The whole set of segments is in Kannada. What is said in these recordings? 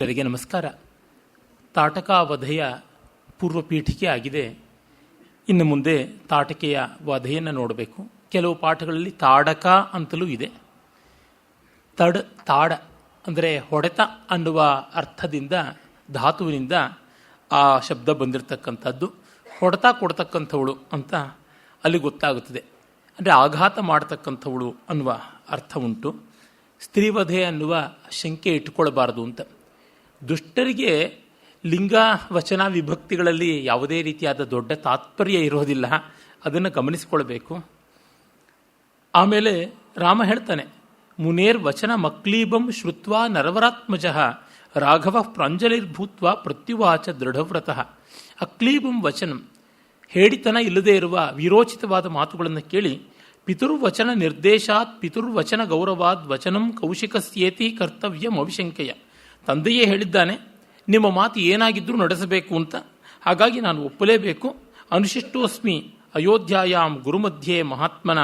ಎಲ್ಲರಿಗೆ ನಮಸ್ಕಾರ. ತಾಟಕಾವಧೆಯ ಪೂರ್ವಪೀಠಿಕೆ ಆಗಿದೆ. ಇನ್ನು ಮುಂದೆ ತಾಟಕೆಯ ವಧೆಯನ್ನು ನೋಡಬೇಕು. ಕೆಲವು ಪಾಠಗಳಲ್ಲಿ ತಾಡಕ ಅಂತಲೂ ಇದೆ. ತಾಡ ಅಂದರೆ ಹೊಡೆತ ಅನ್ನುವ ಅರ್ಥದಿಂದ, ಧಾತುವಿನಿಂದ ಆ ಶಬ್ದ ಬಂದಿರತಕ್ಕಂಥದ್ದು. ಹೊಡೆತ ಕೊಡ್ತಕ್ಕಂಥವಳು ಅಂತ ಅಲ್ಲಿ ಗೊತ್ತಾಗುತ್ತದೆ. ಅಂದರೆ ಆಘಾತ ಮಾಡತಕ್ಕಂಥವಳು ಅನ್ನುವ ಅರ್ಥ ಉಂಟು. ಸ್ತ್ರೀವಧೆ ಅನ್ನುವ ಶಂಕೆ ಇಟ್ಟುಕೊಳ್ಳಬಾರದು ಅಂತ. ದುಷ್ಟರಿಗೆ ಲಿಂಗ ವಚನ ವಿಭಕ್ತಿಗಳಲ್ಲಿ ಯಾವುದೇ ರೀತಿಯಾದ ದೊಡ್ಡ ತಾತ್ಪರ್ಯ ಇರೋದಿಲ್ಲ, ಅದನ್ನು ಗಮನಿಸಿಕೊಳ್ಬೇಕು. ಆಮೇಲೆ ರಾಮ ಹೇಳ್ತಾನೆ, ಮುನೇರ್ ವಚನ ಮಕ್ಲೀಬಂ ಶ್ರುತ್ವ ನರವರಾತ್ಮಜ ರಾಘವ ಪ್ರಾಂಜಲಿರ್ಭೂತ್ವ ಪ್ರತ್ಯುವಾಚ ದೃಢವ್ರತಃ. ಅಕ್ಲೀಬಂ ವಚನಂ, ಹೇಳಿತನ ಇಲ್ಲದೇ ಇರುವ ವಿರೋಚಿತವಾದ ಮಾತುಗಳನ್ನು ಕೇಳಿ, ಪಿತುರ್ವಚನ ನಿರ್ದೇಶಾತ್ ಪಿತುರ್ವಚನ ಗೌರವಾದ್ ವಚನಂ ಕೌಶಿಕಸ್ಯೇತಿ ಕರ್ತವ್ಯಂ ಅವಿಶಂಕೆಯ. ತಂದೆಯೇ ಹೇಳಿದ್ದಾನೆ, ನಿಮ್ಮ ಮಾತು ಏನಾಗಿದ್ರೂ ನಡೆಸಬೇಕು ಅಂತ, ಹಾಗಾಗಿ ನಾನು ಒಪ್ಪಲೇಬೇಕು. ಅನುಶಿಷ್ಟೋಸ್ಮಿ ಅಯೋಧ್ಯಾಯಾಂ ಗುರುಮಧ್ಯೆ ಮಹಾತ್ಮನ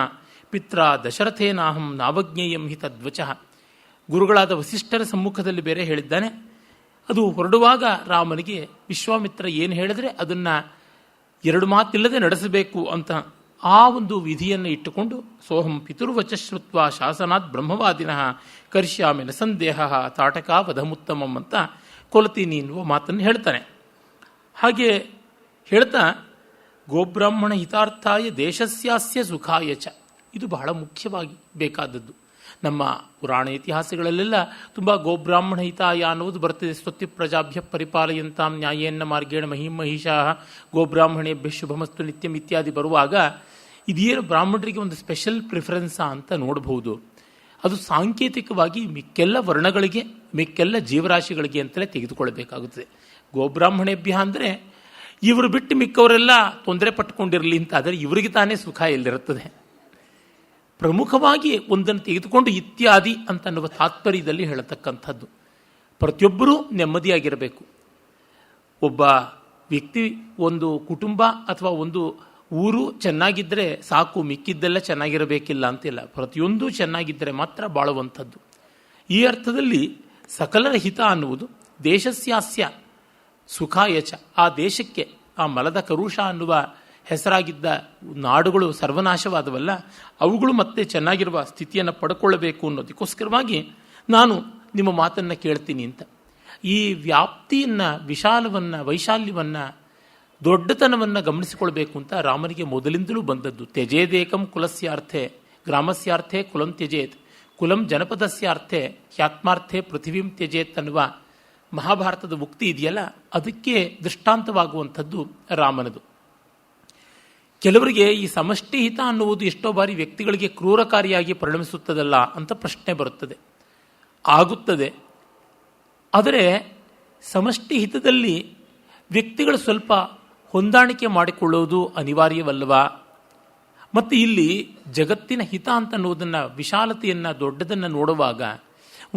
ಪಿತ್ರ ದಶರಥೇನಾಹಂ ನಾವಜ್ಞೇಯಂ ಹಿ ತದ್ವಚಃ. ಗುರುಗಳಾದ ವಸಿಷ್ಠರ ಸಮ್ಮುಖದಲ್ಲಿ ಬೇರೆ ಹೇಳಿದ್ದಾನೆ. ಅದು ಹೊರಡುವಾಗ ರಾಮನಿಗೆ ವಿಶ್ವಾಮಿತ್ರ ಏನು ಹೇಳಿದ್ರೆ ಅದನ್ನು ಎರಡು ಮಾತಿಲ್ಲದೆ ನಡೆಸಬೇಕು ಅಂತ ಆ ಒಂದು ವಿಧಿಯನ್ನು ಇಟ್ಟುಕೊಂಡು, ಸೋಹಂ ಪಿತುರ್ವಚಶ್ರುತ್ವ ಶಾಸನಾತ್ ಬ್ರಹ್ಮವಾದಿನಃ ಕರಿಷ್ಯಾಮಿ ನ ಸಂದೇಹ ತಾಟಕ ವಧಮುತ್ತಮಂ ಅಂತ ಕೊಲ್ತೀನಿ ಎನ್ನುವ ಮಾತನ್ನು ಹೇಳ್ತಾನೆ. ಹಾಗೆ ಹೇಳ್ತಾ, ಗೋಬ್ರಾಹ್ಮಣ ಹಿತಾರ್ಥಾಯ ದೇಶಸ್ಯಾಸ್ಯ ಸುಖಾಯ ಚ. ಇದು ಬಹಳ ಮುಖ್ಯವಾಗಿ ಬೇಕಾದದ್ದು. ನಮ್ಮ ಪುರಾಣ ಇತಿಹಾಸಗಳಲ್ಲೆಲ್ಲ ತುಂಬ ಗೋಬ್ರಾಹ್ಮಣ ಹಿತಾಯ ಅನ್ನುವುದು ಬರ್ತದೆ. ಸ್ವತ್ತಿ ಪ್ರಜಾಭ್ಯ ಪರಿಪಾಲಯಂತಾಂ ನ್ಯಾಯೇನ ಮಾರ್ಗೇಣ ಮಹಿಷಾ ಗೋಬ್ರಾಹ್ಮಣೇಭ್ಯ ಶುಭಮಸ್ತು ನಿತ್ಯಂ ಇತ್ಯಾದಿ ಬರುವಾಗ ಇದೇನು ಬ್ರಾಹ್ಮಣರಿಗೆ ಒಂದು ಸ್ಪೆಷಲ್ ಪ್ರಿಫರೆನ್ಸಾ ಅಂತ ನೋಡಬಹುದು. ಅದು ಸಾಂಕೇತಿಕವಾಗಿ ಮಿಕ್ಕೆಲ್ಲ ವರ್ಣಗಳಿಗೆ, ಮಿಕ್ಕೆಲ್ಲ ಜೀವರಾಶಿಗಳಿಗೆ ಅಂತಲೇ ತೆಗೆದುಕೊಳ್ಳಬೇಕಾಗುತ್ತದೆ. ಗೋಬ್ರಾಹ್ಮಣೇಭ್ಯ ಅಂದರೆ ಇವರು ಬಿಟ್ಟು ಮಿಕ್ಕವರೆಲ್ಲ ತೊಂದರೆ ಪಟ್ಟುಕೊಂಡಿರಲಿ ಅಂತ. ಆದರೆ ಇವರಿಗೆ ತಾನೇ ಸುಖ ಎಲ್ಲಿರುತ್ತದೆ. ಪ್ರಮುಖವಾಗಿ ಒಂದನ್ನು ತೆಗೆದುಕೊಂಡು ಇತ್ಯಾದಿ ಅಂತನ್ನುವ ತಾತ್ಪರ್ಯದಲ್ಲಿ ಹೇಳತಕ್ಕಂಥದ್ದು. ಪ್ರತಿಯೊಬ್ಬರೂ ನೆಮ್ಮದಿಯಾಗಿರಬೇಕು. ಒಬ್ಬ ವ್ಯಕ್ತಿ, ಒಂದು ಕುಟುಂಬ ಅಥವಾ ಒಂದು ಊರು ಚೆನ್ನಾಗಿದ್ದರೆ ಸಾಕು, ಮಿಕ್ಕಿದ್ದೆಲ್ಲ ಚೆನ್ನಾಗಿರಬೇಕಿಲ್ಲ ಅಂತಿಲ್ಲ. ಪ್ರತಿಯೊಂದು ಚೆನ್ನಾಗಿದ್ದರೆ ಮಾತ್ರ ಬಾಳುವಂಥದ್ದು. ಈ ಅರ್ಥದಲ್ಲಿ ಸಕಲರ ಹಿತ ಅನ್ನುವುದು ದೇಶಸ್ಯಾಸ್ಯ ಸುಖಾಯಚ. ಆ ದೇಶಕ್ಕೆ, ಆ ಮಲದ ಕರುಷ ಅನ್ನುವ ಹೆಸರಾಗಿದ್ದ ನಾಡುಗಳು ಸರ್ವನಾಶವಾದವಲ್ಲ, ಅವುಗಳು ಮತ್ತೆ ಚೆನ್ನಾಗಿರುವ ಸ್ಥಿತಿಯನ್ನು ಪಡ್ಕೊಳ್ಳಬೇಕು ಅನ್ನೋದಕ್ಕೋಸ್ಕರವಾಗಿ ನಾನು ನಿಮ್ಮ ಮಾತನ್ನು ಕೇಳ್ತೀನಿ ಅಂತ. ಈ ವ್ಯಾಪ್ತಿಯನ್ನು, ವಿಶಾಲವನ್ನು, ವೈಶಾಲ್ಯವನ್ನು, ದೊಡ್ಡತನವನ್ನು ಗಮನಿಸಿಕೊಳ್ಬೇಕು ಅಂತ ರಾಮನಿಗೆ ಮೊದಲಿಂದಲೂ ಬಂದದ್ದು. ತ್ಯಜೇದೇಕಂ ಕುಲಸ್ಯಾರ್ಥೆ ಗ್ರಾಮಸ್ಯಾರ್ಥೆ ಕುಲಂ ತ್ಯಜೇತ್, ಕುಲಂ ಜನಪದಸ್ಯಾರ್ಥೆ ಹ್ಯಾತ್ಮಾರ್ಥೆ ಪೃಥಿವೀಂ ತ್ಯಜೇತ್ ಅನ್ನುವ ಮಹಾಭಾರತದ ಉಕ್ತಿ ಇದೆಯಲ್ಲ, ಅದಕ್ಕೆ ದೃಷ್ಟಾಂತವಾಗುವಂಥದ್ದು ರಾಮನದು. ಕೆಲವರಿಗೆ ಈ ಸಮಷ್ಟಿ ಹಿತ ಅನ್ನುವುದು ಎಷ್ಟೋ ಬಾರಿ ವ್ಯಕ್ತಿಗಳಿಗೆ ಕ್ರೂರಕಾರಿಯಾಗಿ ಪರಿಣಮಿಸುತ್ತದಲ್ಲ ಅಂತ ಪ್ರಶ್ನೆ ಬರುತ್ತದೆ. ಆಗುತ್ತದೆ. ಆದರೆ ಸಮಷ್ಟಿ ಹಿತದಲ್ಲಿ ವ್ಯಕ್ತಿಗಳು ಸ್ವಲ್ಪ ಹೊಂದಾಣಿಕೆ ಮಾಡಿಕೊಳ್ಳುವುದು ಅನಿವಾರ್ಯವಲ್ಲವಾ? ಮತ್ತು ಇಲ್ಲಿ ಜಗತ್ತಿನ ಹಿತ ಅಂತ ಅನ್ನೋದನ್ನು, ವಿಶಾಲತೆಯನ್ನು, ದೊಡ್ಡದನ್ನು ನೋಡುವಾಗ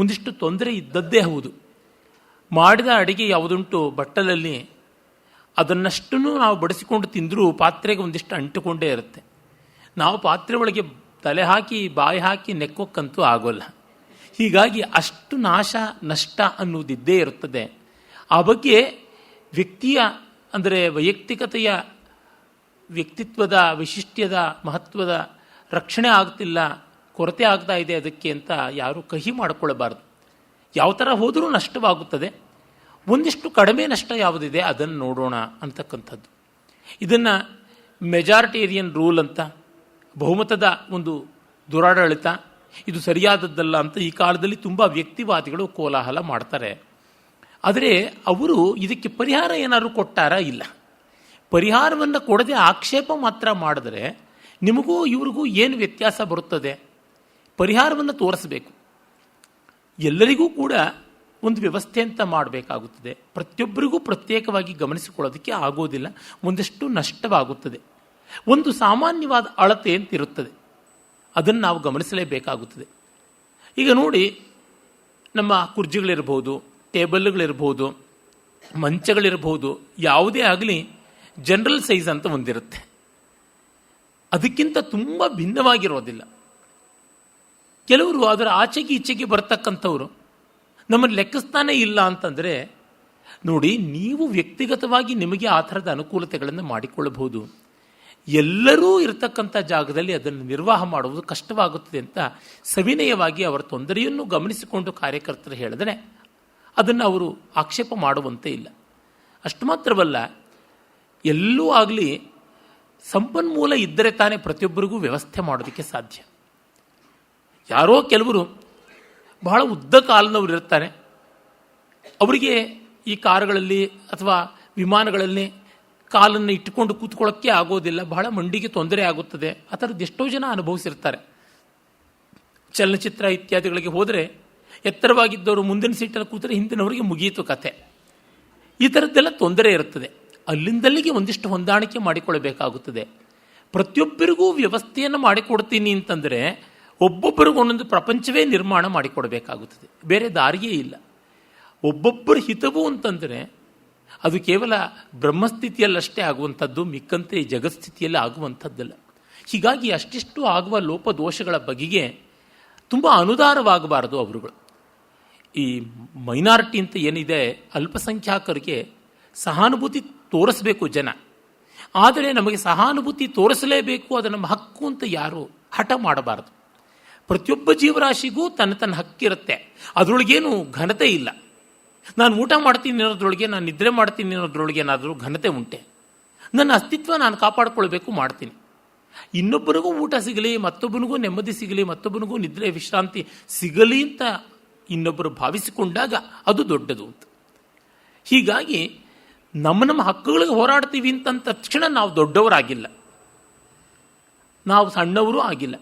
ಒಂದಿಷ್ಟು ತೊಂದರೆ ಇದ್ದದ್ದೇ ಹೌದು. ಮಾಡಿದ ಅಡಿಗೆ ಯಾವುದುಂಟು ಬಟ್ಟಲಲ್ಲಿ, ಅದನ್ನಷ್ಟೂ ನಾವು ಬಡಿಸಿಕೊಂಡು ತಿಂದರೂ ಪಾತ್ರೆಗೆ ಒಂದಿಷ್ಟು ಅಂಟುಕೊಂಡೇ ಇರುತ್ತೆ. ನಾವು ಪಾತ್ರೆ ಒಳಗೆ ತಲೆ ಹಾಕಿ ಬಾಯಿ ಹಾಕಿ ನೆಕ್ಕೋಕ್ಕಂತೂ ಆಗೋಲ್ಲ. ಹೀಗಾಗಿ ಅಷ್ಟು ನಾಶ ನಷ್ಟ ಅನ್ನುವುದಿದ್ದೇ ಇರುತ್ತದೆ. ಆ ಬಗ್ಗೆ ವ್ಯಕ್ತಿಯ, ಅಂದರೆ ವೈಯಕ್ತಿಕತೆಯ, ವ್ಯಕ್ತಿತ್ವದ ವಿಶಿಷ್ಟ್ಯದ ಮಹತ್ವದ ರಕ್ಷಣೆ ಆಗ್ತಿಲ್ಲ, ಕೊರತೆ ಆಗ್ತಾ ಇದೆ ಅದಕ್ಕೆ ಅಂತ ಯಾರೂ ಕಹಿ ಮಾಡಿಕೊಳ್ಳಬಾರ್ದು. ಯಾವ ಥರ ಹೋದರೂ ನಷ್ಟವಾಗುತ್ತದೆ. ಒಂದಿಷ್ಟು ಕಡಿಮೆ ನಷ್ಟ ಯಾವುದಿದೆ ಅದನ್ನು ನೋಡೋಣ ಅಂತಕ್ಕಂಥದ್ದು. ಇದನ್ನು ಮೆಜಾರಿಟೇರಿಯನ್ ರೂಲ್ ಅಂತ, ಬಹುಮತದ ಒಂದು ದುರಾಡಳಿತ, ಇದು ಸರಿಯಾದದ್ದಲ್ಲ ಅಂತ ಈ ಕಾಲದಲ್ಲಿ ತುಂಬ ವ್ಯಕ್ತಿವಾದಿಗಳು ಕೋಲಾಹಲ ಮಾಡ್ತಾರೆ. ಆದರೆ ಅವರು ಇದಕ್ಕೆ ಪರಿಹಾರ ಏನಾದರೂ ಕೊಟ್ಟಾರಾ? ಇಲ್ಲ. ಪರಿಹಾರವನ್ನು ಕೊಡದೆ ಆಕ್ಷೇಪ ಮಾತ್ರ ಮಾಡಿದ್ರೆ ನಿಮಗೂ ಇವ್ರಿಗೂ ಏನು ವ್ಯತ್ಯಾಸ ಬರುತ್ತದೆ? ಪರಿಹಾರವನ್ನು ತೋರಿಸಬೇಕು. ಎಲ್ಲರಿಗೂ ಕೂಡ ಒಂದು ವ್ಯವಸ್ಥೆ ಅಂತ ಮಾಡಬೇಕಾಗುತ್ತದೆ. ಪ್ರತಿಯೊಬ್ಬರಿಗೂ ಪ್ರತ್ಯೇಕವಾಗಿ ಗಮನಿಸಿಕೊಳ್ಳೋದಕ್ಕೆ ಆಗೋದಿಲ್ಲ. ಒಂದಷ್ಟು ನಷ್ಟವಾಗುತ್ತದೆ. ಒಂದು ಸಾಮಾನ್ಯವಾದ ಅಳತೆ ಅಂತಿರುತ್ತದೆ, ಅದನ್ನು ನಾವು ಗಮನಿಸಲೇಬೇಕಾಗುತ್ತದೆ. ಈಗ ನೋಡಿ, ನಮ್ಮ ಕುರ್ಜಿಗಳಿರ್ಬೋದು, ಟೇಬಲ್ಗಳಿರ್ಬೋದು, ಮಂಚಗಳಿರ್ಬೋದು, ಯಾವುದೇ ಆಗಲಿ ಜನರಲ್ ಸೈಜ್ ಅಂತ ಒಂದಿರುತ್ತೆ. ಅದಕ್ಕಿಂತ ತುಂಬ ಭಿನ್ನವಾಗಿರೋದಿಲ್ಲ. ಕೆಲವರು ಅದರ ಆಚೆಗೆ ಈಚೆಗೆ ಬರ್ತಕ್ಕಂಥವ್ರು ನಮ್ಮನ್ನು ಲೆಕ್ಕಿಸ್ತಾನೇ ಇಲ್ಲ ಅಂತಂದರೆ ನೋಡಿ, ನೀವು ವ್ಯಕ್ತಿಗತವಾಗಿ ನಿಮಗೆ ಆ ಥರದ ಅನುಕೂಲತೆಗಳನ್ನು ಮಾಡಿಕೊಳ್ಳಬಹುದು. ಎಲ್ಲರೂ ಇರತಕ್ಕಂಥ ಜಾಗದಲ್ಲಿ ಅದನ್ನು ನಿರ್ವಾಹ ಮಾಡುವುದು ಕಷ್ಟವಾಗುತ್ತದೆ ಅಂತ ಸವಿನಯವಾಗಿ ಅವರ ತೊಂದರೆಯನ್ನು ಗಮನಿಸಿಕೊಂಡು ಕಾರ್ಯಕರ್ತರು ಹೇಳಿದರೆ ಅದನ್ನು ಅವರು ಆಕ್ಷೇಪ ಮಾಡುವಂತೆ ಇಲ್ಲ. ಅಷ್ಟು ಮಾತ್ರವಲ್ಲ, ಎಲ್ಲೂ ಆಗಲಿ ಸಂಪನ್ಮೂಲ ಇದ್ದರೆ ತಾನೇ ಪ್ರತಿಯೊಬ್ಬರಿಗೂ ವ್ಯವಸ್ಥೆ ಮಾಡೋದಕ್ಕೆ ಸಾಧ್ಯ. ಯಾರೋ ಕೆಲವರು ಬಹಳ ಉದ್ದ ಕಾಲದವರು ಇರ್ತಾರೆ, ಅವರಿಗೆ ಈ ಕಾರುಗಳಲ್ಲಿ ಅಥವಾ ವಿಮಾನಗಳಲ್ಲಿ ಕಾಲನ್ನು ಇಟ್ಟುಕೊಂಡು ಕೂತ್ಕೊಳ್ಳೋಕ್ಕೆ ಆಗೋದಿಲ್ಲ, ಬಹಳ ಮಂಡಿಗೆ ತೊಂದರೆ ಆಗುತ್ತದೆ. ಆ ಥರದ್ದು ಎಷ್ಟೋ ಜನ ಅನುಭವಿಸಿರ್ತಾರೆ. ಚಲನಚಿತ್ರ ಇತ್ಯಾದಿಗಳಿಗೆ ಹೋದರೆ ಎತ್ತರವಾಗಿದ್ದವರು ಮುಂದಿನ ಸೀಟಲ್ಲಿ ಕೂತರೆ ಹಿಂದಿನವರಿಗೆ ಮುಗಿಯಿತು ಕತೆ. ಈ ಥರದ್ದೆಲ್ಲ ತೊಂದರೆ ಇರುತ್ತದೆ. ಅಲ್ಲಿಂದಲ್ಲಿಗೆ ಒಂದಿಷ್ಟು ಹೊಂದಾಣಿಕೆ ಮಾಡಿಕೊಳ್ಳಬೇಕಾಗುತ್ತದೆ. ಪ್ರತಿಯೊಬ್ಬರಿಗೂ ವ್ಯವಸ್ಥೆಯನ್ನು ಮಾಡಿಕೊಡ್ತೀನಿ ಅಂತಂದರೆ ಒಬ್ಬೊಬ್ಬರಿಗೂ ಒಂದೊಂದು ಪ್ರಪಂಚವೇ ನಿರ್ಮಾಣ ಮಾಡಿಕೊಡಬೇಕಾಗುತ್ತದೆ, ಬೇರೆ ದಾರಿಯೇ ಇಲ್ಲ. ಒಬ್ಬೊಬ್ಬರ ಹಿತವು ಅಂತಂದರೆ ಅದು ಕೇವಲ ಬ್ರಹ್ಮಸ್ಥಿತಿಯಲ್ಲಷ್ಟೇ ಆಗುವಂಥದ್ದು, ಮಿಕ್ಕಂತೆ ಜಗತ್ಸ್ಥಿತಿಯಲ್ಲಿ ಆಗುವಂಥದ್ದಲ್ಲ. ಹೀಗಾಗಿ ಅಷ್ಟಿಷ್ಟು ಆಗುವ ಲೋಪದೋಷಗಳ ಬಗೆಗೆ ತುಂಬ ಅನುದಾರವಾಗಬಾರದು ಅವರುಗಳು. ಈ ಮೈನಾರಿಟಿ ಅಂತ ಏನಿದೆ, ಅಲ್ಪಸಂಖ್ಯಾತರಿಗೆ ಸಹಾನುಭೂತಿ ತೋರಿಸಬೇಕು ಜನ. ಆದರೆ ನಮಗೆ ಸಹಾನುಭೂತಿ ತೋರಿಸಲೇಬೇಕು, ಅದು ನಮ್ಮ ಹಕ್ಕು ಅಂತ ಯಾರು ಹಠ ಮಾಡಬಾರದು. ಪ್ರತಿಯೊಬ್ಬ ಜೀವರಾಶಿಗೂ ತನ್ನ ತನ್ನ ಹಕ್ಕಿರುತ್ತೆ, ಅದರೊಳಗೇನು ಘನತೆ ಇಲ್ಲ. ನಾನು ಊಟ ಮಾಡ್ತೀನಿ ಅನ್ನೋದ್ರೊಳಗೆ, ನಾನು ನಿದ್ರೆ ಮಾಡ್ತೀನಿ ಅನ್ನೋದ್ರೊಳಗೆ ಏನಾದರೂ ಘನತೆ ಉಂಟೆ? ನನ್ನ ಅಸ್ತಿತ್ವ ನಾನು ಕಾಪಾಡಿಕೊಳ್ಬೇಕು, ಮಾಡ್ತೀನಿ. ಇನ್ನೊಬ್ಬರಿಗೂ ಊಟ ಸಿಗಲಿ, ಮತ್ತೊಬ್ಬನಿಗೂ ನೆಮ್ಮದಿ ಸಿಗಲಿ, ಮತ್ತೊಬ್ಬನಿಗೂ ನಿದ್ರೆ ವಿಶ್ರಾಂತಿ ಸಿಗಲಿ ಅಂತ ಇನ್ನೊಬ್ಬರು ಭಾವಿಸಿಕೊಂಡಾಗ ಅದು ದೊಡ್ಡದು ಅಂತ. ಹೀಗಾಗಿ ನಮ್ಮ ಹಕ್ಕುಗಳಿಗೆ ಹೋರಾಡ್ತೀವಿ ಅಂತ ತಕ್ಷಣ ನಾವು ದೊಡ್ಡವರಾಗಿಲ್ಲ, ನಾವು ಸಣ್ಣವರೂ ಆಗಿಲ್ಲ,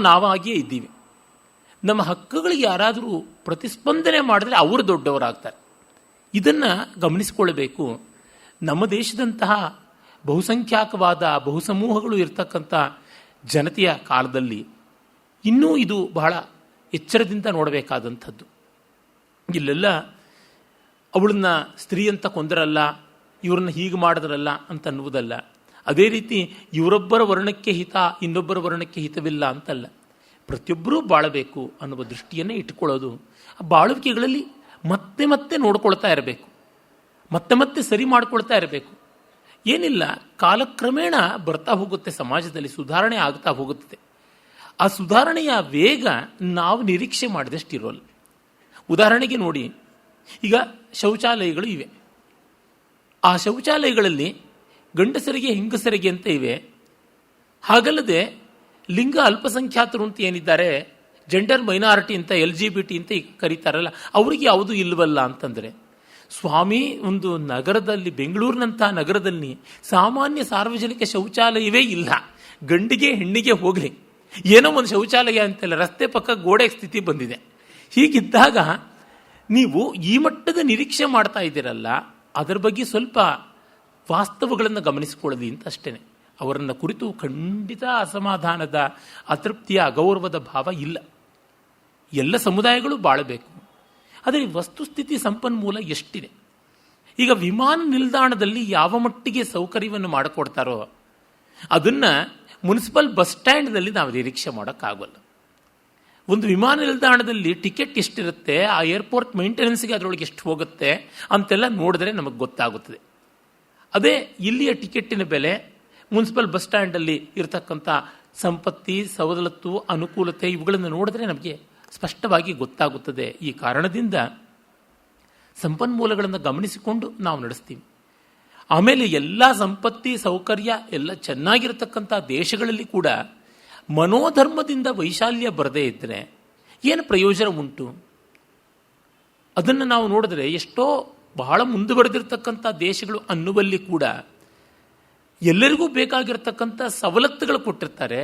ನಾವಾಗಿಯೇ ಇದ್ದೀವಿ. ನಮ್ಮ ಹಕ್ಕುಗಳಿಗೆ ಯಾರಾದರೂ ಪ್ರತಿಸ್ಪಂದನೆ ಮಾಡಿದ್ರೆ ಅವರು ದೊಡ್ಡವರಾಗ್ತಾರೆ. ಇದನ್ನು ಗಮನಿಸಿಕೊಳ್ಳಬೇಕು. ನಮ್ಮ ದೇಶದಂತಹ ಬಹುಸಂಖ್ಯಾಕವಾದ ಬಹುಸಮೂಹಗಳು ಇರತಕ್ಕಂಥ ಜನತೆಯ ಕಾಲದಲ್ಲಿ ಇನ್ನೂ ಇದು ಬಹಳ ಎಚ್ಚರದಿಂದ ನೋಡಬೇಕಾದಂಥದ್ದು. ಇಲ್ಲೆಲ್ಲ ಅವಳನ್ನ ಸ್ತ್ರೀ ಅಂತ ಕೊಂದರಲ್ಲ, ಇವ್ರನ್ನ ಹೀಗೆ ಮಾಡಿದ್ರಲ್ಲ ಅಂತ ಅನ್ನುವುದಲ್ಲ. ಅದೇ ರೀತಿ ಇವರೊಬ್ಬರ ವರ್ಣಕ್ಕೆ ಹಿತ, ಇನ್ನೊಬ್ಬರ ವರ್ಣಕ್ಕೆ ಹಿತವಿಲ್ಲ ಅಂತಲ್ಲ. ಪ್ರತಿಯೊಬ್ಬರೂ ಬಾಳಬೇಕು ಅನ್ನುವ ದೃಷ್ಟಿಯನ್ನೇ ಇಟ್ಟುಕೊಳ್ಳೋದು. ಆ ಬಾಳುವಿಕೆಗಳಲ್ಲಿ ಮತ್ತೆ ಮತ್ತೆ ನೋಡ್ಕೊಳ್ತಾ ಇರಬೇಕು, ಮತ್ತೆ ಮತ್ತೆ ಸರಿ ಮಾಡಿಕೊಳ್ತಾ ಇರಬೇಕು. ಏನಿಲ್ಲ, ಕಾಲಕ್ರಮೇಣ ಬರ್ತಾ ಹೋಗುತ್ತೆ, ಸಮಾಜದಲ್ಲಿ ಸುಧಾರಣೆ ಆಗ್ತಾ ಹೋಗುತ್ತದೆ. ಆ ಸುಧಾರಣೆಯ ವೇಗ ನಾವು ನಿರೀಕ್ಷೆ ಮಾಡಿದಷ್ಟು ಇರೋಲ್ಲ. ಉದಾಹರಣೆಗೆ ನೋಡಿ, ಈಗ ಶೌಚಾಲಯಗಳು ಇವೆ. ಆ ಶೌಚಾಲಯಗಳಲ್ಲಿ ಗಂಡಸರಿಗೆ ಹೆಂಗಸರಿಗೆ ಅಂತ ಇವೆ. ಹಾಗಲ್ಲದೆ ಲಿಂಗ ಅಲ್ಪಸಂಖ್ಯಾತರು ಅಂತ ಏನಿದ್ದಾರೆ, ಜೆಂಡರ್ ಮೈನಾರಿಟಿ ಅಂತ LGBT ಅಂತ ಕರೀತಾರಲ್ಲ, ಅವರಿಗೆ ಯಾವುದೂ ಇಲ್ಲವಲ್ಲ ಅಂತಂದರೆ, ಸ್ವಾಮಿ, ಒಂದು ನಗರದಲ್ಲಿ, ಬೆಂಗಳೂರಿನಂಥ ನಗರದಲ್ಲಿ ಸಾಮಾನ್ಯ ಸಾರ್ವಜನಿಕ ಶೌಚಾಲಯವೇ ಇಲ್ಲ. ಗಂಡಿಗೆ ಹೆಣ್ಣಿಗೆ ಹೋಗಲಿ, ಏನೋ ಒಂದು ಶೌಚಾಲಯ ಅಂತೆಲ್ಲ ರಸ್ತೆ ಪಕ್ಕ ಗೋಡೆ ಸ್ಥಿತಿ ಬಂದಿದೆ. ಹೀಗಿದ್ದಾಗ ನೀವು ಈ ಮಟ್ಟದ ನಿರೀಕ್ಷೆ ಮಾಡ್ತಾ ಇದ್ದೀರಲ್ಲ, ಅದರ ಬಗ್ಗೆ ಸ್ವಲ್ಪ ವಾಸ್ತವಗಳನ್ನು ಗಮನಿಸಿಕೊಳ್ಳಲಿ ಅಂತ ಅಷ್ಟೇ. ಅವರನ್ನು ಕುರಿತು ಖಂಡಿತ ಅಸಮಾಧಾನದ, ಅತೃಪ್ತಿಯ, ಅಗೌರವದ ಭಾವ ಇಲ್ಲ. ಎಲ್ಲ ಸಮುದಾಯಗಳು ಬಾಳಬೇಕು. ಆದರೆ ವಸ್ತುಸ್ಥಿತಿ, ಸಂಪನ್ಮೂಲ ಎಷ್ಟಿದೆ? ಈಗ ವಿಮಾನ ನಿಲ್ದಾಣದಲ್ಲಿ ಯಾವ ಮಟ್ಟಿಗೆ ಸೌಕರ್ಯವನ್ನು ಮಾಡಿಕೊಡ್ತಾರೋ ಅದನ್ನು ಮುನ್ಸಿಪಲ್ ಬಸ್ ಸ್ಟ್ಯಾಂಡ್ನಲ್ಲಿ ನಾವು ನಿರೀಕ್ಷೆ ಮಾಡೋಕ್ಕಾಗಲ್ಲ. ಒಂದು ವಿಮಾನ ನಿಲ್ದಾಣದಲ್ಲಿ ಟಿಕೆಟ್ ಎಷ್ಟಿರುತ್ತೆ, ಆ ಏರ್ಪೋರ್ಟ್ ಮೇಂಟೆನೆನ್ಸ್ಗೆ ಅದರೊಳಗೆ ಎಷ್ಟು ಹೋಗುತ್ತೆ ಅಂತೆಲ್ಲ ನೋಡಿದ್ರೆ ನಮಗೆ ಗೊತ್ತಾಗುತ್ತದೆ. ಅದೇ ಇಲ್ಲಿಯ ಟಿಕೆಟ್ಟಿನ ಬೆಲೆ, ಮುನ್ಸಿಪಲ್ ಬಸ್ ಸ್ಟ್ಯಾಂಡಲ್ಲಿ ಇರತಕ್ಕಂಥ ಸಂಪತ್ತಿ, ಸವಲತ್ತು, ಅನುಕೂಲತೆ ಇವುಗಳನ್ನು ನೋಡಿದ್ರೆ ನಮಗೆ ಸ್ಪಷ್ಟವಾಗಿ ಗೊತ್ತಾಗುತ್ತದೆ. ಈ ಕಾರಣದಿಂದ ಸಂಪನ್ಮೂಲಗಳನ್ನು ಗಮನಿಸಿಕೊಂಡು ನಾವು ನಡೆಸ್ತೀವಿ. ಆಮೇಲೆ ಎಲ್ಲ ಸಂಪತ್ತಿ, ಸೌಕರ್ಯ ಎಲ್ಲ ಚೆನ್ನಾಗಿರತಕ್ಕಂಥ ದೇಶಗಳಲ್ಲಿ ಕೂಡ ಮನೋಧರ್ಮದಿಂದ ವೈಶಾಲ್ಯ ಬರದೇ ಇದ್ದರೆ ಏನು ಪ್ರಯೋಜನ ಉಂಟು? ಅದನ್ನು ನಾವು ನೋಡಿದ್ರೆ ಎಷ್ಟೋ ಬಹಳ ಮುಂದುವರೆದಿರ್ತಕ್ಕಂಥ ದೇಶಗಳು ಅನ್ನುವಲ್ಲಿ ಕೂಡ ಎಲ್ಲರಿಗೂ ಬೇಕಾಗಿರ್ತಕ್ಕಂಥ ಸವಲತ್ತುಗಳು ಕೊಟ್ಟಿರ್ತಾರೆ.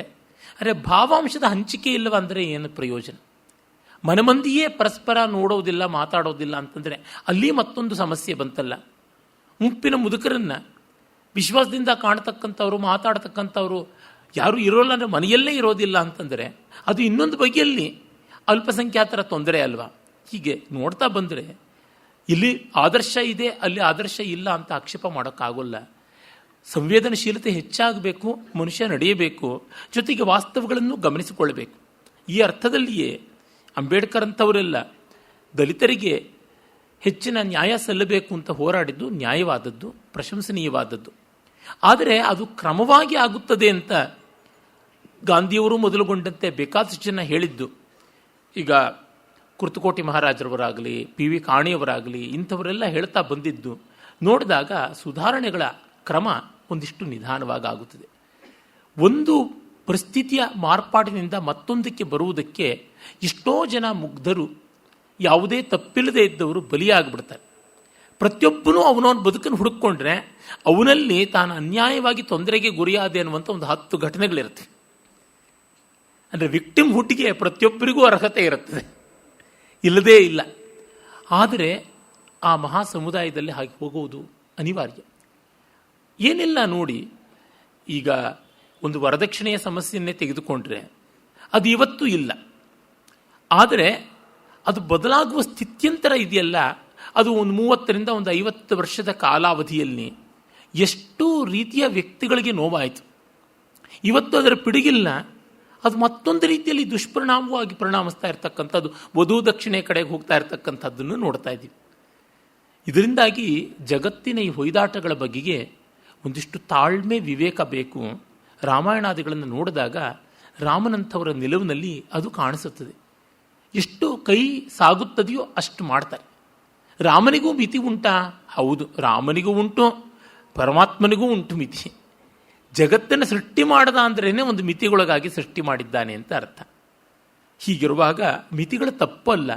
ಆದರೆ ಭಾವಾಂಶದ ಹಂಚಿಕೆ ಇಲ್ಲವ ಅಂದರೆ ಏನು ಪ್ರಯೋಜನ? ಮನಮಂದಿಯೇ ಪರಸ್ಪರ ನೋಡೋದಿಲ್ಲ, ಮಾತಾಡೋದಿಲ್ಲ ಅಂತಂದರೆ ಅಲ್ಲಿ ಮತ್ತೊಂದು ಸಮಸ್ಯೆ ಬಂತಲ್ಲ. ಮುಪ್ಪಿನ ಮುದುಕರನ್ನು ವಿಶ್ವಾಸದಿಂದ ಕಾಣತಕ್ಕಂಥವ್ರು, ಮಾತಾಡ್ತಕ್ಕಂಥವ್ರು ಯಾರು ಇರೋಲ್ಲ ಅಂದರೆ ಮನೆಯಲ್ಲೇ ಇರೋದಿಲ್ಲ ಅಂತಂದರೆ ಅದು ಇನ್ನೊಂದು ಬಗೆಯಲ್ಲಿ ಅಲ್ಪಸಂಖ್ಯಾತರ ತೊಂದರೆ ಅಲ್ವಾ? ಹೀಗೆ ನೋಡ್ತಾ ಬಂದರೆ ಇಲ್ಲಿ ಆದರ್ಶ ಇದೆ, ಅಲ್ಲಿ ಆದರ್ಶ ಇಲ್ಲ ಅಂತ ಆಕ್ಷೇಪ ಮಾಡೋಕ್ಕಾಗೋಲ್ಲ. ಸಂವೇದನಶೀಲತೆ ಹೆಚ್ಚಾಗಬೇಕು, ಮನುಷ್ಯ ನಡೆಯಬೇಕು, ಜೊತೆಗೆ ವಾಸ್ತವಗಳನ್ನು ಗಮನಿಸಿಕೊಳ್ಳಬೇಕು. ಈ ಅರ್ಥದಲ್ಲಿಯೇ ಅಂಬೇಡ್ಕರ್ ಅಂಥವರೆಲ್ಲ ದಲಿತರಿಗೆ ಹೆಚ್ಚಿನ ನ್ಯಾಯ ಸಲ್ಲಬೇಕು ಅಂತ ಹೋರಾಡಿದ್ದು ನ್ಯಾಯವಾದದ್ದು, ಪ್ರಶಂಸನೀಯವಾದದ್ದು. ಆದರೆ ಅದು ಕ್ರಮವಾಗಿ ಆಗುತ್ತದೆ ಅಂತ ಗಾಂಧಿಯವರು ಮೊದಲುಗೊಂಡಂತೆ ಬೇಕಾದಷ್ಟು ಜನ ಹೇಳಿದ್ದು. ಈಗ ಕುರ್ತಕೋಟಿ ಮಹಾರಾಜರವರಾಗಲಿ, ಪಿ ವಿ ಕಾಣಿಯವರಾಗಲಿ ಇಂಥವರೆಲ್ಲ ಹೇಳ್ತಾ ಬಂದಿದ್ದು ನೋಡಿದಾಗ ಸುಧಾರಣೆಗಳ ಕ್ರಮ ಒಂದಿಷ್ಟು ನಿಧಾನವಾಗಿ ಆಗುತ್ತದೆ. ಒಂದು ಪರಿಸ್ಥಿತಿಯ ಮಾರ್ಪಾಟಿನಿಂದ ಮತ್ತೊಂದಕ್ಕೆ ಬರುವುದಕ್ಕೆ ಎಷ್ಟೋ ಜನ ಮುಗ್ಧರು, ಯಾವುದೇ ತಪ್ಪಿಲ್ಲದೆ ಇದ್ದವರು ಬಲಿಯಾಗಿಬಿಡ್ತಾರೆ. ಪ್ರತಿಯೊಬ್ಬನೂ ಅವನವನ ಬದುಕನ್ನು ಹುಡುಕೊಂಡ್ರೆ ಅವನಲ್ಲಿ ತಾನು ಅನ್ಯಾಯವಾಗಿ ತೊಂದರೆಗೆ ಗುರಿಯಾದೆ ಅನ್ನುವಂಥ ಒಂದು 10 ಘಟನೆಗಳಿರುತ್ತೆ. ಅಂದರೆ ವಿಕ್ಟಿಮ್ ಹುಟ್ಟಿಗೆ ಪ್ರತಿಯೊಬ್ಬರಿಗೂ ಅರ್ಹತೆ ಇರುತ್ತದೆ, ಇಲ್ಲದೇ ಇಲ್ಲ. ಆದರೆ ಆ ಮಹಾ ಸಮುದಾಯದಲ್ಲಿ ಹಾಗೆ ಹೋಗುವುದು ಅನಿವಾರ್ಯ. ಏನಿಲ್ಲ ನೋಡಿ, ಈಗ ಒಂದು ವರದಕ್ಷಿಣೆಯ ಸಮಸ್ಯೆಯನ್ನೇ ತೆಗೆದುಕೊಂಡ್ರೆ ಅದು ಇವತ್ತು ಇಲ್ಲ, ಆದರೆ ಅದು ಬದಲಾಗುವ ಸ್ಥಿತ್ಯಂತರ ಇದೆಯಲ್ಲ, ಅದು ಒಂದು 30ರಿಂದ 50 ವರ್ಷದ ಕಾಲಾವಧಿಯಲ್ಲಿ ಎಷ್ಟು ರೀತಿಯ ವ್ಯಕ್ತಿಗಳಿಗೆ ನೋವಾಯಿತು. ಇವತ್ತು ಅದರ ಪಿಡುಗಿಲ್ಲ, ಅದು ಮತ್ತೊಂದು ರೀತಿಯಲ್ಲಿ ದುಷ್ಪರಿಣಾಮವಾಗಿ ಪರಿಣಾಮಿಸ್ತಾ ಇರತಕ್ಕಂಥದ್ದು, ವಧು ದಕ್ಷಿಣೆ ಕಡೆಗೆ ಹೋಗ್ತಾ ಇರತಕ್ಕಂಥದ್ದನ್ನು ನೋಡ್ತಾ ಇದ್ದೀವಿ. ಇದರಿಂದಾಗಿ ಜಗತ್ತಿನ ಈ ಹೊಯ್ದಾಟಗಳ ಬಗೆಗೆ ಒಂದಿಷ್ಟು ತಾಳ್ಮೆ, ವಿವೇಕ ಬೇಕು. ರಾಮಾಯಣಾದಿಗಳನ್ನು ನೋಡಿದಾಗ ರಾಮನಂಥವರ ನಿಲುವಿನಲ್ಲಿ ಅದು ಕಾಣಿಸುತ್ತದೆ. ಎಷ್ಟು ಕೈ ಸಾಗುತ್ತದೆಯೋ ಅಷ್ಟು ಮಾಡ್ತಾರೆ. ರಾಮನಿಗೂ ಮಿತಿ ಉಂಟಾ? ಹೌದು, ರಾಮನಿಗೂ ಉಂಟು, ಪರಮಾತ್ಮನಿಗೂ ಉಂಟು ಮಿತಿ. ಜಗತ್ತನ್ನು ಸೃಷ್ಟಿ ಮಾಡದ ಅಂದ್ರೇನೆ ಒಂದು ಮಿತಿಗೊಳಗಾಗಿ ಸೃಷ್ಟಿ ಮಾಡಿದ್ದಾನೆ ಅಂತ ಅರ್ಥ. ಹೀಗಿರುವಾಗ ಮಿತಿಗಳ ತಪ್ಪಲ್ಲ,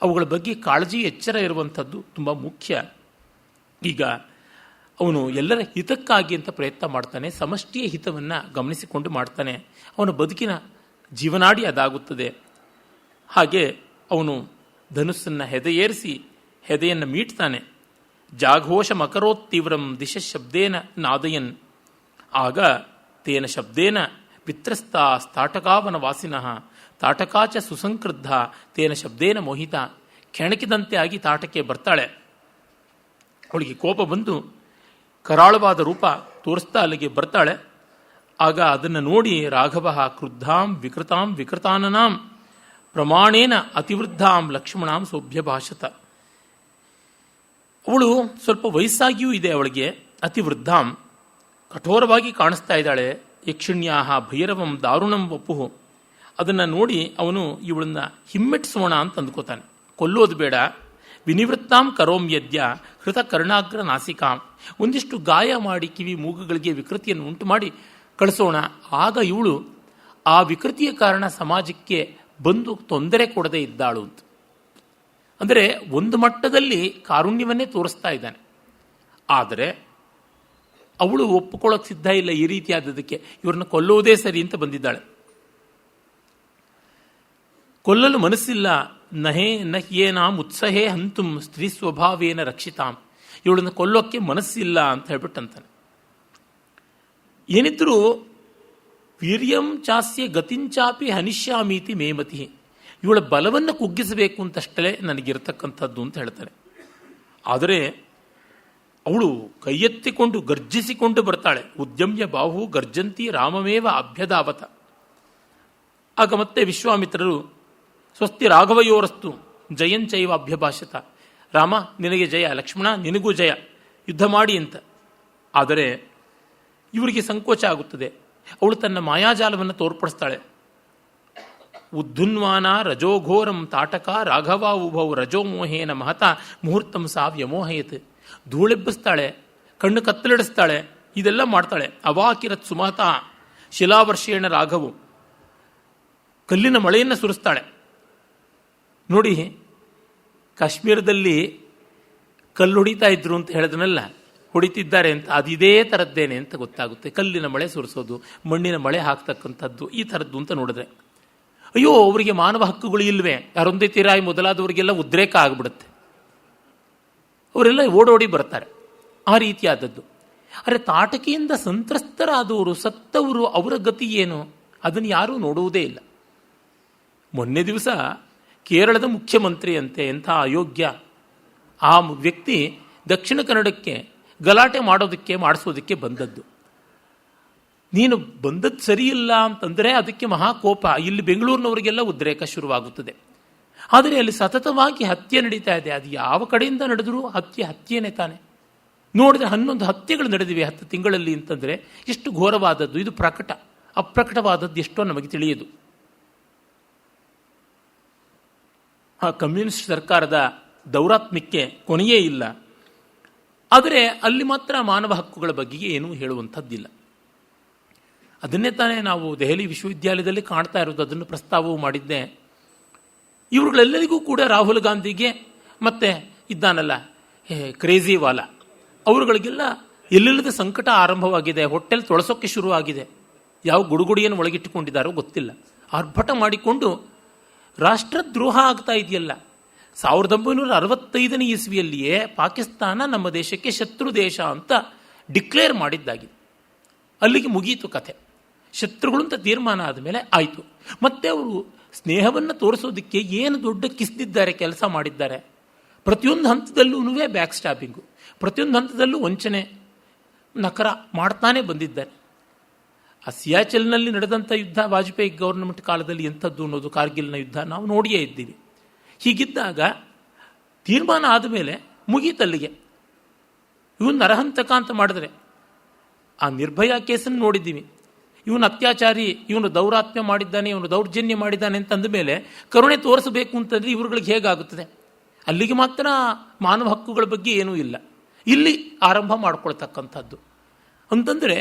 ಅವುಗಳ ಬಗ್ಗೆ ಕಾಳಜಿ, ಎಚ್ಚರ ಇರುವಂಥದ್ದು ತುಂಬ ಮುಖ್ಯ. ಈಗ ಅವನು ಎಲ್ಲರ ಹಿತಕ್ಕಾಗಿ ಅಂತ ಪ್ರಯತ್ನ ಮಾಡ್ತಾನೆ, ಸಮಷ್ಟಿಯ ಹಿತವನ್ನು ಗಮನಿಸಿಕೊಂಡು ಮಾಡ್ತಾನೆ. ಅವನ ಬದುಕಿನ ಜೀವನಾಡಿ ಅದಾಗುತ್ತದೆ. ಹಾಗೆ ಅವನು ಧನುಸ್ಸನ್ನು ಹೆದೆಯೇರಿಸಿ ಹೆದೆಯನ್ನು ಮೀಟ್ತಾನೆ. ಜಾಘೋಷ ಮಕರೋತ್ತೀವ್ರಂ ದಿಶ ಶಬ್ದೇನ ನಾದಯನ್ ಆಗ ತೇನ ಶಬ್ದೇನ ಪಿತ್ರಸ್ತಾ ತಾಟಕಾವನ ವಾಸಿನಃ ತಾಟಕಾಚ ಸುಸಂಕ್ರುದ್ಧ ತೇನ ಶಬ್ದೇನ ಮೋಹಿತ. ಕೆಣಕಿದಂತೆ ಆಗಿ ತಾಟಕ್ಕೆ ಬರ್ತಾಳೆ. ಅವಳಿಗೆ ಕೋಪ ಬಂದು ಕರಾಳವಾದ ರೂಪ ತೋರಿಸ್ತಾ ಅಲ್ಲಿಗೆ ಬರ್ತಾಳೆ. ಆಗ ಅದನ್ನು ನೋಡಿ ರಾಘವ ಕ್ರುದ್ಧಾಂ ವಿಕೃತಾಂ ವಿಕೃತಾನನಾಂ ಪ್ರಮಾಣೇನ ಅತಿವೃದ್ಧಾಂ ಲಕ್ಷ್ಮಣಾಂ ಸೋಭ್ಯಭಾಷತ. ಅವಳು ಸ್ವಲ್ಪ ವಯಸ್ಸಾಗಿಯೂ ಇದೆ, ಅವಳಿಗೆ ಅತಿವೃದ್ಧಾಂ, ಕಠೋರವಾಗಿ ಕಾಣಿಸ್ತಾ ಇದ್ದಾಳೆ. ಯಕ್ಷಿಣ್ಯಾಹ ಭೈರವಂ ದಾರುಣಂ ವಪುಹು. ಅದನ್ನು ನೋಡಿ ಅವನು ಇವಳನ್ನ ಹಿಮ್ಮೆಟ್ಟಿಸೋಣ ಅಂತ ಅಂದ್ಕೋತಾನೆ. ಕೊಲ್ಲೋದು ಬೇಡ, ವಿನಿವೃತ್ತಾಂ ಕರೋಂ ಯದ್ಯ ಹೃತ ಕರ್ಣಾಗ್ರ ನಾಸಿಕಾಂ, ಒಂದಿಷ್ಟು ಗಾಯ ಮಾಡಿ ಕಿವಿ ಮೂಗುಗಳಿಗೆ ವಿಕೃತಿಯನ್ನು ಉಂಟು ಮಾಡಿ ಕಳಿಸೋಣ. ಆಗ ಇವಳು ಆ ವಿಕೃತಿಯ ಕಾರಣ ಸಮಾಜಕ್ಕೆ ಬಂದು ತೊಂದರೆ ಕೊಡದೇ ಇದ್ದಾಳು ಅಂತ. ಅಂದರೆ ಒಂದು ಮಟ್ಟದಲ್ಲಿ ಕಾರುಣ್ಯವನ್ನೇ ತೋರಿಸ್ತಾ ಇದ್ದಾನೆ. ಆದರೆ ಅವಳು ಒಪ್ಪಿಕೊಳ್ಳೋಕೆ ಸಿದ್ಧ ಇಲ್ಲ ಈ ರೀತಿಯಾದದಕ್ಕೆ. ಇವ್ರನ್ನ ಕೊಲ್ಲುವುದೇ ಸರಿ ಅಂತ ಬಂದಿದ್ದಾಳೆ. ಕೊಲ್ಲಲು ಮನಸ್ಸಿಲ್ಲ. ನಹೇ ನಹ್ಯೇನಾಂ ಉತ್ಸಹೇ ಹಂತುಂ ಸ್ತ್ರೀ ಸ್ವಭಾವೇನ ರಕ್ಷಿತಾಂ. ಇವಳನ್ನು ಕೊಲ್ಲೋಕ್ಕೆ ಮನಸ್ಸಿಲ್ಲ ಅಂತ ಹೇಳ್ಬಿಟ್ಟಂತಾನೆ. ಏನಿದ್ರೂ ವೀರ್ಯಂ ಚಾಸ್ಯ ಗತಿಂಚಾಪಿ ಹನಿಷ್ಯಾಮೀತಿ ಮೇಮತಿ. ಇವಳ ಬಲವನ್ನು ಕುಗ್ಗಿಸಬೇಕು ಅಂತಷ್ಟೇ ನನಗಿರತಕ್ಕಂಥದ್ದು ಅಂತ ಹೇಳ್ತಾರೆ. ಆದರೆ ಅವಳು ಕೈಯೆತ್ತಿಕೊಂಡು ಗರ್ಜಿಸಿಕೊಂಡು ಬರ್ತಾಳೆ. ಉದ್ಯಮ್ಯ ಬಾಹು ಗರ್ಜಂತಿ ರಾಮಮೇವ ಅಭ್ಯದಾವತ. ಆಗ ಮತ್ತೆ ವಿಶ್ವಾಮಿತ್ರರು ಸ್ವಸ್ತಿ ರಾಘವಯೋರಸ್ತು ಜಯಂಚೈವ ಅಭ್ಯಭಾಷತ. ರಾಮ ನಿನಗೆ ಜಯ, ಲಕ್ಷ್ಮಣ ನಿನಗೂ ಜಯ, ಯುದ್ಧ ಮಾಡಿ ಅಂತ. ಆದರೆ ಇವರಿಗೆ ಸಂಕೋಚ ಆಗುತ್ತದೆ. ಅವಳು ತನ್ನ ಮಾಯಾಜಾಲವನ್ನು ತೋರ್ಪಡಿಸ್ತಾಳೆ. ಉದ್ಧುನ್ವಾನ ರಜೋಘೋರಂ ತಾಟಕ ರಾಘವ ಉಭೌ ರಜೋಮೋಹೇನ ಮಹತ ಮುಹೂರ್ತಂ ಸಾ ವ್ಯಮೋಹಯತ್. ಧೂಳೆಬ್ಬಿಸ್ತಾಳೆ, ಕಣ್ಣು ಕತ್ತಲಿಡಿಸ್ತಾಳೆ, ಇದೆಲ್ಲ ಮಾಡ್ತಾಳೆ. ಅವಾಕಿರತ್ ಸುಮಹತ ಶಿಲಾವರ್ಷೇಣ ರಾಘವು, ಕಲ್ಲಿನ ಮಳೆಯನ್ನು ಸುರಿಸ್ತಾಳೆ. ನೋಡಿ, ಕಾಶ್ಮೀರದಲ್ಲಿ ಕಲ್ಲು ಹೊಡಿತಾ ಇದ್ರು ಅಂತ ಹೇಳಿದ್ನಲ್ಲ, ಹೊಡಿತಿದ್ದಾರೆ ಅಂತ, ಅದು ಇದೇ ಥರದ್ದೇನೆ ಅಂತ ಗೊತ್ತಾಗುತ್ತೆ. ಕಲ್ಲಿನ ಮಳೆ ಸುರಿಸೋದು, ಮಣ್ಣಿನ ಮಳೆ ಹಾಕ್ತಕ್ಕಂಥದ್ದು, ಈ ಥರದ್ದು ಅಂತ ನೋಡಿದ್ರೆ ಅಯ್ಯೋ ಅವರಿಗೆ ಮಾನವ ಹಕ್ಕುಗಳು ಇಲ್ವೇ, ಅರುಂಧತಿ ತಿರಾಯಿ ಮೊದಲಾದವರಿಗೆಲ್ಲ ಉದ್ರೇಕ ಆಗಿಬಿಡುತ್ತೆ. ಅವರೆಲ್ಲ ಓಡೋಡಿ ಬರ್ತಾರೆ. ಆ ರೀತಿಯಾದದ್ದು. ಆದರೆ ತಾಟಕಿಯಿಂದ ಸಂತ್ರಸ್ತರಾದವರು, ಸತ್ತವರು, ಅವರ ಗತಿ ಏನು ಅದನ್ನು ಯಾರೂ ನೋಡುವುದೇ ಇಲ್ಲ. ಮೊನ್ನೆ ದಿವಸ ಕೇರಳದ ಮುಖ್ಯಮಂತ್ರಿ ಅಂತೆ, ಎಂಥ ಅಯೋಗ್ಯ ಆ ವ್ಯಕ್ತಿ ದಕ್ಷಿಣ ಕನ್ನಡಕ್ಕೆ ಗಲಾಟೆ ಮಾಡಿಸೋದಕ್ಕೆ ಬಂದದ್ದು. ನೀನು ಬಂದದ್ದು ಸರಿಯಿಲ್ಲ ಅಂತಂದರೆ ಅದಕ್ಕೆ ಮಹಾಕೋಪ. ಇಲ್ಲಿ ಬೆಂಗಳೂರಿನವರಿಗೆಲ್ಲ ಉದ್ರೇಕ ಶುರುವಾಗುತ್ತದೆ. ಆದರೆ ಅಲ್ಲಿ ಸತತವಾಗಿ ಹತ್ಯೆ ನಡೀತಾ ಇದೆ. ಅದು ಯಾವ ಕಡೆಯಿಂದ ನಡೆದರೂ ಹತ್ಯೆನೇ ತಾನೆ. ನೋಡಿದ್ರೆ 11 ಹತ್ಯೆಗಳು ನಡೆದಿವೆ 10 ತಿಂಗಳಲ್ಲಿ ಅಂತಂದರೆ ಎಷ್ಟು ಘೋರವಾದದ್ದು. ಇದು ಪ್ರಕಟ. ಅಪ್ರಕಟವಾದದ್ದು ಎಷ್ಟೋ ನಮಗೆ ತಿಳಿಯದು. ಆ ಕಮ್ಯುನಿಸ್ಟ್ ಸರ್ಕಾರದ ದೌರಾತ್ಮ್ಯಕ್ಕೆ ಕೊನೆಯೇ ಇಲ್ಲ. ಆದರೆ ಅಲ್ಲಿ ಮಾತ್ರ ಮಾನವ ಹಕ್ಕುಗಳ ಬಗ್ಗೆ ಏನೂ ಹೇಳುವಂಥದ್ದಿಲ್ಲ. ಅದನ್ನೇ ತಾನೇ ನಾವು ದೆಹಲಿ ವಿಶ್ವವಿದ್ಯಾಲಯದಲ್ಲಿ ಕಾಣ್ತಾ ಇರೋದು. ಅದನ್ನು ಪ್ರಸ್ತಾವವು ಮಾಡಿದ್ದೆ. ಇವುಗಳೆಲ್ಲರಿಗೂ ಕೂಡ ರಾಹುಲ್ ಗಾಂಧಿಗೆ ಮತ್ತೆ ಇದ್ದಾನಲ್ಲ ಕ್ರೇಜಿವಾಲ, ಅವರುಗಳಿಗೆಲ್ಲ ಎಲ್ಲೆಲ್ಲದ ಸಂಕಟ ಆರಂಭವಾಗಿದೆ. ಹೊಟ್ಟೆಲ್ ತೊಳಸೋಕ್ಕೆ ಶುರುವಾಗಿದೆ. ಯಾವ ಗುಡುಗುಡಿಯನ್ನು ಒಳಗಿಟ್ಟುಕೊಂಡಿದ್ದಾರೋ ಗೊತ್ತಿಲ್ಲ. ಆರ್ಭಟ ಮಾಡಿಕೊಂಡು ರಾಷ್ಟ್ರದ್ರೋಹ ಆಗ್ತಾ ಇದೆಯಲ್ಲ. 1965ನೇ ಇಸ್ವಿಯಲ್ಲಿಯೇ ಪಾಕಿಸ್ತಾನ ನಮ್ಮ ದೇಶಕ್ಕೆ ಶತ್ರು ದೇಶ ಅಂತ ಡಿಕ್ಲೇರ್ ಮಾಡಿದ್ದಾಗಿದೆ. ಅಲ್ಲಿಗೆ ಮುಗೀತು ಕಥೆ. ಶತ್ರುಗಳು ಅಂತ ತೀರ್ಮಾನ ಆದಮೇಲೆ ಆಯಿತು. ಮತ್ತೆ ಅವರು ಸ್ನೇಹವನ್ನು ತೋರಿಸೋದಕ್ಕೆ ಏನು ದೊಡ್ಡ ಕಿಸ್ದಿದ್ದಾರೆ, ಕೆಲಸ ಮಾಡಿದ್ದಾರೆ. ಪ್ರತಿಯೊಂದು ಹಂತದಲ್ಲೂ ಬ್ಯಾಕ್ ಸ್ಟಾಪಿಂಗು, ಪ್ರತಿಯೊಂದು ಹಂತದಲ್ಲೂ ವಂಚನೆ ನಕರ ಮಾಡ್ತಾನೆ ಬಂದಿದ್ದಾರೆ. ಆ ಸಿಯಾಚಲ್ನಲ್ಲಿ ನಡೆದಂಥ ಯುದ್ಧ ವಾಜಪೇಯಿ ಗೌರ್ನಮೆಂಟ್ ಕಾಲದಲ್ಲಿ ಎಂಥದ್ದು ಅನ್ನೋದು, ಕಾರ್ಗಿಲ್ನ ಯುದ್ಧ ನಾವು ನೋಡಿಯೇ ಇದ್ದೀವಿ. ಹೀಗಿದ್ದಾಗ ತೀರ್ಮಾನ ಆದಮೇಲೆ ಮುಗೀತಲ್ಲಿಗೆ. ಇವನು ನರಹಂತಕ ಅಂತ ಮಾಡಿದ್ರೆ, ಆ ನಿರ್ಭಯ ಕೇಸನ್ನು ನೋಡಿದ್ದೀವಿ. ಇವನು ಅತ್ಯಾಚಾರಿ, ಇವನು ದೌರಾತ್ಮ್ಯ ಮಾಡಿದ್ದಾನೆ, ಇವನು ದೌರ್ಜನ್ಯ ಮಾಡಿದ್ದಾನೆ ಅಂತಂದ ಮೇಲೆ ಕರುಣೆ ತೋರಿಸಬೇಕು ಅಂತಂದರೆ ಇವ್ರುಗಳಿಗೆ ಹೇಗಾಗುತ್ತದೆ? ಅಲ್ಲಿಗೆ ಮಾತ್ರ ಮಾನವ ಹಕ್ಕುಗಳ ಬಗ್ಗೆ ಏನೂ ಇಲ್ಲ. ಇಲ್ಲಿ ಆರಂಭ ಮಾಡ್ಕೊಳ್ತಕ್ಕಂಥದ್ದು ಅಂತಂದರೆ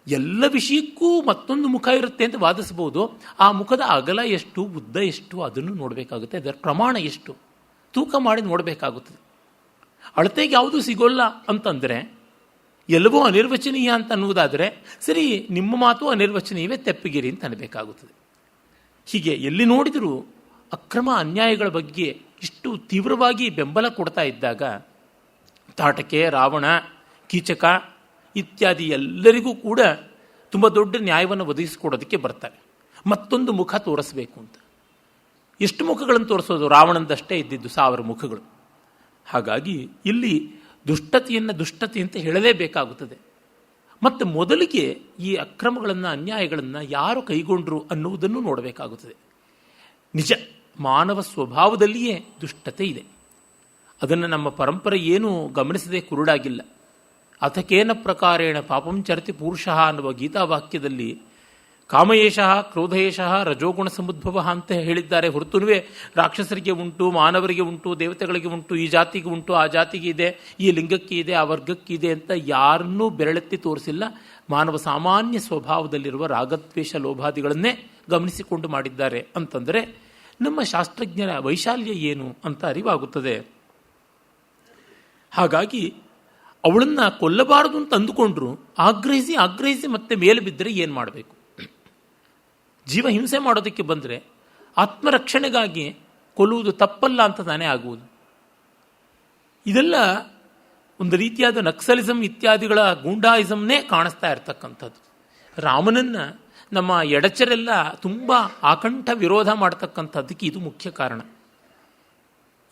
ಎಲ್ಲ ವಿಷಯಕ್ಕೂ ಮತ್ತೊಂದು ಮುಖ ಇರುತ್ತೆ ಅಂತ ವಾದಿಸ್ಬೋದು. ಆ ಮುಖದ ಅಗಲ ಎಷ್ಟು, ಉದ್ದ ಎಷ್ಟು ಅದನ್ನು ನೋಡಬೇಕಾಗುತ್ತೆ. ಅದರ ಪ್ರಮಾಣ ಎಷ್ಟು ತೂಕ ಮಾಡಿ ನೋಡಬೇಕಾಗುತ್ತದೆ. ಅಳತೆಗೆ ಯಾವುದೂ ಸಿಗೋಲ್ಲ ಅಂತಂದರೆ, ಎಲ್ಲವೂ ಅನಿರ್ವಚನೀಯ ಅಂತ ಅನ್ನುವುದಾದರೆ ಸರಿ, ನಿಮ್ಮ ಮಾತು ಅನಿರ್ವಚನೀಯವೇ, ತೆಪ್ಪಗಿರಿ ಅಂತ ಅನ್ನಬೇಕಾಗುತ್ತದೆ. ಹೀಗೆ ಎಲ್ಲಿ ನೋಡಿದರೂ ಅಕ್ರಮ ಅನ್ಯಾಯಗಳ ಬಗ್ಗೆ ಇಷ್ಟು ತೀವ್ರವಾಗಿ ಬೆಂಬಲ ಕೊಡ್ತಾ ಇದ್ದಾಗ ತಾಟಕೆ, ರಾವಣ, ಕೀಚಕ ಇತ್ಯಾದಿ ಎಲ್ಲರಿಗೂ ಕೂಡ ತುಂಬ ದೊಡ್ಡ ನ್ಯಾಯವನ್ನು ಒದಗಿಸಿಕೊಡೋದಕ್ಕೆ ಬರ್ತಾರೆ. ಮತ್ತೊಂದು ಮುಖ ತೋರಿಸಬೇಕು ಅಂತ. ಎಷ್ಟು ಮುಖಗಳನ್ನು ತೋರಿಸೋದು? ರಾವಣಂದಷ್ಟೇ ಇದ್ದಿದ್ದು 1000 ಮುಖಗಳು. ಹಾಗಾಗಿ ಇಲ್ಲಿ ದುಷ್ಟತೆಯನ್ನು ದುಷ್ಟತೆ ಅಂತ ಹೇಳಲೇಬೇಕಾಗುತ್ತದೆ. ಮತ್ತು ಮೊದಲಿಗೆ ಈ ಅಕ್ರಮಗಳನ್ನು, ಅನ್ಯಾಯಗಳನ್ನು ಯಾರು ಕೈಗೊಂಡ್ರು ಅನ್ನುವುದನ್ನು ನೋಡಬೇಕಾಗುತ್ತದೆ. ನಿಜ, ಮಾನವ ಸ್ವಭಾವದಲ್ಲಿಯೇ ದುಷ್ಟತೆ ಇದೆ. ಅದನ್ನು ನಮ್ಮ ಪರಂಪರೆ ಏನೂ ಗಮನಿಸದೆ ಕುರುಡಾಗಿಲ್ಲ. ಅಥಕೇನ ಪ್ರಕಾರೇಣ ಪಾಪಂ ಚರತಿ ಪುರುಷಃ ಅನ್ನುವ ಗೀತಾವಾಕ್ಯದಲ್ಲಿ ಕಾಮಯೇಷಃ, ಕ್ರೋಧಯೇಷಃ, ರಜೋಗುಣ ಸಮುದ್ಭವ ಅಂತ ಹೇಳಿದ್ದಾರೆ. ಹೊರತುನುವೆ ರಾಕ್ಷಸರಿಗೆ ಉಂಟು, ಮಾನವರಿಗೆ ಉಂಟು, ದೇವತೆಗಳಿಗೆ ಉಂಟು, ಈ ಜಾತಿಗೆ ಉಂಟು, ಆ ಜಾತಿಗೆ ಇದೆ, ಈ ಲಿಂಗಕ್ಕೆ ಇದೆ, ಆ ವರ್ಗಕ್ಕೆ ಇದೆ ಅಂತ ಯಾರನ್ನೂ ಬೆರಳೆತ್ತಿ ತೋರಿಸಿಲ್ಲ. ಮಾನವ ಸಾಮಾನ್ಯ ಸ್ವಭಾವದಲ್ಲಿರುವ ರಾಗದ್ವೇಷ ಲೋಭಾದಿಗಳನ್ನೇ ಗಮನಿಸಿಕೊಂಡು ಮಾಡಿದ್ದಾರೆ ಅಂತಂದರೆ ನಮ್ಮ ಶಾಸ್ತ್ರಜ್ಞರ ವೈಶಾಲ್ಯ ಏನು ಅಂತ ಅರಿವಾಗುತ್ತದೆ. ಹಾಗಾಗಿ ಅವಳನ್ನು ಕೊಲ್ಲಬಾರದು ಅಂತ ಅಂದುಕೊಂಡ್ರು ಆಗ್ರಹಿಸಿ ಮತ್ತೆ ಮೇಲೆ ಬಿದ್ದರೆ ಏನು ಮಾಡಬೇಕು? ಜೀವ ಹಿಂಸೆ ಮಾಡೋದಕ್ಕೆ ಬಂದರೆ ಆತ್ಮರಕ್ಷಣೆಗಾಗಿ ಕೊಲ್ಲುವುದು ತಪ್ಪಲ್ಲ ಅಂತ ತಾನೇ ಆಗುವುದು. ಇದೆಲ್ಲ ಒಂದು ರೀತಿಯಾದ ನಕ್ಸಲಿಸಮ್ ಇತ್ಯಾದಿಗಳ ಗೂಂಡಾಯಿಸಮ್ನೇ ಕಾಣಿಸ್ತಾ ಇರ್ತಕ್ಕಂಥದ್ದು. ರಾಮನನ್ನು ನಮ್ಮ ಎಡಚರೆಲ್ಲ ತುಂಬ ಆಕಂಠ ವಿರೋಧ ಮಾಡ್ತಕ್ಕಂಥದ್ದಕ್ಕೆ ಇದು ಮುಖ್ಯ ಕಾರಣ.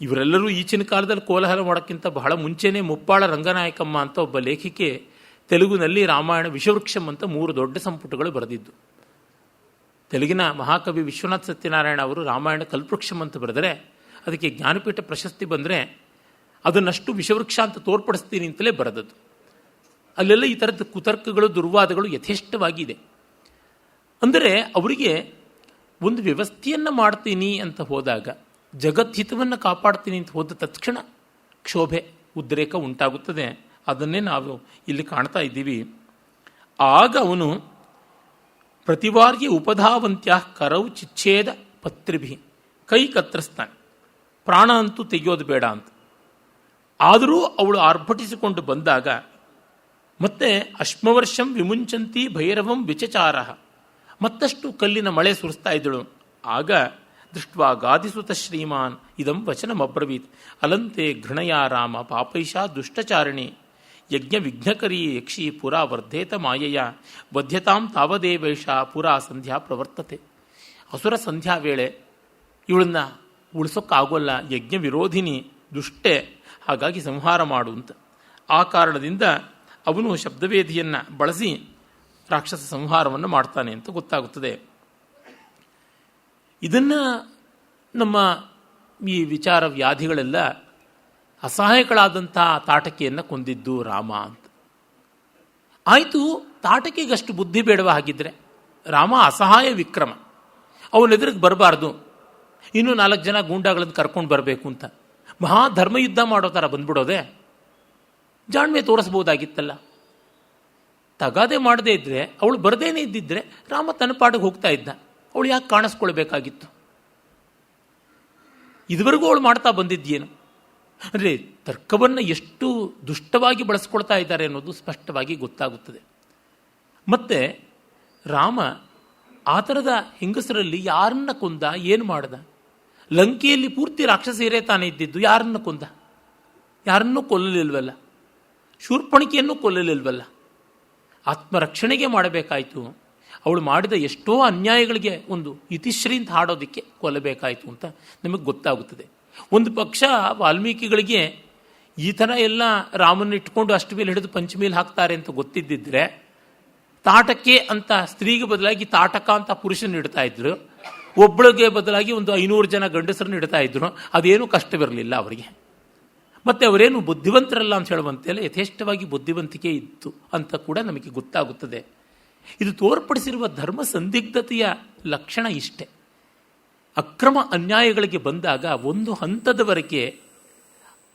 ಇವರೆಲ್ಲರೂ ಈಚಿನ ಕಾಲದಲ್ಲಿ ಕೋಲಾಹಲ ಮಾಡೋಕ್ಕಿಂತ ಬಹಳ ಮುಂಚೆನೇ ಮುಪ್ಪಾಳ ರಂಗನಾಯಕಮ್ಮ ಅಂತ ಒಬ್ಬ ಲೇಖಿಕೆ ತೆಲುಗಿನಲ್ಲಿ ರಾಮಾಯಣ ವಿಷವೃಕ್ಷಂ ಅಂತ 3 ದೊಡ್ಡ ಸಂಪುಟಗಳು ಬರೆದಿದ್ದು. ತೆಲುಗಿನ ಮಹಾಕವಿ ವಿಶ್ವನಾಥ್ ಸತ್ಯನಾರಾಯಣ ಅವರು ರಾಮಾಯಣ ಕಲ್ಪವೃಕ್ಷಂ ಅಂತ ಬರೆದರೆ ಅದಕ್ಕೆ ಜ್ಞಾನಪೀಠ ಪ್ರಶಸ್ತಿ ಬಂದರೆ ಅದನ್ನಷ್ಟು ವಿಷವೃಕ್ಷ ಅಂತ ತೋರ್ಪಡಿಸ್ತೀನಿ ಅಂತಲೇ ಬರೆದದ್ದು. ಅಲ್ಲೆಲ್ಲ ಈ ಥರದ ಕುತರ್ಕಗಳು, ದುರ್ವಾದಗಳು ಯಥೇಷ್ಟವಾಗಿದೆ. ಅಂದರೆ ಅವರಿಗೆ ಒಂದು ವ್ಯವಸ್ಥೆಯನ್ನು ಮಾಡ್ತೀನಿ ಅಂತ ಹೋದಾಗ, ಜಗದ್ಹಿತವನ್ನು ಕಾಪಾಡ್ತೀನಿ ಅಂತ ಹೋದ ತಕ್ಷಣ ಕ್ಷೋಭೆ, ಉದ್ರೇಕ ಉಂಟಾಗುತ್ತದೆ. ಅದನ್ನೇ ನಾವು ಇಲ್ಲಿ ಕಾಣ್ತಾ ಇದ್ದೀವಿ. ಆಗ ಅವನು ಪ್ರತಿವಾರ್ಯ ಉಪಧಾವಂತ್ಯ ಕರವು ಚಿಚ್ಛೇದ ಪತ್ರಿಭಿ, ಕೈ ಕತ್ತರಿಸ್ತಾನೆ. ಪ್ರಾಣ ಅಂತೂ ತೆಗೆಯೋದು ಬೇಡ ಅಂತ. ಆದರೂ ಅವಳು ಆರ್ಭಟಿಸಿಕೊಂಡು ಬಂದಾಗ ಮತ್ತೆ ಅಶ್ಮವರ್ಷಂ ವಿಮುಂಚಂತಿ ಭೈರವಂ ವಿಚಚಾರ, ಮತ್ತಷ್ಟು ಕಲ್ಲಿನ ಮಳೆ ಸುರಿಸ್ತಾ ಇದ್ದಳು. ಆಗ ದೃಷ್ಟ್ವಾ ಗಾದಿಸುತ ಶ್ರೀಮಾನ್ ಇದಂ ವಚನಮಬ್ರವೀತ್ ಅಲಂತೆ ಘೃಣಯ ರಾಮ ಪಾಪೈಷಾ ದುಷ್ಟಚಾರಿಣಿ ಯಜ್ಞ ವಿಘ್ನಕರೀ ಯಕ್ಷಿ ಪುರಾ ವರ್ಧೇತ ಮಾಯೆಯ ವಧ್ಯತಾಂ ತಾವದೇವೇಶ ಪುರಾ ಸಂಧ್ಯಾ ಪ್ರವರ್ತತೆ. ಅಸುರ ಸಂಧ್ಯಾ ವೇಳೆ ಇವಳನ್ನು ಉಳಿಸೋಕ್ಕಾಗೋಲ್ಲ, ಯಜ್ಞ ವಿರೋಧಿನಿ, ದುಷ್ಟೆ, ಹಾಗಾಗಿ ಸಂಹಾರ ಮಾಡು ಅಂತ. ಆ ಕಾರಣದಿಂದ ಅವನು ಶಬ್ದವೇದಿಯನ್ನು ಬಳಸಿ ರಾಕ್ಷಸ ಸಂಹಾರವನ್ನು ಮಾಡ್ತಾನೆ ಅಂತ ಗೊತ್ತಾಗುತ್ತದೆ. ಇದನ್ನು ನಮ್ಮ ಈ ವಿಚಾರ ವ್ಯಾಧಿಗಳೆಲ್ಲ ಅಸಹಾಯಕಳಾದಂಥ ತಾಟಕಿಯನ್ನು ಕೊಂದಿದ್ದು ರಾಮ ಅಂತ. ಆಯಿತು, ತಾಟಕಿಗಷ್ಟು ಬುದ್ಧಿ ಬೇಡವ ಹಾಗಿದ್ರೆ? ರಾಮ ಅಸಹಾಯ ವಿಕ್ರಮ, ಅವನೆದುರಿಗೆ ಬರಬಾರ್ದು, ಇನ್ನೂ 4 ಜನ ಗೂಂಡಾಗಳನ್ನು ಕರ್ಕೊಂಡು ಬರಬೇಕು ಅಂತ ಮಹಾ ಧರ್ಮಯುದ್ಧ ಮಾಡೋ ಥರ ಬಂದ್ಬಿಡೋದೆ? ಜಾಣ್ಮೆ ತೋರಿಸ್ಬೋದಾಗಿತ್ತಲ್ಲ. ತಗಾದೆ ಮಾಡದೇ ಇದ್ದರೆ, ಅವಳು ಬರದೇನೆ ಇದ್ದಿದ್ರೆ ರಾಮ ತನ್ನ ಪಾಡಿಗೆ ಹೋಗ್ತಾ ಇದ್ದ. ಅವಳು ಯಾಕೆ ಕಾಣಿಸ್ಕೊಳ್ಬೇಕಾಗಿತ್ತು? ಇದುವರೆಗೂ ಅವಳು ಮಾಡ್ತಾ ಬಂದಿದ್ದೇನು? ಅಂದರೆ ತರ್ಕವನ್ನು ಎಷ್ಟು ದುಷ್ಟವಾಗಿ ಬಳಸ್ಕೊಳ್ತಾ ಇದ್ದಾರೆ ಅನ್ನೋದು ಸ್ಪಷ್ಟವಾಗಿ ಗೊತ್ತಾಗುತ್ತದೆ. ಮತ್ತೆ ರಾಮ ಆ ಥರದ ಹೆಂಗಸರಲ್ಲಿ ಯಾರನ್ನ ಕೊಂದ, ಏನು ಮಾಡ್ದ? ಲಂಕೆಯಲ್ಲಿ ಪೂರ್ತಿ ರಾಕ್ಷಸೀರೇ ತಾನೇ ಇದ್ದಿದ್ದು, ಯಾರನ್ನ ಕೊಂದ? ಯಾರನ್ನೂ ಕೊಲ್ಲಲಿಲ್ವಲ್ಲ, ಶೂರ್ಪಣಿಕೆಯನ್ನು ಕೊಲ್ಲಲಿಲ್ವಲ್ಲ. ಆತ್ಮರಕ್ಷಣೆಗೆ ಮಾಡಬೇಕಾಯಿತು. ಅವಳು ಮಾಡಿದ ಎಷ್ಟೋ ಅನ್ಯಾಯಗಳಿಗೆ ಒಂದು ಇತಿಶ್ರೀ ಅಂತ ಹಾಡೋದಕ್ಕೆ ಕೊಲ್ಲಬೇಕಾಯಿತು ಅಂತ ನಮಗೆ ಗೊತ್ತಾಗುತ್ತದೆ. ಒಂದು ಪಕ್ಷ ವಾಲ್ಮೀಕಿಗಳಿಗೆ ಈ ಥರ ಎಲ್ಲ ರಾಮನ ಇಟ್ಕೊಂಡು ಅಷ್ಟು ಮೇಲೆ ಹಿಡಿದು ಪಂಚಮೀಲಿ ಹಾಕ್ತಾರೆ ಅಂತ ಗೊತ್ತಿದ್ದಿದ್ರೆ ತಾಟಕ್ಕೆ ಅಂತ ಸ್ತ್ರೀಗೆ ಬದಲಾಗಿ ತಾಟಕ ಅಂತ ಪುರುಷನ ಇಡ್ತಾ ಇದ್ರು, ಒಬ್ಬಳಿಗೆ ಬದಲಾಗಿ ಒಂದು 500 ಜನ ಗಂಡಸರನ್ನು ಇಡ್ತಾ ಇದ್ರು. ಅದೇನೂ ಕಷ್ಟವಿರಲಿಲ್ಲ ಅವರಿಗೆ. ಮತ್ತು ಅವರೇನು ಬುದ್ಧಿವಂತರಲ್ಲ ಅಂತ ಹೇಳುವಂತೆಲ್ಲ ಯಥೇಷ್ಟವಾಗಿ ಬುದ್ಧಿವಂತಿಕೆ ಇತ್ತು ಅಂತ ಕೂಡ ನಮಗೆ ಗೊತ್ತಾಗುತ್ತದೆ. ಇದು ತೋರ್ಪಡಿಸಿರುವ ಧರ್ಮ ಸಂದಿಗ್ಧತೆಯ ಲಕ್ಷಣ ಇಷ್ಟೆ. ಅಕ್ರಮ ಅನ್ಯಾಯಗಳಿಗೆ ಬಂದಾಗ ಒಂದು ಹಂತದವರೆಗೆ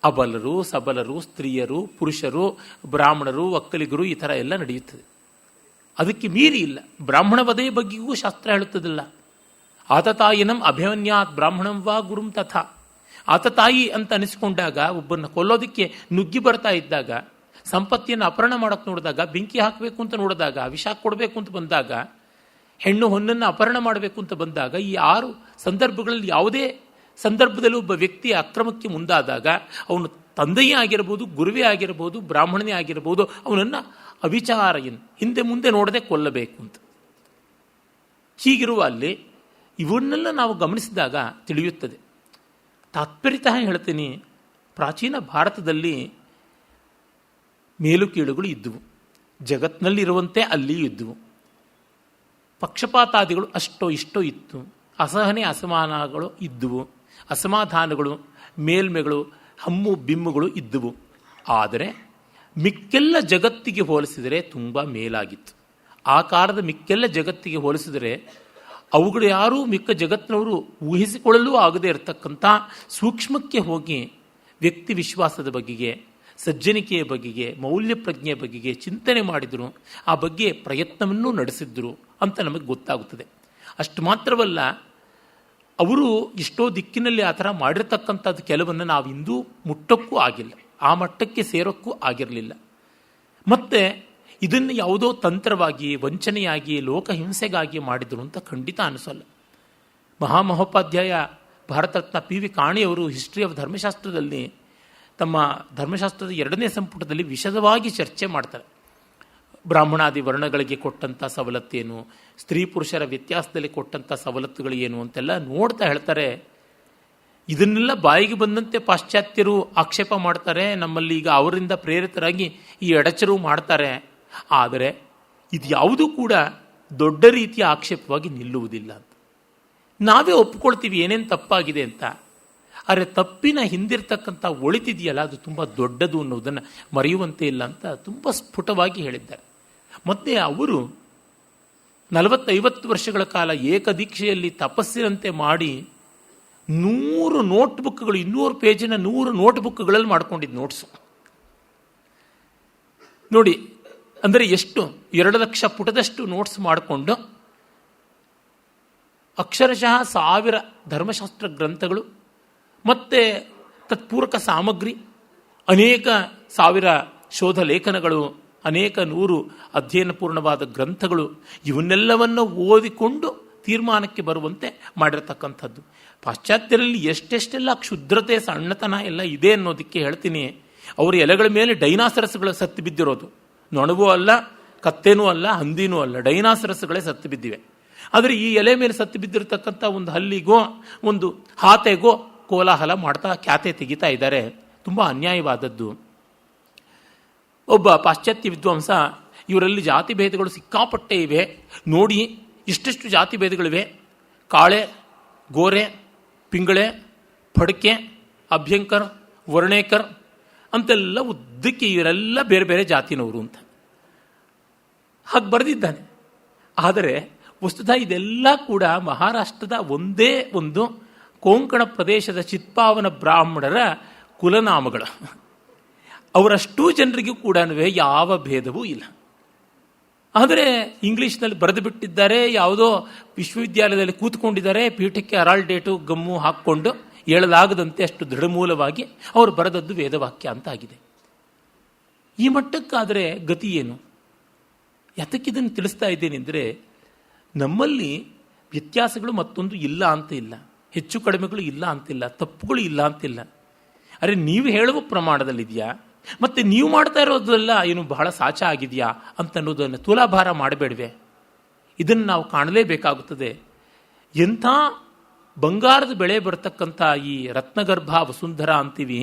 ಅಬಲರು, ಸಬಲರು, ಸ್ತ್ರೀಯರು, ಪುರುಷರು, ಬ್ರಾಹ್ಮಣರು, ಒಕ್ಕಲಿಗರು ಈ ಥರ ಎಲ್ಲ ನಡೆಯುತ್ತದೆ. ಅದಕ್ಕೆ ಮೀರಿ ಇಲ್ಲ. ಬ್ರಾಹ್ಮಣ ವಧೆಯ ಬಗ್ಗೆಯೂ ಶಾಸ್ತ್ರ ಹೇಳುತ್ತದಲ್ಲ. ಆತತಾಯಿನಂ ಅಭಿಮನ್ಯಾತ್ ಬ್ರಾಹ್ಮಣಂ ವಾ ಗುರುಂ ತಥಾ. ಆತತಾಯಿ ಅಂತ ಅನಿಸ್ಕೊಂಡಾಗ, ಒಬ್ಬರನ್ನ ಕೊಲ್ಲೋದಕ್ಕೆ ನುಗ್ಗಿ ಬರ್ತಾ ಇದ್ದಾಗ, ಸಂಪತ್ತಿಯನ್ನು ಅಪಹರಣ ಮಾಡೋಕ್ಕೆ ನೋಡಿದಾಗ, ಬೆಂಕಿ ಹಾಕಬೇಕು ಅಂತ ನೋಡಿದಾಗ, ವಿಷ ಕೊಡಬೇಕು ಅಂತ ಬಂದಾಗ, ಹೆಣ್ಣು ಹೊನ್ನನ್ನು ಅಪಹರಣ ಮಾಡಬೇಕು ಅಂತ ಬಂದಾಗ, ಈ 6 ಸಂದರ್ಭಗಳಲ್ಲಿ ಯಾವುದೇ ಸಂದರ್ಭದಲ್ಲಿ ಒಬ್ಬ ವ್ಯಕ್ತಿ ಅಕ್ರಮಕ್ಕೆ ಮುಂದಾದಾಗ ಅವನು ತಂದೆಯೇ ಆಗಿರಬಹುದು, ಗುರುವೇ ಆಗಿರಬಹುದು, ಬ್ರಾಹ್ಮಣನೇ ಆಗಿರಬಹುದು, ಅವನನ್ನು ಅವಿಚಾರಯನ್ ಹಿಂದೆ ಮುಂದೆ ನೋಡದೆ ಕೊಲ್ಲಬೇಕು ಅಂತ. ಹೀಗಿರುವ ಅಲ್ಲಿ ಇವನ್ನೆಲ್ಲ ನಾವು ಗಮನಿಸಿದಾಗ ತಿಳಿಯುತ್ತದೆ. ತಾತ್ಪರ್ಯತಃ ಹೇಳ್ತೀನಿ, ಪ್ರಾಚೀನ ಭಾರತದಲ್ಲಿ ಮೇಲು ಕೀಳುಗಳು ಇದ್ದುವು, ಜಗತ್ತಿನಲ್ಲಿರುವಂತೆ ಅಲ್ಲಿಯೂ ಇದ್ದುವು. ಪಕ್ಷಪಾತಾದಿಗಳು ಅಷ್ಟೋ ಇಷ್ಟೋ ಇತ್ತು. ಅಸಹನೆ ಅಸಮಾನಗಳು ಇದ್ದುವು, ಅಸಮಾಧಾನಗಳು, ಮೇಲ್ಮೆಗಳು, ಹಮ್ಮು ಬಿಮ್ಮುಗಳು ಇದ್ದುವು. ಆದರೆ ಮಿಕ್ಕೆಲ್ಲ ಜಗತ್ತಿಗೆ ಹೋಲಿಸಿದರೆ ತುಂಬ ಮೇಲಾಗಿತ್ತು. ಆ ಕಾಲದ ಮಿಕ್ಕೆಲ್ಲ ಜಗತ್ತಿಗೆ ಹೋಲಿಸಿದರೆ ಅವುಗಳು ಯಾರೂ ಮಿಕ್ಕ ಜಗತ್ತಿನವರು ಊಹಿಸಿಕೊಳ್ಳಲೂ ಆಗದೇ ಇರತಕ್ಕಂಥ ಸೂಕ್ಷ್ಮಕ್ಕೆ ಹೋಗಿ ವ್ಯಕ್ತಿ ವಿಶ್ವಾಸದ ಬಗೆಗೆ, ಸಜ್ಜನಿಕೆಯ ಬಗೆಗೆ, ಮೌಲ್ಯ ಪ್ರಜ್ಞೆಯ ಬಗೆಗೆ ಚಿಂತನೆ ಮಾಡಿದರು, ಆ ಬಗ್ಗೆ ಪ್ರಯತ್ನವನ್ನೂ ನಡೆಸಿದ್ರು ಅಂತ ನಮಗೆ ಗೊತ್ತಾಗುತ್ತದೆ. ಅಷ್ಟು ಮಾತ್ರವಲ್ಲ, ಅವರು ಎಷ್ಟೋ ದಿಕ್ಕಿನಲ್ಲಿ ಆ ಥರ ಮಾಡಿರ್ತಕ್ಕಂಥದ್ದು ಕೆಲವನ್ನು ನಾವು ಇಂದೂ ಮುಟ್ಟಕ್ಕೂ ಆಗಿಲ್ಲ, ಆ ಮಟ್ಟಕ್ಕೆ ಸೇರೋಕ್ಕೂ ಆಗಿರಲಿಲ್ಲ. ಮತ್ತು ಇದನ್ನು ಯಾವುದೋ ತಂತ್ರವಾಗಿ, ವಂಚನೆಯಾಗಿ, ಲೋಕಹಿಂಸೆಗಾಗಿ ಮಾಡಿದರು ಅಂತ ಖಂಡಿತ ಅನಿಸಲ್ಲ. ಮಹಾಮಹೋಪಾಧ್ಯಾಯ ಭಾರತರತ್ನ PV ಕಾಣಿಯವರು ಹಿಸ್ಟ್ರಿ ಆಫ್ ಧರ್ಮಶಾಸ್ತ್ರದಲ್ಲಿ ತಮ್ಮ ಧರ್ಮಶಾಸ್ತ್ರದ 2ನೇ ಸಂಪುಟದಲ್ಲಿ ವಿಶದವಾಗಿ ಚರ್ಚೆ ಮಾಡ್ತಾರೆ. ಬ್ರಾಹ್ಮಣಾದಿ ವರ್ಣಗಳಿಗೆ ಕೊಟ್ಟಂಥ ಸವಲತ್ತೇನು, ಸ್ತ್ರೀ ಪುರುಷರ ವ್ಯತ್ಯಾಸದಲ್ಲಿ ಕೊಟ್ಟಂಥ ಸವಲತ್ತುಗಳು ಏನು ಅಂತೆಲ್ಲ ನೋಡ್ತಾ ಹೇಳ್ತಾರೆ. ಇದನ್ನೆಲ್ಲ ಬಾಯಿಗೆ ಬಂದಂತೆ ಪಾಶ್ಚಾತ್ಯರು ಆಕ್ಷೇಪ ಮಾಡ್ತಾರೆ, ನಮ್ಮಲ್ಲಿ ಈಗ ಅವರಿಂದ ಪ್ರೇರಿತರಾಗಿ ಈ ಎಡಚರು ಮಾಡ್ತಾರೆ. ಆದರೆ ಇದು ಯಾವುದೂ ಕೂಡ ದೊಡ್ಡ ರೀತಿಯ ಆಕ್ಷೇಪವಾಗಿ ನಿಲ್ಲುವುದಿಲ್ಲ ಅಂತ ನಾವೇ ಒಪ್ಕೊಳ್ತೀವಿ ಏನೇನು ತಪ್ಪಾಗಿದೆ ಅಂತ. ಆದರೆ ತಪ್ಪಿನ ಹಿಂದಿರ್ತಕ್ಕಂಥ ಒಳಿತಿದೆಯಲ್ಲ, ಅದು ತುಂಬ ದೊಡ್ಡದು ಅನ್ನೋದನ್ನು ಮರೆಯುವಂತೆ ಇಲ್ಲ ಅಂತ ತುಂಬ ಸ್ಫುಟವಾಗಿ ಹೇಳಿದ್ದಾರೆ. ಮತ್ತು ಅವರು 40-50 ವರ್ಷಗಳ ಕಾಲ ಏಕದೀಕ್ಷೆಯಲ್ಲಿ ತಪಸ್ಸಿನಂತೆ ಮಾಡಿ 100 ನೋಟ್ಬುಕ್ಗಳು, 200 ಪೇಜಿನ 100 ನೋಟ್ಬುಕ್ಗಳಲ್ಲಿ ಮಾಡ್ಕೊಂಡಿದ್ದು ನೋಟ್ಸು ನೋಡಿ. ಅಂದರೆ ಎಷ್ಟು? 2 ಲಕ್ಷ ಪುಟದಷ್ಟು ನೋಟ್ಸ್ ಮಾಡಿಕೊಂಡು ಅಕ್ಷರಶಃ 1000 ಧರ್ಮಶಾಸ್ತ್ರ ಗ್ರಂಥಗಳು ಮತ್ತು ತತ್ಪೂರಕ ಸಾಮಗ್ರಿ, ಅನೇಕ 1000 ಶೋಧ ಲೇಖನಗಳು, ಅನೇಕ 100 ಅಧ್ಯಯನಪೂರ್ಣವಾದ ಗ್ರಂಥಗಳು, ಇವನ್ನೆಲ್ಲವನ್ನು ಓದಿಕೊಂಡು ತೀರ್ಮಾನಕ್ಕೆ ಬರುವಂತೆ ಮಾಡಿರತಕ್ಕಂಥದ್ದು. ಪಾಶ್ಚಾತ್ಯರಲ್ಲಿ ಎಷ್ಟೆಷ್ಟೆಲ್ಲ ಕ್ಷುದ್ರತೆ, ಸಣ್ಣತನ ಎಲ್ಲ ಇದೆ ಅನ್ನೋದಕ್ಕೆ ಹೇಳ್ತೀನಿ. ಅವರ ಎಲೆಗಳ ಮೇಲೆ ಡೈನಾಸರಸ್ಗಳು ಸತ್ತು ಬಿದ್ದಿರೋದು, ನೊಣವೂ ಅಲ್ಲ, ಕತ್ತೇನೂ ಅಲ್ಲ, ಹಂದಿನೂ ಅಲ್ಲ, ಡೈನಾಸರಸ್ಗಳೇ ಸತ್ತು ಬಿದ್ದಿವೆ. ಆದರೆ ಈ ಎಲೆ ಮೇಲೆ ಸತ್ತು ಬಿದ್ದಿರತಕ್ಕಂಥ ಒಂದು ಹಲ್ಲಿಗೋ ಒಂದು ಹಾತೆಗೋ ಕೋಲಾಹಲ ಮಾಡ್ತಾ ಖ್ಯಾತೆ ತೆಗಿತಾ ಇದ್ದಾರೆ. ತುಂಬ ಅನ್ಯಾಯವಾದದ್ದು. ಒಬ್ಬ ಪಾಶ್ಚಾತ್ಯ ವಿದ್ವಾಂಸ ಇವರಲ್ಲಿ ಜಾತಿ ಭೇದಗಳು ಸಿಕ್ಕಾಪಟ್ಟೆ ಇವೆ ನೋಡಿ, ಇಷ್ಟೆಷ್ಟು ಜಾತಿ ಭೇದಗಳಿವೆ, ಕಾಳೆ, ಗೋರೆ, ಪಿಂಗಳೆ, ಫಡ್ಕೆ, ಅಭ್ಯಂಕರ್, ವರ್ಣೇಕರ್ ಅಂತೆಲ್ಲ ಉದ್ದಕ್ಕೆ ಇವರೆಲ್ಲ ಬೇರೆ ಬೇರೆ ಜಾತಿನವರು ಅಂತ ಹಾಗೆ ಬರೆದಿದ್ದಾನೆ. ಆದರೆ ವಸ್ತುತಃ ಇದೆಲ್ಲ ಕೂಡ ಮಹಾರಾಷ್ಟ್ರದ ಒಂದೇ ಒಂದು ಕೊಂಕಣ ಪ್ರದೇಶದ ಚಿತ್ಪಾವನ ಬ್ರಾಹ್ಮಣರ ಕುಲನಾಮಗಳು. ಅವರಷ್ಟೂ ಜನರಿಗೂ ಕೂಡ ಯಾವ ಭೇದವೂ ಇಲ್ಲ. ಆದರೆ ಇಂಗ್ಲೀಷ್ನಲ್ಲಿ ಬರೆದು ಬಿಟ್ಟಿದ್ದಾರೆ, ಯಾವುದೋ ವಿಶ್ವವಿದ್ಯಾಲಯದಲ್ಲಿ ಕೂತ್ಕೊಂಡಿದ್ದಾರೆ, ಪೀಠಕ್ಕೆ ಅರಾಳ್ ಡೇಟು ಗಮ್ಮು ಹಾಕ್ಕೊಂಡು ಹೇಳಲಾಗದಂತೆ ಅಷ್ಟು ದೃಢಮೂಲವಾಗಿ ಅವರು ಬರೆದದ್ದು ವೇದವಾಕ್ಯ ಅಂತ ಆಗಿದೆ. ಈ ಮಟ್ಟಕ್ಕಾದರೆ ಗತಿ ಏನು? ಯಾತಕ್ಕಿದನ್ನು ತಿಳಿಸ್ತಾ ಇದ್ದೇನೆ ಅಂದರೆ, ನಮ್ಮಲ್ಲಿ ವ್ಯತ್ಯಾಸಗಳು ಮತ್ತೊಂದು ಇಲ್ಲ ಅಂತ ಇಲ್ಲ, ಹೆಚ್ಚು ಕಡಿಮೆಗಳು ಇಲ್ಲ ಅಂತಿಲ್ಲ, ತಪ್ಪುಗಳು ಇಲ್ಲ ಅಂತಿಲ್ಲ. ಅರೆ, ನೀವು ಹೇಳುವ ಪ್ರಮಾಣದಲ್ಲಿದೆಯಾ, ಮತ್ತು ನೀವು ಮಾಡ್ತಾ ಇರೋದೆಲ್ಲ ಏನು ಬಹಳ ಸಾಚ ಆಗಿದೆಯಾ ಅಂತನ್ನೋದನ್ನು ತುಲಾಭಾರ ಮಾಡಬೇಡವೆ? ಇದನ್ನು ನಾವು ಕಾಣಲೇಬೇಕಾಗುತ್ತದೆ. ಎಂಥ ಬಂಗಾರದ ಬೆಳೆ ಬರತಕ್ಕಂಥ ಈ ರತ್ನಗರ್ಭ ವಸುಂಧರ ಅಂತೀವಿ,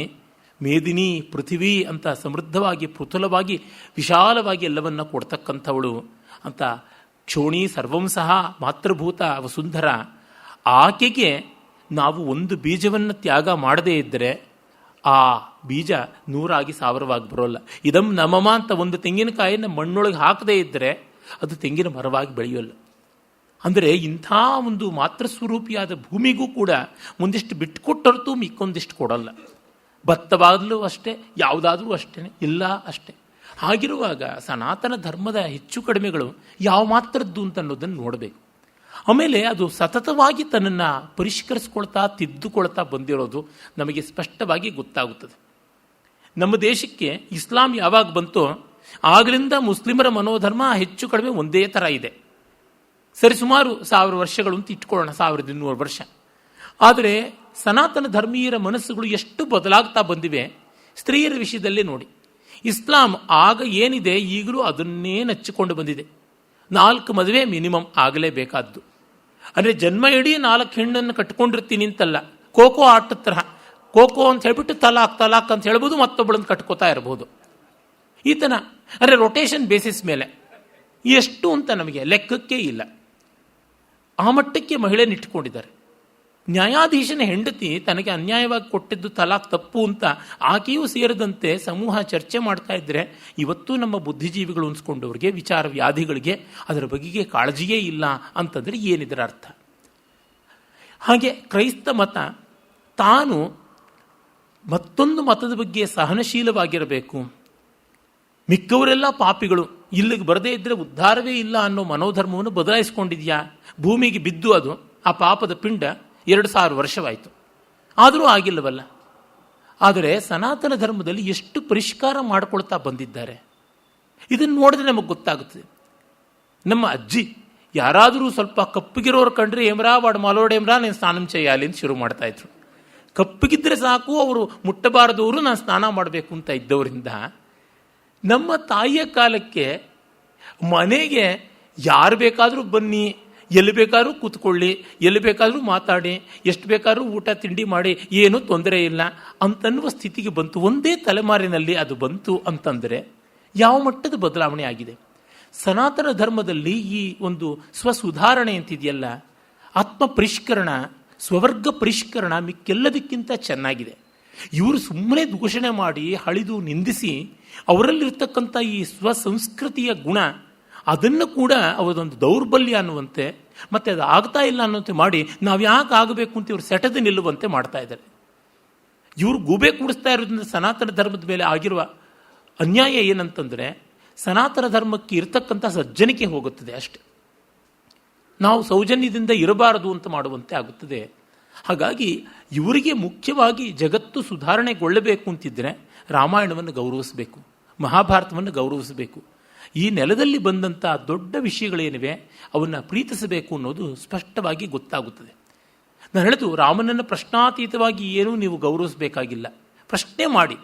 ಮೇದಿನಿ ಪೃಥಿವಿ ಅಂತ ಸಮೃದ್ಧವಾಗಿ ಪೃಥುಲವಾಗಿ ವಿಶಾಲವಾಗಿ ಎಲ್ಲವನ್ನ ಕೊಡ್ತಕ್ಕಂಥವಳು ಅಂತ ಕ್ಷೋಣಿ ಸರ್ವಂ ಸಹ ಮಾತೃಭೂತ ವಸುಂಧರ. ಆಕೆಗೆ ನಾವು ಒಂದು ಬೀಜವನ್ನು ತ್ಯಾಗ ಮಾಡದೇ ಇದ್ದರೆ ಆ ಬೀಜ 100 ಆಗಿ 1000ವಾಗಿ ಬರೋಲ್ಲ. ಇದಂ ನಮಮ ಅಂತ ಒಂದು ತೆಂಗಿನಕಾಯಿಯನ್ನು ಮಣ್ಣೊಳಗೆ ಹಾಕದೇ ಇದ್ದರೆ ಅದು ತೆಂಗಿನ ಮರವಾಗಿ ಬೆಳೆಯೋಲ್ಲ. ಅಂದರೆ ಇಂಥ ಒಂದು ಮಾತೃಸ್ವರೂಪಿಯಾದ ಭೂಮಿಗೂ ಕೂಡ ಒಂದಿಷ್ಟು ಬಿಟ್ಟುಕೊಟ್ಟರ್ತು ಮಿಕ್ಕೊಂದಿಷ್ಟು ಕೊಡಲ್ಲ. ಭತ್ತವಾಗಲೂ ಅಷ್ಟೇ, ಯಾವುದಾದ್ರೂ ಅಷ್ಟೇ, ಇಲ್ಲ ಅಷ್ಟೇ. ಹಾಗಿರುವಾಗ ಸನಾತನ ಧರ್ಮದ ಹೆಚ್ಚು ಕಡಿಮೆಗಳು ಯಾವ ಮಾತ್ರದ್ದು ಅಂತ ಅನ್ನೋದನ್ನು ನೋಡಬೇಕು. ಆಮೇಲೆ ಅದು ಸತತವಾಗಿ ತನ್ನನ್ನು ಪರಿಷ್ಕರಿಸ್ಕೊಳ್ತಾ ತಿದ್ದುಕೊಳ್ತಾ ಬಂದಿರೋದು ನಮಗೆ ಸ್ಪಷ್ಟವಾಗಿ ಗೊತ್ತಾಗುತ್ತದೆ. ನಮ್ಮ ದೇಶಕ್ಕೆ ಇಸ್ಲಾಂ ಯಾವಾಗ ಬಂತೋ ಆಗಲಿಂದ ಮುಸ್ಲಿಮರ ಮನೋಧರ್ಮ ಹೆಚ್ಚು ಕಡಿಮೆ ಒಂದೇ ಥರ ಇದೆ. ಸರಿಸುಮಾರು 1000 ವರ್ಷಗಳು ಅಂತ ಇಟ್ಕೊಳ್ಳೋಣ, 1200 ವರ್ಷ. ಆದರೆ ಸನಾತನ ಧರ್ಮೀಯರ ಮನಸ್ಸುಗಳು ಎಷ್ಟು ಬದಲಾಗ್ತಾ ಬಂದಿವೆ. ಸ್ತ್ರೀಯರ ವಿಷಯದಲ್ಲೇ ನೋಡಿ, ಇಸ್ಲಾಂ ಆಗ ಏನಿದೆ ಈಗಲೂ ಅದನ್ನೇ ನಚ್ಚಿಕೊಂಡು ಬಂದಿದೆ. 4 ಮದುವೆ ಮಿನಿಮಮ್ ಆಗಲೇಬೇಕಾದ್ದು. ಅಂದರೆ ಜನ್ಮ ಇಡೀ 4 ಹೆಣ್ಣನ್ನು ಕಟ್ಕೊಂಡಿರ್ತೀನಿ ಅಂತಲ್ಲ. ಖೋಖೋ ಆಟದ ತರಹ ಖೋಖೋ ಅಂತ ಹೇಳ್ಬಿಟ್ಟು ತಲಾಕ್ ತಲಾಕ್ ಅಂತ ಹೇಳ್ಬೋದು, ಮತ್ತೊಬ್ಬಳನ್ನು ಕಟ್ಕೋತಾ ಇರಬಹುದು. ಈ ಥರ ಅಂದರೆ ರೊಟೇಷನ್ ಬೇಸಿಸ್ ಮೇಲೆ ಎಷ್ಟು ಅಂತ ನಮಗೆ ಲೆಕ್ಕಕ್ಕೆ ಇಲ್ಲ. ಆ ಮಟ್ಟಕ್ಕೆ ಮಹಿಳೆಯನ್ನು ಇಟ್ಟುಕೊಂಡಿದ್ದಾರೆ. ನ್ಯಾಯಾಧೀಶನ ಹೆಂಡತಿ ತನಗೆ ಅನ್ಯಾಯವಾಗಿ ಕೊಟ್ಟಿದ್ದು ತಲಾಕ್ ತಪ್ಪು ಅಂತ ಆಕೆಯೂ ಸೇರಿದಂತೆ ಸಮೂಹ ಚರ್ಚೆ ಮಾಡ್ತಾ ಇದ್ದರೆ ಇವತ್ತು ನಮ್ಮ ಬುದ್ಧಿಜೀವಿಗಳು ಅನ್ಸ್ಕೊಂಡವ್ರಿಗೆ, ವಿಚಾರ ವ್ಯಾಧಿಗಳಿಗೆ ಅದರ ಬಗೆಗೆ ಕಾಳಜಿಯೇ ಇಲ್ಲ ಅಂತಂದರೆ ಏನಿದರ ಅರ್ಥ? ಹಾಗೆ ಕ್ರೈಸ್ತ ಮತ ತಾನು ಮತ್ತೊಂದು ಮತದ ಬಗ್ಗೆ ಸಹನಶೀಲವಾಗಿರಬೇಕು, ಮಿಕ್ಕವರೆಲ್ಲ ಪಾಪಿಗಳು, ಇಲ್ಲಿಗೆ ಬರದೇ ಇದ್ದರೆ ಉದ್ಧಾರವೇ ಇಲ್ಲ ಅನ್ನೋ ಮನೋಧರ್ಮವನ್ನು ಬದಲಾಯಿಸ್ಕೊಂಡಿದೆಯಾ? ಭೂಮಿಗೆ ಬಿದ್ದು ಅದು ಆ ಪಾಪದ ಪಿಂಡ 2000 ವರ್ಷವಾಯಿತು, ಆದರೂ ಆಗಿಲ್ಲವಲ್ಲ. ಆದರೆ ಸನಾತನ ಧರ್ಮದಲ್ಲಿ ಎಷ್ಟು ಪರಿಷ್ಕಾರ ಮಾಡಿಕೊಳ್ತಾ ಬಂದಿದ್ದಾರೆ. ಇದನ್ನು ನೋಡಿದ್ರೆ ನಮಗೆ ಗೊತ್ತಾಗುತ್ತದೆ. ನಮ್ಮ ಅಜ್ಜಿ ಯಾರಾದರೂ ಸ್ವಲ್ಪ ಕಪ್ಪಗಿರೋರು ಕಂಡ್ರೆ ಏಮ್ರಾ ವಾಡು ಮಾಲೋಡೇಮ್ರಾ నేను ಸ್ನಾನ చేయాలి ಅಂತ ಶುರು ಮಾಡ್ತಾ ಇದ್ರು. ಕಪ್ಪಗಿದ್ರೆ ಸಾಕು, ಅವರು ಮುಟ್ಟಬಾರದವರು ನಾನು ಸ್ನಾನ ಮಾಡಬೇಕು ಅಂತ ಇದ್ದವರಿಂದ ನಮ್ಮ ತಾಯಿಯ ಕಾಲಕ್ಕೆ ಮನೆಗೆ ಯಾರು ಬೇಕಾದರೂ ಬನ್ನಿ, ಎಲ್ಲಿ ಬೇಕಾದ್ರೂ ಕೂತ್ಕೊಳ್ಳಿ, ಎಲ್ಲಿ ಬೇಕಾದರೂ ಮಾತಾಡಿ, ಎಷ್ಟು ಬೇಕಾದ್ರೂ ಊಟ ತಿಂಡಿ ಮಾಡಿ, ಏನೂ ತೊಂದರೆ ಇಲ್ಲ ಅಂತನ್ನುವ ಸ್ಥಿತಿಗೆ ಬಂತು. ಒಂದೇ ತಲೆಮಾರಿನಲ್ಲಿ ಅದು ಬಂತು ಅಂತಂದರೆ ಯಾವ ಮಟ್ಟದ ಬದಲಾವಣೆ ಆಗಿದೆ. ಸನಾತನ ಧರ್ಮದಲ್ಲಿ ಈ ಒಂದು ಸ್ವಸುಧಾರಣೆ ಅಂತಿದೆಯಲ್ಲ, ಆತ್ಮ ಪರಿಷ್ಕರಣ, ಸ್ವವರ್ಗ ಪರಿಷ್ಕರಣ ಮಿಕ್ಕೆಲ್ಲದಕ್ಕಿಂತ ಚೆನ್ನಾಗಿದೆ. ಇವರು ಸುಮ್ಮನೆ ದೂಷಣೆ ಮಾಡಿ ಹಳಿದು ನಿಂದಿಸಿ ಅವರಲ್ಲಿರ್ತಕ್ಕಂಥ ಈ ಸ್ವಸಂಸ್ಕೃತಿಯ ಗುಣ ಅದನ್ನು ಕೂಡ ಅವರದೊಂದು ದೌರ್ಬಲ್ಯ ಅನ್ನುವಂತೆ, ಮತ್ತೆ ಅದು ಆಗ್ತಾ ಇಲ್ಲ ಅನ್ನುವಂತೆ ಮಾಡಿ ನಾವು ಯಾಕೆ ಆಗಬೇಕು ಅಂತ ಇವರು ಸೆಟೆದು ನಿಲ್ಲುವಂತೆ ಮಾಡ್ತಾ ಇದ್ದಾರೆ. ಇವರು ಗೂಬೆ ಕೂಡಿಸ್ತಾ ಇರೋದ್ರಿಂದ ಸನಾತನ ಧರ್ಮದ ಮೇಲೆ ಆಗಿರುವ ಅನ್ಯಾಯ ಏನಂತಂದರೆ ಸನಾತನ ಧರ್ಮಕ್ಕೆ ಇರತಕ್ಕಂಥ ಸಜ್ಜನಿಕೆ ಹೋಗುತ್ತದೆ ಅಷ್ಟೆ. ನಾವು ಸೌಜನ್ಯದಿಂದ ಇರಬಾರದು ಅಂತ ಮಾಡುವಂತೆ ಆಗುತ್ತದೆ. ಹಾಗಾಗಿ ಇವರಿಗೆ ಮುಖ್ಯವಾಗಿ ಜಗತ್ತು ಸುಧಾರಣೆಗೊಳ್ಳಬೇಕು ಅಂತಿದ್ದರೆ ರಾಮಾಯಣವನ್ನು ಗೌರವಿಸಬೇಕು, ಮಹಾಭಾರತವನ್ನು ಗೌರವಿಸಬೇಕು. ಈ ನೆಲದಲ್ಲಿ ಬಂದಂಥ ದೊಡ್ಡ ವಿಷಯಗಳೇನಿವೆ ಅವನ್ನು ಪ್ರೀತಿಸಬೇಕು ಅನ್ನೋದು ಸ್ಪಷ್ಟವಾಗಿ ಗೊತ್ತಾಗುತ್ತದೆ. ನಾನು ಹೇಳೋದು, ರಾಮನನ್ನು ಪ್ರಶ್ನಾತೀತವಾಗಿ ಏನೂ ನೀವು ಗೌರವಿಸಬೇಕಾಗಿಲ್ಲ, ಪ್ರಶ್ನೆ ಮಾಡಿ,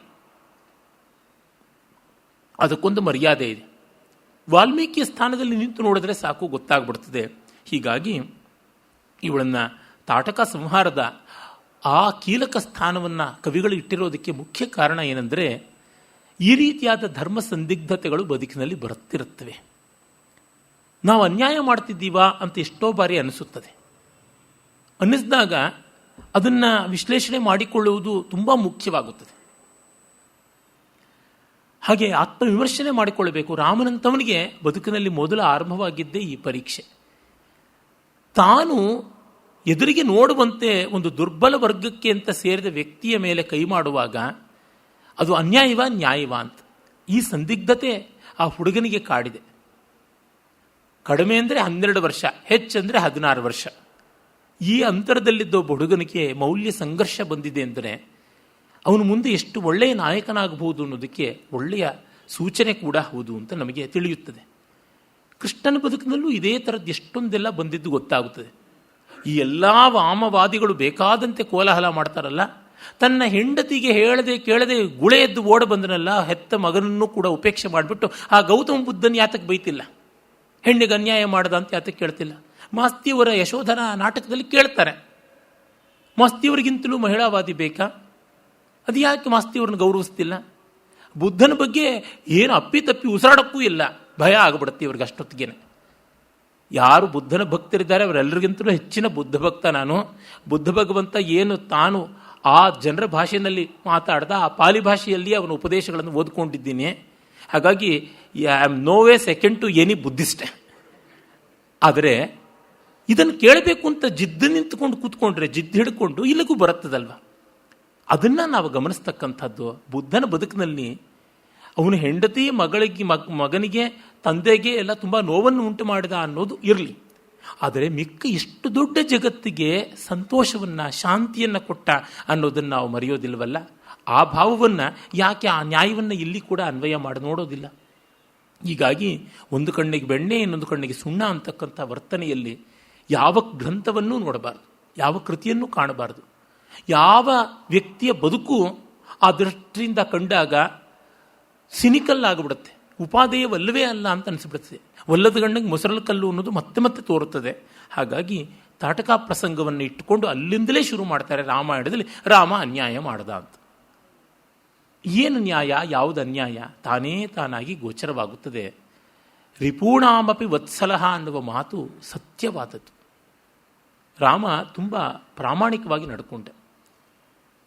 ಅದಕ್ಕೊಂದು ಮರ್ಯಾದೆ ಇದೆ. ವಾಲ್ಮೀಕಿಯ ಸ್ಥಾನದಲ್ಲಿ ನಿಂತು ನೋಡಿದ್ರೆ ಸಾಕು, ಗೊತ್ತಾಗ್ಬಿಡ್ತದೆ. ಹೀಗಾಗಿ ಇವಳನ್ನು ತಾಟಕ ಸಂಹಾರದ ಆ ಕೀಲಕ ಸ್ಥಾನವನ್ನು ಕವಿಗಳು ಇಟ್ಟಿರೋದಕ್ಕೆ ಮುಖ್ಯ ಕಾರಣ ಏನೆಂದರೆ ಈ ರೀತಿಯಾದ ಧರ್ಮ ಸಂದಿಗ್ಧತೆಗಳು ಬದುಕಿನಲ್ಲಿ ಬರುತ್ತಿರುತ್ತವೆ. ನಾವು ಅನ್ಯಾಯ ಮಾಡ್ತಿದ್ದೀವಾ ಅಂತ ಎಷ್ಟೋ ಬಾರಿ ಅನಿಸುತ್ತದೆ. ಅನ್ನಿಸಿದಾಗ ಅದನ್ನು ವಿಶ್ಲೇಷಣೆ ಮಾಡಿಕೊಳ್ಳುವುದು ತುಂಬ ಮುಖ್ಯವಾಗುತ್ತದೆ. ಹಾಗೆ ಆತ್ಮವಿಮರ್ಶನೆ ಮಾಡಿಕೊಳ್ಳಬೇಕು. ರಾಮನಂತವನಿಗೆ ಬದುಕಿನಲ್ಲಿ ಮೊದಲು ಆರಂಭವಾಗಿದ್ದೇ ಈ ಪರೀಕ್ಷೆ. ತಾನು ಎದುರಿಗೆ ನೋಡುವಂತೆ ಒಂದು ದುರ್ಬಲ ವರ್ಗಕ್ಕೆ ಅಂತ ಸೇರಿದ ವ್ಯಕ್ತಿಯ ಮೇಲೆ ಕೈ ಮಾಡುವಾಗ ಅದು ಅನ್ಯಾಯವ ನ್ಯಾಯವ ಅಂತ ಈ ಸಂದಿಗ್ಧತೆ ಆ ಹುಡುಗನಿಗೆ ಕಾಡಿದೆ. ಕಡಿಮೆ ಅಂದರೆ 12 ವರ್ಷ, ಹೆಚ್ಚಂದರೆ 16 ವರ್ಷ. ಈ ಅಂತರದಲ್ಲಿದ್ದ ಒಬ್ಬ ಹುಡುಗನಿಗೆ ಮೌಲ್ಯ ಸಂಘರ್ಷ ಬಂದಿದೆ ಅಂದರೆ ಅವನು ಮುಂದೆ ಎಷ್ಟು ಒಳ್ಳೆಯ ನಾಯಕನಾಗಬಹುದು ಅನ್ನೋದಕ್ಕೆ ಒಳ್ಳೆಯ ಸೂಚನೆ ಕೂಡ ಹೌದು ಅಂತ ನಮಗೆ ತಿಳಿಯುತ್ತದೆ. ಕೃಷ್ಣನ ಬದುಕಿನಲ್ಲೂ ಇದೇ ಥರದ್ದು ಎಷ್ಟೊಂದೆಲ್ಲ ಬಂದಿದ್ದು ಗೊತ್ತಾಗುತ್ತದೆ. ಈ ಎಲ್ಲ ವಾಮವಾದಿಗಳು ಬೇಕಾದಂತೆ ಕೋಲಾಹಲ ಮಾಡ್ತಾರಲ್ಲ, ತನ್ನ ಹೆಂಡತಿಗೆ ಹೇಳದೆ ಕೇಳದೆ ಗುಳೆ ಎದ್ದು ಓಡ ಬಂದನಲ್ಲ, ಹೆತ್ತ ಮಗನನ್ನು ಕೂಡ ಉಪೇಕ್ಷೆ ಮಾಡಿಬಿಟ್ಟು ಆ ಗೌತಮ ಬುದ್ಧನ ಯಾತಕ್ಕೆ ಬೈತಿಲ್ಲ, ಹೆಣ್ಣಿಗೆ ಅನ್ಯಾಯ ಮಾಡದ ಅಂತ ಯಾತಕ್ಕೆ ಕೇಳ್ತಿಲ್ಲ. ಮಾಸ್ತಿಯವರ ಯಶೋಧನ ನಾಟಕದಲ್ಲಿ ಕೇಳ್ತಾರೆ, ಮಾಸ್ತಿಯವರಿಗಿಂತಲೂ ಮಹಿಳಾವಾದಿ ಬೇಕಾ, ಅದು ಯಾಕೆ ಮಾಸ್ತಿಯವ್ರನ್ನ ಗೌರವಿಸ್ತಿಲ್ಲ. ಬುದ್ಧನ ಬಗ್ಗೆ ಏನು ಅಪ್ಪಿತಪ್ಪಿ ಉಸಿರಾಡಕ್ಕೂ ಇಲ್ಲ, ಭಯ ಆಗಿಬಿಡುತ್ತೆ ಇವ್ರಿಗೆ ಅಷ್ಟೊತ್ತಿಗೇನೆ. ಯಾರು ಬುದ್ಧನ ಭಕ್ತರಿದ್ದಾರೆ ಅವರೆಲ್ಲರಿಗಿಂತಲೂ ಹೆಚ್ಚಿನ ಬುದ್ಧ ಭಕ್ತ ನಾನು. ಬುದ್ಧ ಭಗವಂತ ಏನು ತಾನು ಆ ಜನರ ಭಾಷೆಯಲ್ಲಿ ಮಾತಾಡ್ದ ಆ ಪಾಲಿ ಭಾಷೆಯಲ್ಲಿ ಅವನ ಉಪದೇಶಗಳನ್ನು ಓದ್ಕೊಂಡಿದ್ದೀನಿ. ಹಾಗಾಗಿ I am no way second to any Buddhist. ಆದರೆ ಇದನ್ನು ಕೇಳಬೇಕು ಅಂತ ಜಿದ್ದು ನಿಂತ್ಕೊಂಡು ಕೂತ್ಕೊಂಡ್ರೆ, ಜಿದ್ದು ಹಿಡ್ಕೊಂಡು ಇಲ್ಲಿಗೂ ಬರುತ್ತದಲ್ವ, ಅದನ್ನು ನಾವು ಗಮನಿಸ್ತಕ್ಕಂಥದ್ದು. ಬುದ್ಧನ ಬದುಕಿನಲ್ಲಿ ಅವನು ಹೆಂಡತಿ ಮಗನಿಗೆ ತಂದೆಗೆ ಎಲ್ಲ ತುಂಬ ನೋವನ್ನು ಉಂಟು ಮಾಡಿದ ಅನ್ನೋದು ಇರಲಿ, ಆದರೆ ಮಿಕ್ಕ ಇಷ್ಟು ದೊಡ್ಡ ಜಗತ್ತಿಗೆ ಸಂತೋಷವನ್ನು ಶಾಂತಿಯನ್ನು ಕೊಟ್ಟ ಅನ್ನೋದನ್ನು ನಾವು ಮರೆಯೋದಿಲ್ವಲ್ಲ. ಆ ಭಾವವನ್ನು ಯಾಕೆ ಆ ನ್ಯಾಯವನ್ನು ಇಲ್ಲಿ ಕೂಡ ಅನ್ವಯ ಮಾಡಿ ನೋಡೋದಿಲ್ಲ. ಹೀಗಾಗಿ ಒಂದು ಕಣ್ಣಿಗೆ ಬೆಣ್ಣೆ ಇನ್ನೊಂದು ಕಣ್ಣಿಗೆ ಸುಣ್ಣ ಅಂತಕ್ಕಂಥ ವರ್ತನೆಯಲ್ಲಿ ಯಾವ ಗ್ರಂಥವನ್ನೂ ನೋಡಬಾರ್ದು, ಯಾವ ಕೃತಿಯನ್ನು ಕಾಣಬಾರ್ದು. ಯಾವ ವ್ಯಕ್ತಿಯ ಬದುಕು ಆ ದೃಷ್ಟಿಯಿಂದ ಕಂಡಾಗ ಸಿನಿಕಲ್ ಆಗಿಬಿಡುತ್ತೆ, ಉಪಾದೇಯವಲ್ಲವೇ ಅಲ್ಲ ಅಂತ ಅನಿಸ್ಬಿಡುತ್ತೆ. ಒಲ್ಲದ ಗಂಡಿಗೆ ಮೊಸರಲ್ ಕಲ್ಲು ಅನ್ನೋದು ಮತ್ತೆ ಮತ್ತೆ ತೋರುತ್ತದೆ. ಹಾಗಾಗಿ ತಾಟಕ ಪ್ರಸಂಗವನ್ನು ಇಟ್ಟುಕೊಂಡು ಅಲ್ಲಿಂದಲೇ ಶುರು ಮಾಡ್ತಾರೆ ರಾಮಾಯಣದಲ್ಲಿ, ರಾಮ ಅನ್ಯಾಯ ಮಾಡ್ದ ಅಂತ. ಏನು ನ್ಯಾಯ, ಯಾವುದು ಅನ್ಯಾಯ ತಾನೇ ತಾನಾಗಿ ಗೋಚರವಾಗುತ್ತದೆ. ರಿಪೂಣಾಮಪಿ ವತ್ಸಲಹ ಅನ್ನುವ ಮಾತು ಸತ್ಯವಾದದ್ದು. ರಾಮ ತುಂಬ ಪ್ರಾಮಾಣಿಕವಾಗಿ ನಡ್ಕೊಂಡ.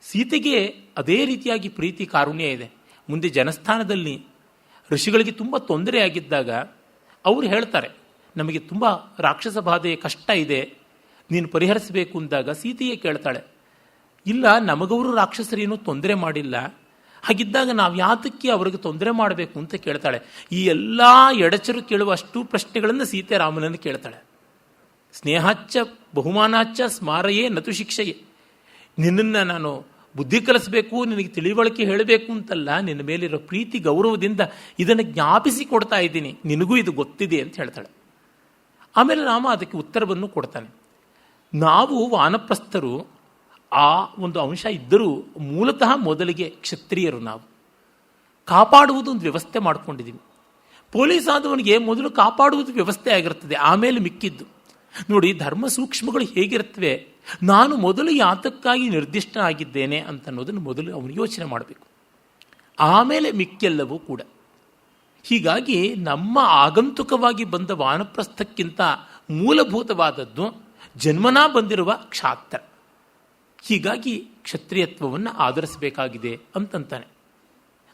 ಸೀತೆಗೆ ಅದೇ ರೀತಿಯಾಗಿ ಪ್ರೀತಿ ಕಾರುಣ್ಯ ಇದೆ. ಮುಂದೆ ಜನಸ್ಥಾನದಲ್ಲಿ ಋಷಿಗಳಿಗೆ ತುಂಬ ತೊಂದರೆ ಆಗಿದ್ದಾಗ ಅವರು ಹೇಳ್ತಾರೆ, ನಮಗೆ ತುಂಬ ರಾಕ್ಷಸ ಬಾಧೆ ಕಷ್ಟ ಇದೆ, ನೀನು ಪರಿಹರಿಸಬೇಕು ಅಂದಾಗ ಸೀತೆಯೇ ಕೇಳ್ತಾಳೆ, ಇಲ್ಲ ನಮಗವರು ರಾಕ್ಷಸರೇನೂ ತೊಂದರೆ ಮಾಡಿಲ್ಲ, ಹಾಗಿದ್ದಾಗ ನಾವು ಯಾತಕ್ಕೆ ಅವ್ರಿಗೆ ತೊಂದರೆ ಮಾಡಬೇಕು ಅಂತ ಕೇಳ್ತಾಳೆ. ಈ ಎಲ್ಲ ಎಡಚರು ಕೇಳುವಷ್ಟು ಪ್ರಶ್ನೆಗಳನ್ನು ಸೀತೆ ರಾಮನನ್ನು ಕೇಳ್ತಾಳೆ. ಸ್ನೇಹಾಚ್ಚ ಬಹುಮಾನಾಚ್ಚ ಸ್ಮಾರಯೇ ನತು ಶಿಕ್ಷೆಯೇ, ನಿನ್ನನ್ನು ನಾನು ಬುದ್ಧಿ ಕಲಿಸಬೇಕು, ನಿನಗೆ ತಿಳಿವಳಿಕೆ ಹೇಳಬೇಕು ಅಂತಲ್ಲ, ನಿನ್ನ ಮೇಲಿರೋ ಪ್ರೀತಿ ಗೌರವದಿಂದ ಇದನ್ನು ಜ್ಞಾಪಿಸಿ ಕೊಡ್ತಾ ಇದ್ದೀನಿ, ನಿನಗೂ ಇದು ಗೊತ್ತಿದೆ ಅಂತ ಹೇಳ್ತಾಳೆ. ಆಮೇಲೆ ರಾಮ ಅದಕ್ಕೆ ಉತ್ತರವನ್ನು ಕೊಡ್ತಾನೆ. ನಾವು ವಾನಪ್ರಸ್ಥರು ಆ ಒಂದು ಅಂಶ ಇದ್ದರೂ ಮೂಲತಃ ಮೊದಲಿಗೆ ಕ್ಷತ್ರಿಯರು, ನಾವು ಕಾಪಾಡುವುದು ಒಂದು ವ್ಯವಸ್ಥೆ ಮಾಡ್ಕೊಂಡಿದ್ದೀವಿ. ಪೊಲೀಸ್ ಆದವನಿಗೆ ಮೊದಲು ಕಾಪಾಡುವುದು ವ್ಯವಸ್ಥೆ ಆಗಿರ್ತದೆ, ಆಮೇಲೆ ಮಿಕ್ಕಿದ್ದು. ನೋಡಿ, ಧರ್ಮ ಸೂಕ್ಷ್ಮಗಳು ಹೇಗಿರ್ತವೆ, ನಾನು ಮೊದಲು ಯಾತಕ್ಕಾಗಿ ನಿರ್ದಿಷ್ಟ ಆಗಿದ್ದೇನೆ ಅಂತ ಅನ್ನೋದನ್ನು ಮೊದಲು ಅವನು ಯೋಚನೆ ಮಾಡಬೇಕು, ಆಮೇಲೆ ಮಿಕ್ಕೆಲ್ಲವೂ ಕೂಡ. ಹೀಗಾಗಿ ನಮ್ಮ ಆಗಂತುಕವಾಗಿ ಬಂದ ವಾನಪ್ರಸ್ಥಕ್ಕಿಂತ ಮೂಲಭೂತವಾದದ್ದು ಜನ್ಮನಾ ಬಂದಿರುವ ಕ್ಷಾತ್ರ. ಹೀಗಾಗಿ ಕ್ಷತ್ರಿಯತ್ವವನ್ನು ಆಧರಿಸಬೇಕಾಗಿದೆ ಅಂತಂತಾನೆ.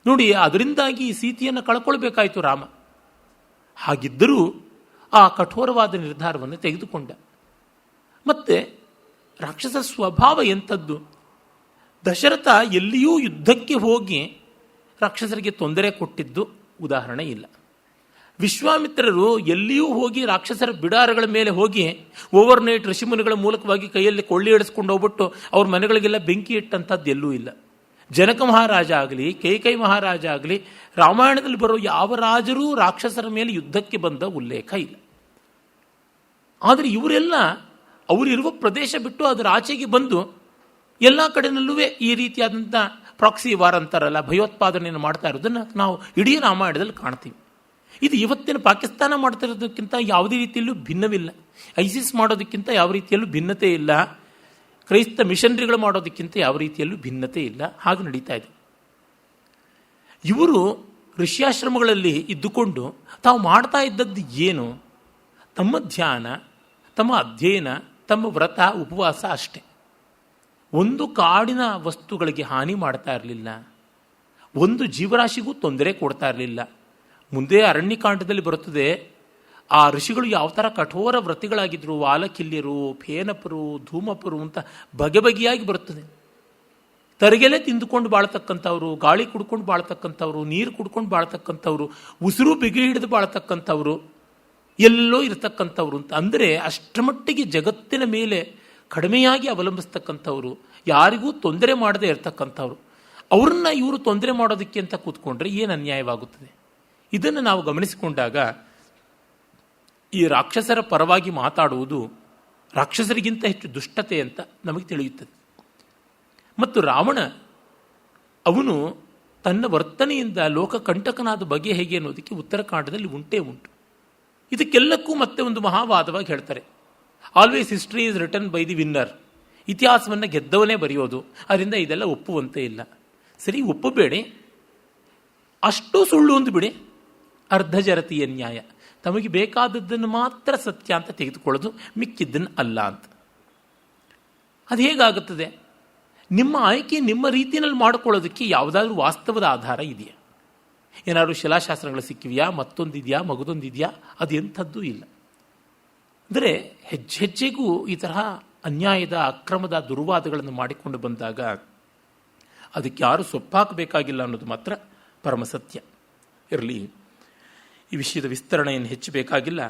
ನೋಡಿ, ಅದರಿಂದಾಗಿ ಸೀತೆಯನ್ನು ಕಳ್ಕೊಳ್ಬೇಕಾಯಿತು ರಾಮ. ಹಾಗಿದ್ದರೂ ಆ ಕಠೋರವಾದ ನಿರ್ಧಾರವನ್ನು ತೆಗೆದುಕೊಂಡ. ಮತ್ತೆ ರಾಕ್ಷಸ ಸ್ವಭಾವ ಎಂಥದ್ದು, ದಶರಥ ಎಲ್ಲಿಯೂ ಯುದ್ಧಕ್ಕೆ ಹೋಗಿ ರಾಕ್ಷಸರಿಗೆ ತೊಂದರೆ ಕೊಟ್ಟಿದ್ದು ಉದಾಹರಣೆ ಇಲ್ಲ. ವಿಶ್ವಾಮಿತ್ರರು ಎಲ್ಲಿಯೂ ಹೋಗಿ ರಾಕ್ಷಸರ ಬಿಡಾರಗಳ ಮೇಲೆ ಹೋಗಿ ಓವರ್ ನೈಟ್ ಋಷಿಮುನಿಗಳ ಮೂಲಕವಾಗಿ ಕೈಯಲ್ಲಿ ಕೊಳ್ಳಿ ಹಿಡಿಸ್ಕೊಂಡು ಹೋಗ್ಬಿಟ್ಟು ಅವ್ರ ಮನೆಗಳಿಗೆಲ್ಲ ಬೆಂಕಿ ಇಟ್ಟಂಥದ್ದು ಎಲ್ಲೂ ಇಲ್ಲ. ಜನಕ ಮಹಾರಾಜ ಆಗಲಿ, ಕೈಕೈ ಮಹಾರಾಜ ಆಗಲಿ, ರಾಮಾಯಣದಲ್ಲಿ ಬರೋ ಯಾವ ರಾಜರೂ ರಾಕ್ಷಸರ ಮೇಲೆ ಯುದ್ಧಕ್ಕೆ ಬಂದ ಉಲ್ಲೇಖ ಇಲ್ಲ. ಆದರೆ ಇವರೆಲ್ಲ ಅವರಿರುವ ಪ್ರದೇಶ ಬಿಟ್ಟು ಅದರ ಆಚೆಗೆ ಬಂದು ಎಲ್ಲ ಕಡೆನಲ್ಲೂ ಈ ರೀತಿಯಾದಂಥ ಪ್ರಾಕ್ಸಿ ವಾರ್ ಅಂತಾರಲ್ಲ, ಭಯೋತ್ಪಾದನೆಯನ್ನು ಮಾಡ್ತಾ ಇರೋದನ್ನು ನಾವು ಇಡೀ ರಾಮಾಯಣದಲ್ಲಿ ಕಾಣ್ತೀವಿ. ಇದು ಇವತ್ತಿನ ಪಾಕಿಸ್ತಾನ ಮಾಡ್ತಿರೋದಕ್ಕಿಂತ ಯಾವುದೇ ರೀತಿಯಲ್ಲೂ ಭಿನ್ನವಿಲ್ಲ. ಐಸಿಸ್ ಮಾಡೋದಕ್ಕಿಂತ ಯಾವ ರೀತಿಯಲ್ಲೂ ಭಿನ್ನತೆ ಇಲ್ಲ. ಕ್ರೈಸ್ತ ಮಿಷನರಿಗಳು ಮಾಡೋದಕ್ಕಿಂತ ಯಾವ ರೀತಿಯಲ್ಲೂ ಭಿನ್ನತೆ ಇಲ್ಲ. ಹಾಗೆ ನಡೀತಾ ಇದೆ. ಇವರು ಋಷ್ಯಾಶ್ರಮಗಳಲ್ಲಿ ಇದ್ದುಕೊಂಡು ತಾವು ಮಾಡ್ತಾ ಇದ್ದದ್ದು ಏನು? ತಮ್ಮ ಧ್ಯಾನ, ತಮ್ಮ ಅಧ್ಯಯನ, ತಮ್ಮ ವ್ರತ, ಉಪವಾಸ ಅಷ್ಟೆ. ಒಂದು ಕಾಡಿನ ವಸ್ತುಗಳಿಗೆ ಹಾನಿ ಮಾಡ್ತಾ ಇರಲಿಲ್ಲ, ಒಂದು ಜೀವರಾಶಿಗೂ ತೊಂದರೆ ಕೊಡ್ತಾ ಇರಲಿಲ್ಲ. ಮುಂದೆ ಅರಣ್ಯಕಾಂಡದಲ್ಲಿ ಬರುತ್ತದೆ, ಆ ಋಷಿಗಳು ಯಾವ ಥರ ಕಠೋರ ವ್ರತಿಗಳಾಗಿದ್ದರು, ವಾಲಕಿಲ್ಯರು, ಫೇನಪರು, ಧೂಮಪರು ಅಂತ ಬಗೆ ಬಗೆಯಾಗಿ ಬರುತ್ತದೆ. ತರಗೆಲೆ ತಿಂದುಕೊಂಡು ಬಾಳ್ತಕ್ಕಂಥವ್ರು, ಗಾಳಿ ಕುಡ್ಕೊಂಡು ಬಾಳ್ತಕ್ಕಂಥವ್ರು, ನೀರು ಕುಡ್ಕೊಂಡು ಬಾಳ್ತಕ್ಕಂಥವ್ರು, ಉಸಿರು ಬಿಗಿ ಹಿಡಿದು ಬಾಳ್ತಕ್ಕಂಥವ್ರು, ಎಲ್ಲೋ ಇರತಕ್ಕಂಥವ್ರು ಅಂತ. ಅಂದರೆ ಅಷ್ಟಮಟ್ಟಿಗೆ ಜಗತ್ತಿನ ಮೇಲೆ ಕಡಿಮೆಯಾಗಿ ಅವಲಂಬಿಸ್ತಕ್ಕಂಥವ್ರು, ಯಾರಿಗೂ ತೊಂದರೆ ಮಾಡದೇ ಇರತಕ್ಕಂಥವ್ರು. ಅವ್ರನ್ನ ಇವರು ತೊಂದರೆ ಮಾಡೋದಕ್ಕೆ ಅಂತ ಕೂತ್ಕೊಂಡ್ರೆ ಏನು ಅನ್ಯಾಯವಾಗುತ್ತದೆ? ಇದನ್ನು ನಾವು ಗಮನಿಸಿಕೊಂಡಾಗ ಈ ರಾಕ್ಷಸರ ಪರವಾಗಿ ಮಾತಾಡುವುದು ರಾಕ್ಷಸರಿಗಿಂತ ಹೆಚ್ಚು ದುಷ್ಟತೆ ಅಂತ ನಮಗೆ ತಿಳಿಯುತ್ತದೆ. ಮತ್ತು ರಾವಣ ಅವನು ತನ್ನ ವರ್ತನೆಯಿಂದ ಲೋಕಕಂಟಕನಾದ ಬಗೆ ಹೇಗೆ ಅನ್ನೋದಕ್ಕೆ ಉತ್ತರಕಾಂಡದಲ್ಲಿ ಉಂಟೇ ಉಂಟು. ಇದಕ್ಕೆಲ್ಲಕ್ಕೂ ಮತ್ತೆ ಒಂದು ಮಹಾವಾದವಾಗಿ ಹೇಳ್ತಾರೆ, always history is return by the winner. ಇತಿಹಾಸವನ್ನು ಗೆದ್ದವನೇ ಬರೆಯೋದು, ಅದರಿಂದ ಇದೆಲ್ಲ ಒಪ್ಪುವಂತೆ ಇಲ್ಲ. ಸರಿ, ಒಪ್ಪಬೇಡಿ, ಅಷ್ಟು ಸುಳ್ಳು ಒಂದು ಬಿಡಿ, ಅರ್ಧ ಜರತೀಯ ನ್ಯಾಯ. ತಮಗೆ ಬೇಕಾದದ್ದನ್ನು ಮಾತ್ರ ಸತ್ಯ ಅಂತ ತೆಗೆದುಕೊಳ್ಳೋದು, ಮಿಕ್ಕಿದ್ದನ್ನು ಅಲ್ಲ ಅಂತ. ಅದು ಹೇಗಾಗುತ್ತದೆ? ನಿಮ್ಮ ಆಯ್ಕೆ ನಿಮ್ಮ ರೀತಿಯಲ್ಲಿ ಮಾಡಿಕೊಳ್ಳೋದಕ್ಕೆ ಯಾವುದಾದ್ರೂ ವಾಸ್ತವದ ಆಧಾರ ಇದೆಯಾ? ಏನಾದರೂ ಶಿಲಾಶಾಸ್ತ್ರಗಳು ಸಿಕ್ಕಿವೆಯಾ, ಮತ್ತೊಂದಿದೆಯಾ, ಮಗದೊಂದಿದೆಯಾ? ಅದು ಎಂಥದ್ದೂ ಇಲ್ಲ. ಅಂದರೆ ಹೆಜ್ಜೆ ಹೆಜ್ಜೆಗೂ ಈ ತರಹ ಅನ್ಯಾಯದ, ಅಕ್ರಮದ ದುರ್ವಾದಗಳನ್ನು ಮಾಡಿಕೊಂಡು ಬಂದಾಗ ಅದಕ್ಕೆ ಯಾರು ಸೊಪ್ಪಾಕಬೇಕಾಗಿಲ್ಲ ಅನ್ನೋದು ಮಾತ್ರ ಪರಮಸತ್ಯ. ಇರಲಿ, ಈ ವಿಷಯದ ವಿಸ್ತರಣೆಯನ್ನು ಹೆಚ್ಚು ಬೇಕಾಗಿಲ್ಲ.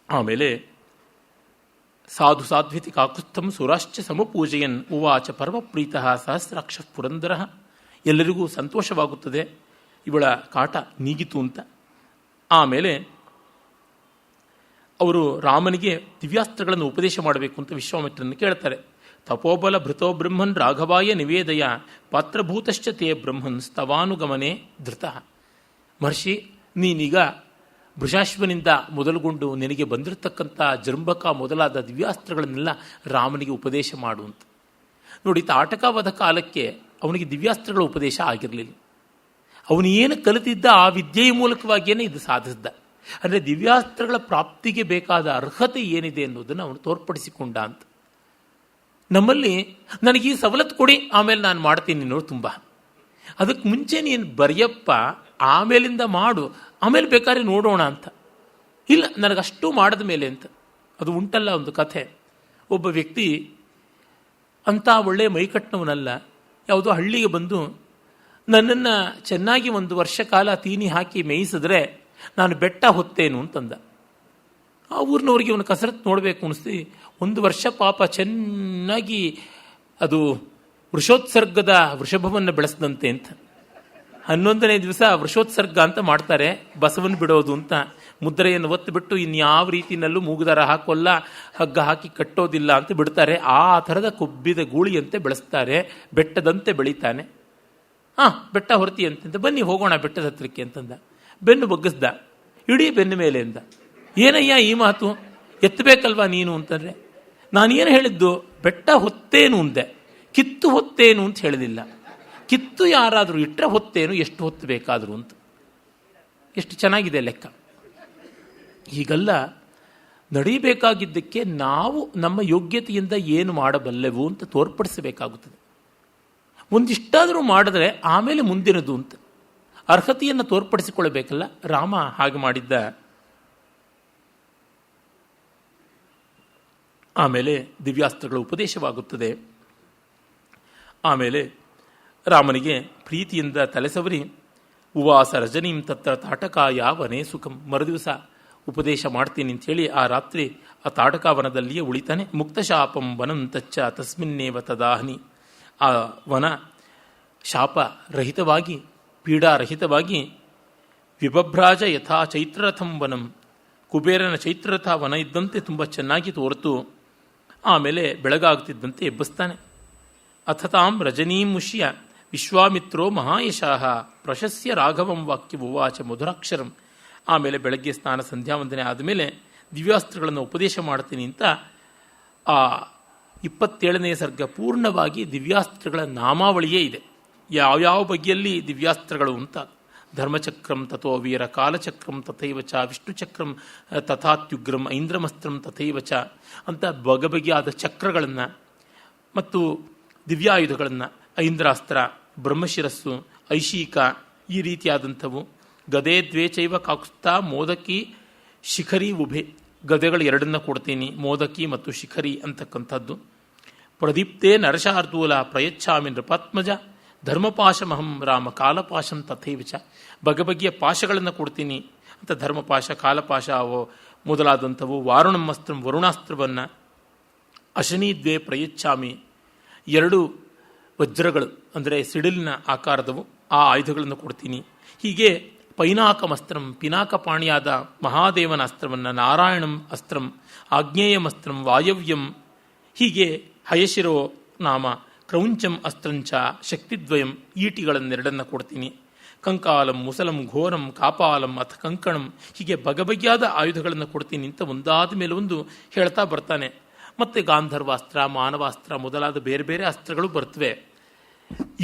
ಆಮೇಲೆ ಸಾಧು ಸಾಧ್ವಿತಿ ಕಾಕುಸ್ಥಂ ಸುರಾಶ್ಚ ಸಮಪೂಜೆಯನ್ ಉವಾಚ ಪರಮಪ್ರೀತಃ ಸಹಸ್ರಾಕ್ಷ ಪುರಂದರ. ಎಲ್ಲರಿಗೂ ಸಂತೋಷವಾಗುತ್ತದೆ, ಇವಳ ಕಾಟ ನೀಗಿತು ಅಂತ. ಆಮೇಲೆ ಅವರು ರಾಮನಿಗೆ ದಿವ್ಯಾಸ್ತ್ರಗಳನ್ನು ಉಪದೇಶ ಮಾಡಬೇಕು ಅಂತ ವಿಶ್ವಾಮಿತ್ರನ್ನು ಕೇಳ್ತಾರೆ. ತಪೋಬಲ ಭೃತೋ ಬ್ರಹ್ಮನ್ ರಾಘವಾಯ ನಿವೇದಯ ಪಾತ್ರಭೂತಶ್ಚ ತೇ ಬ್ರಹ್ಮನ್ ಸ್ತವಾನುಗಮನೆ ಧೃತ. ಮಹರ್ಷಿ, ನೀನೀಗ ಭೃಶಾಶ್ವನಿಂದ ಮೊದಲುಗೊಂಡು ನಿನಗೆ ಬಂದಿರತಕ್ಕಂಥ ಜೃಂಬಕ ಮೊದಲಾದ ದಿವ್ಯಾಸ್ತ್ರಗಳನ್ನೆಲ್ಲ ರಾಮನಿಗೆ ಉಪದೇಶ ಮಾಡು ಅಂತ. ನೋಡಿ, ತಾಟಕವಧ ಕಾಲಕ್ಕೆ ಅವನಿಗೆ ದಿವ್ಯಾಸ್ತ್ರಗಳ ಉಪದೇಶ ಆಗಿರಲಿಲ್ಲ. ಅವನು ಏನು ಕಲಿತಿದ್ದ ಆ ವಿದ್ಯೆಯ ಮೂಲಕವಾಗಿಯೇ ಇದು ಸಾಧಿಸಿದ್ದ. ಅಂದರೆ ದಿವ್ಯಾಸ್ತ್ರಗಳ ಪ್ರಾಪ್ತಿಗೆ ಬೇಕಾದ ಅರ್ಹತೆ ಏನಿದೆ ಅನ್ನೋದನ್ನು ಅವನು ತೋರ್ಪಡಿಸಿಕೊಂಡ ಅಂತ. ನಮ್ಮಲ್ಲಿ ನನಗೆ ಈ ಸವಲತ್ತು ಕೊಡಿ, ಆಮೇಲೆ ನಾನು ಮಾಡ್ತೀನಿ ನೋಡು, ತುಂಬ ಅದಕ್ಕೆ ಮುಂಚೆ ನೀನು ಬರೆಯಪ್ಪ, ಆಮೇಲಿಂದ ಮಾಡು, ಆಮೇಲೆ ಬೇಕಾದ್ರೆ ನೋಡೋಣ ಅಂತ. ಇಲ್ಲ, ನನಗಷ್ಟು ಮಾಡಿದ ಮೇಲೆ ಅಂತ. ಅದು ಉಂಟಲ್ಲ ಒಂದು ಕಥೆ. ಒಬ್ಬ ವ್ಯಕ್ತಿ ಅಂಥ ಒಳ್ಳೆಯ ಮೈಕಟ್ಟಿನವನಲ್ಲ, ಯಾವುದೋ ಹಳ್ಳಿಗೆ ಬಂದು ನನ್ನನ್ನು ಚೆನ್ನಾಗಿ 1 ವರ್ಷ ಕಾಲ ತೀನಿ ಹಾಕಿ ಮೇಯಿಸಿದ್ರೆ ನಾನು ಬೆಟ್ಟ ಹೊತ್ತೇನು ಅಂತಂದ. ಆ ಊರಿನವ್ರಿಗೆ ಅವನು ಕಸರತ್ತು ನೋಡಬೇಕು ಅನಿಸ್ತಿ. 1 ವರ್ಷ ಪಾಪ ಚೆನ್ನಾಗಿ ಅದು ವೃಷೋತ್ಸರ್ಗದ ವೃಷಭವನ್ನು ಬೆಳೆಸದಂತೆ ಅಂತ. 11ನೇ ದಿವಸ ವೃಷೋತ್ಸರ್ಗ ಅಂತ ಮಾಡ್ತಾರೆ, ಬಸವನ್ ಬಿಡೋದು ಅಂತ. ಮುದ್ರೆಯನ್ನು ಒತ್ತಿಬಿಟ್ಟು ಇನ್ಯಾವ ರೀತಿಯಲ್ಲೂ ಮೂಗುದಾರ ಹಾಕೋಲ್ಲ, ಹಗ್ಗ ಹಾಕಿ ಕಟ್ಟೋದಿಲ್ಲ ಅಂತ ಬಿಡ್ತಾರೆ. ಆ ಥರದ ಕೊಬ್ಬಿದ ಗೂಳಿಯಂತೆ ಬೆಳೆಸ್ತಾರೆ, ಬೆಟ್ಟದಂತೆ ಬೆಳೀತಾನೆ. ಬೆಟ್ಟ ಹೊರತಿ ಅಂತಂದ, ಬನ್ನಿ ಹೋಗೋಣ ಬೆಟ್ಟದ ಹತ್ರಕ್ಕೆ ಅಂತಂದ. ಬೆನ್ನು ಬಗ್ಗಿಸ್ದ, ಇಡೀ ಬೆನ್ನು ಮೇಲೆ ಅಂದ. ಏನಯ್ಯ ಈ ಮಾತು, ಎತ್ತಬೇಕಲ್ವಾ ನೀನು ಅಂತಂದರೆ, ನಾನೇನು ಹೇಳಿದ್ದು, ಬೆಟ್ಟ ಹೊತ್ತೇನು ಅಂದೆ, ಕಿತ್ತು ಹೊತ್ತೇನು ಅಂತ ಹೇಳಿದಿಲ್ಲ. ಕಿತ್ತು ಯಾರಾದರೂ ಇಟ್ಟರೆ ಹೊತ್ತೇನು, ಎಷ್ಟು ಹೊತ್ತು ಬೇಕಾದರೂ ಅಂತ. ಎಷ್ಟು ಚೆನ್ನಾಗಿದೆ ಲೆಕ್ಕ. ಹೀಗಲ್ಲ, ನಡೀಬೇಕಾಗಿದ್ದಕ್ಕೆ ನಾವು ನಮ್ಮ ಯೋಗ್ಯತೆಯಿಂದ ಏನು ಮಾಡಬಲ್ಲೆವು ಅಂತ ತೋರ್ಪಡಿಸಬೇಕಾಗುತ್ತದೆ. ಒಂದಿಷ್ಟಾದರೂ ಮಾಡಿದ್ರೆ ಆಮೇಲೆ ಮುಂದಿನದು ಅಂತ ಅರ್ಹತೆಯನ್ನು ತೋರ್ಪಡಿಸಿಕೊಳ್ಳಬೇಕಲ್ಲ. ರಾಮ ಹಾಗೆ ಮಾಡಿದ್ದ. ಆಮೇಲೆ ದಿವ್ಯಾಸ್ತ್ರಗಳ ಉಪದೇಶವಾಗುತ್ತದೆ. ಆಮೇಲೆ ರಾಮನಿಗೆ ಪ್ರೀತಿಯಿಂದ ತಲೆಸವರಿ ಉವಾಸ ರಜನೀಂ ತತ್ರ ತಾಟಕಾಯ ವನೇ ಸುಖಂ. ಮರುದಿವಸ ಉಪದೇಶ ಮಾಡ್ತೀನಿ ಅಂಥೇಳಿ ಆ ರಾತ್ರಿ ಆ ತಾಟಕಾವನದಲ್ಲಿಯೇ ಉಳಿತಾನೆ. ಮುಕ್ತಶಾಪಂ ವನಂ ತಚ್ಚ ತಸ್ಮಿನ್ನೇವ ತದಾಹನಿ. ಆ ವನ ಶಾಪ ರಹಿತವಾಗಿ, ಪೀಡಾರಹಿತವಾಗಿ, ವಿಭಭ್ರಾಜ ಯಥಾ ಚೈತ್ರರಥಂ ವನಂ, ಕುಬೇರನ ಚೈತ್ರರಥ ವನ ಇದ್ದಂತೆ ತುಂಬ ಚೆನ್ನಾಗಿ ತೋರ್ತು. ಆಮೇಲೆ ಬೆಳಗಾಗ್ತಿದ್ದಂತೆ ಎಬ್ಬಿಸ್ತಾನೆ. ಅಥತಾಂ ರಜನೀಂ ಮುಷ್ಯ ವಿಶ್ವಾಮಿತ್ರೋ ಮಹಾಯಶಾಹ ಪ್ರಶಸ್ಯ ರಾಘವಂ ವಾಕ್ಯ ಉವಾಚ ಮಧುರಾಕ್ಷರಂ. ಆಮೇಲೆ ಬೆಳಗ್ಗೆ ಸ್ನಾನ ಸಂಧ್ಯಾವಂದನೆ ಆದಮೇಲೆ ದಿವ್ಯಾಸ್ತ್ರಗಳನ್ನು ಉಪದೇಶ ಮಾಡ್ತೀನಿ ಅಂತ ಆ 27ನೇ ಸರ್ಗ ಪೂರ್ಣವಾಗಿ ದಿವ್ಯಾಸ್ತ್ರಗಳ ನಾಮಾವಳಿಯೇ ಇದೆ. ಯಾವ್ಯಾವ ಬಗೆಯಲ್ಲಿ ದಿವ್ಯಾಸ್ತ್ರಗಳು ಅಂತ. ಧರ್ಮಚಕ್ರಂ ತಥೋ ವೀರ, ಕಾಲಚಕ್ರಂ ತಥೈವಚ, ವಿಷ್ಣುಚಕ್ರಂ ತಥಾತ್ಯುಗ್ರಂ, ಐಂದ್ರಮಸ್ತ್ರಂ ತಥೈವಚ ಅಂತ ಬಗೆಬಗೆಯಾದ ಚಕ್ರಗಳನ್ನು, ಮತ್ತು ದಿವ್ಯಾಯುಧಗಳನ್ನು ಐಂದ್ರಾಸ್ತ್ರ, ಬ್ರಹ್ಮಶಿರಸ್ಸು, ಐಶೀಕ ಈ ರೀತಿಯಾದಂಥವು, ಗದೆ ದ್ವೇಚೈವ ಕಾಕುಸ್ತ ಮೋದಕಿ ಶಿಖರಿ ಉಭೆ, ಗದೆಗಳು ಎರಡನ್ನ ಕೊಡ್ತೀನಿ, ಮೋದಕಿ ಮತ್ತು ಶಿಖರಿ ಅಂತಕ್ಕಂಥದ್ದು. ಪ್ರದೀಪ್ತೇ ನರಶಾರ್ದೂಲ ಪ್ರಯಚ್ಛಾಮಿ ನೃಪಾತ್ಮಜ ಧರ್ಮಪಾಶಮಹಂ ರಾಮ ಕಾಲಪಾಶಂ ತಥೈವಿಚ, ಬಗೆಬಗೆಯ ಪಾಶಗಳನ್ನು ಕೊಡ್ತೀನಿ ಅಂತ ಧರ್ಮಪಾಶ, ಕಾಲಪಾಶ ಮೊದಲಾದಂಥವು, ವಾರುಣಮಸ್ತ್ರಂ ವರುಣಾಸ್ತ್ರವನ್ನು, ಅಶನೀದ್ವೇ ಪ್ರಯಚ್ಛಾಮಿ ಎರಡು ವಜ್ರಗಳು ಅಂದರೆ ಸಿಡಿಲಿನ ಆಕಾರದವು ಆ ಆಯುಧಗಳನ್ನು ಕೊಡ್ತೀನಿ. ಹೀಗೆ ಪೈನಾಕಮಸ್ತ್ರಂ ಪಿನಾಕಪಾಣಿಯಾದ ಮಹಾದೇವನ ಅಸ್ತ್ರವನ್ನು, ನಾರಾಯಣಂ ಅಸ್ತ್ರಂ, ಆಗ್ನೇಯಮಸ್ತ್ರಂ, ವಾಯವ್ಯಂ, ಹೀಗೆ ಹಯಶಿರೋ ನಾಮ ಕ್ರೌಂಚಂ ಅಸ್ತ್ರಂಚ ಶಕ್ತಿದ್ವಯಂ ಈಟಿಗಳನ್ನೆರಡನ್ನು ಕೊಡ್ತೀನಿ. ಕಂಕಾಲಂ ಮುಸಲಂ ಘೋರಂ ಕಾಪಾಲಂ ಅಥ ಕಂಕಣಂ, ಹೀಗೆ ಬಗೆಬಗೆಯಾದ ಆಯುಧಗಳನ್ನು ಕೊಡ್ತೀನಿ ಅಂತ ಒಂದಾದ ಮೇಲೆ ಒಂದು ಹೇಳ್ತಾ ಬರ್ತಾನೆ. ಮತ್ತು ಗಾಂಧರ್ವಾಸ್ತ್ರ, ಮಾನವಾಸ್ತ್ರ ಮೊದಲಾದ ಬೇರೆ ಬೇರೆ ಅಸ್ತ್ರಗಳು ಬರ್ತವೆ.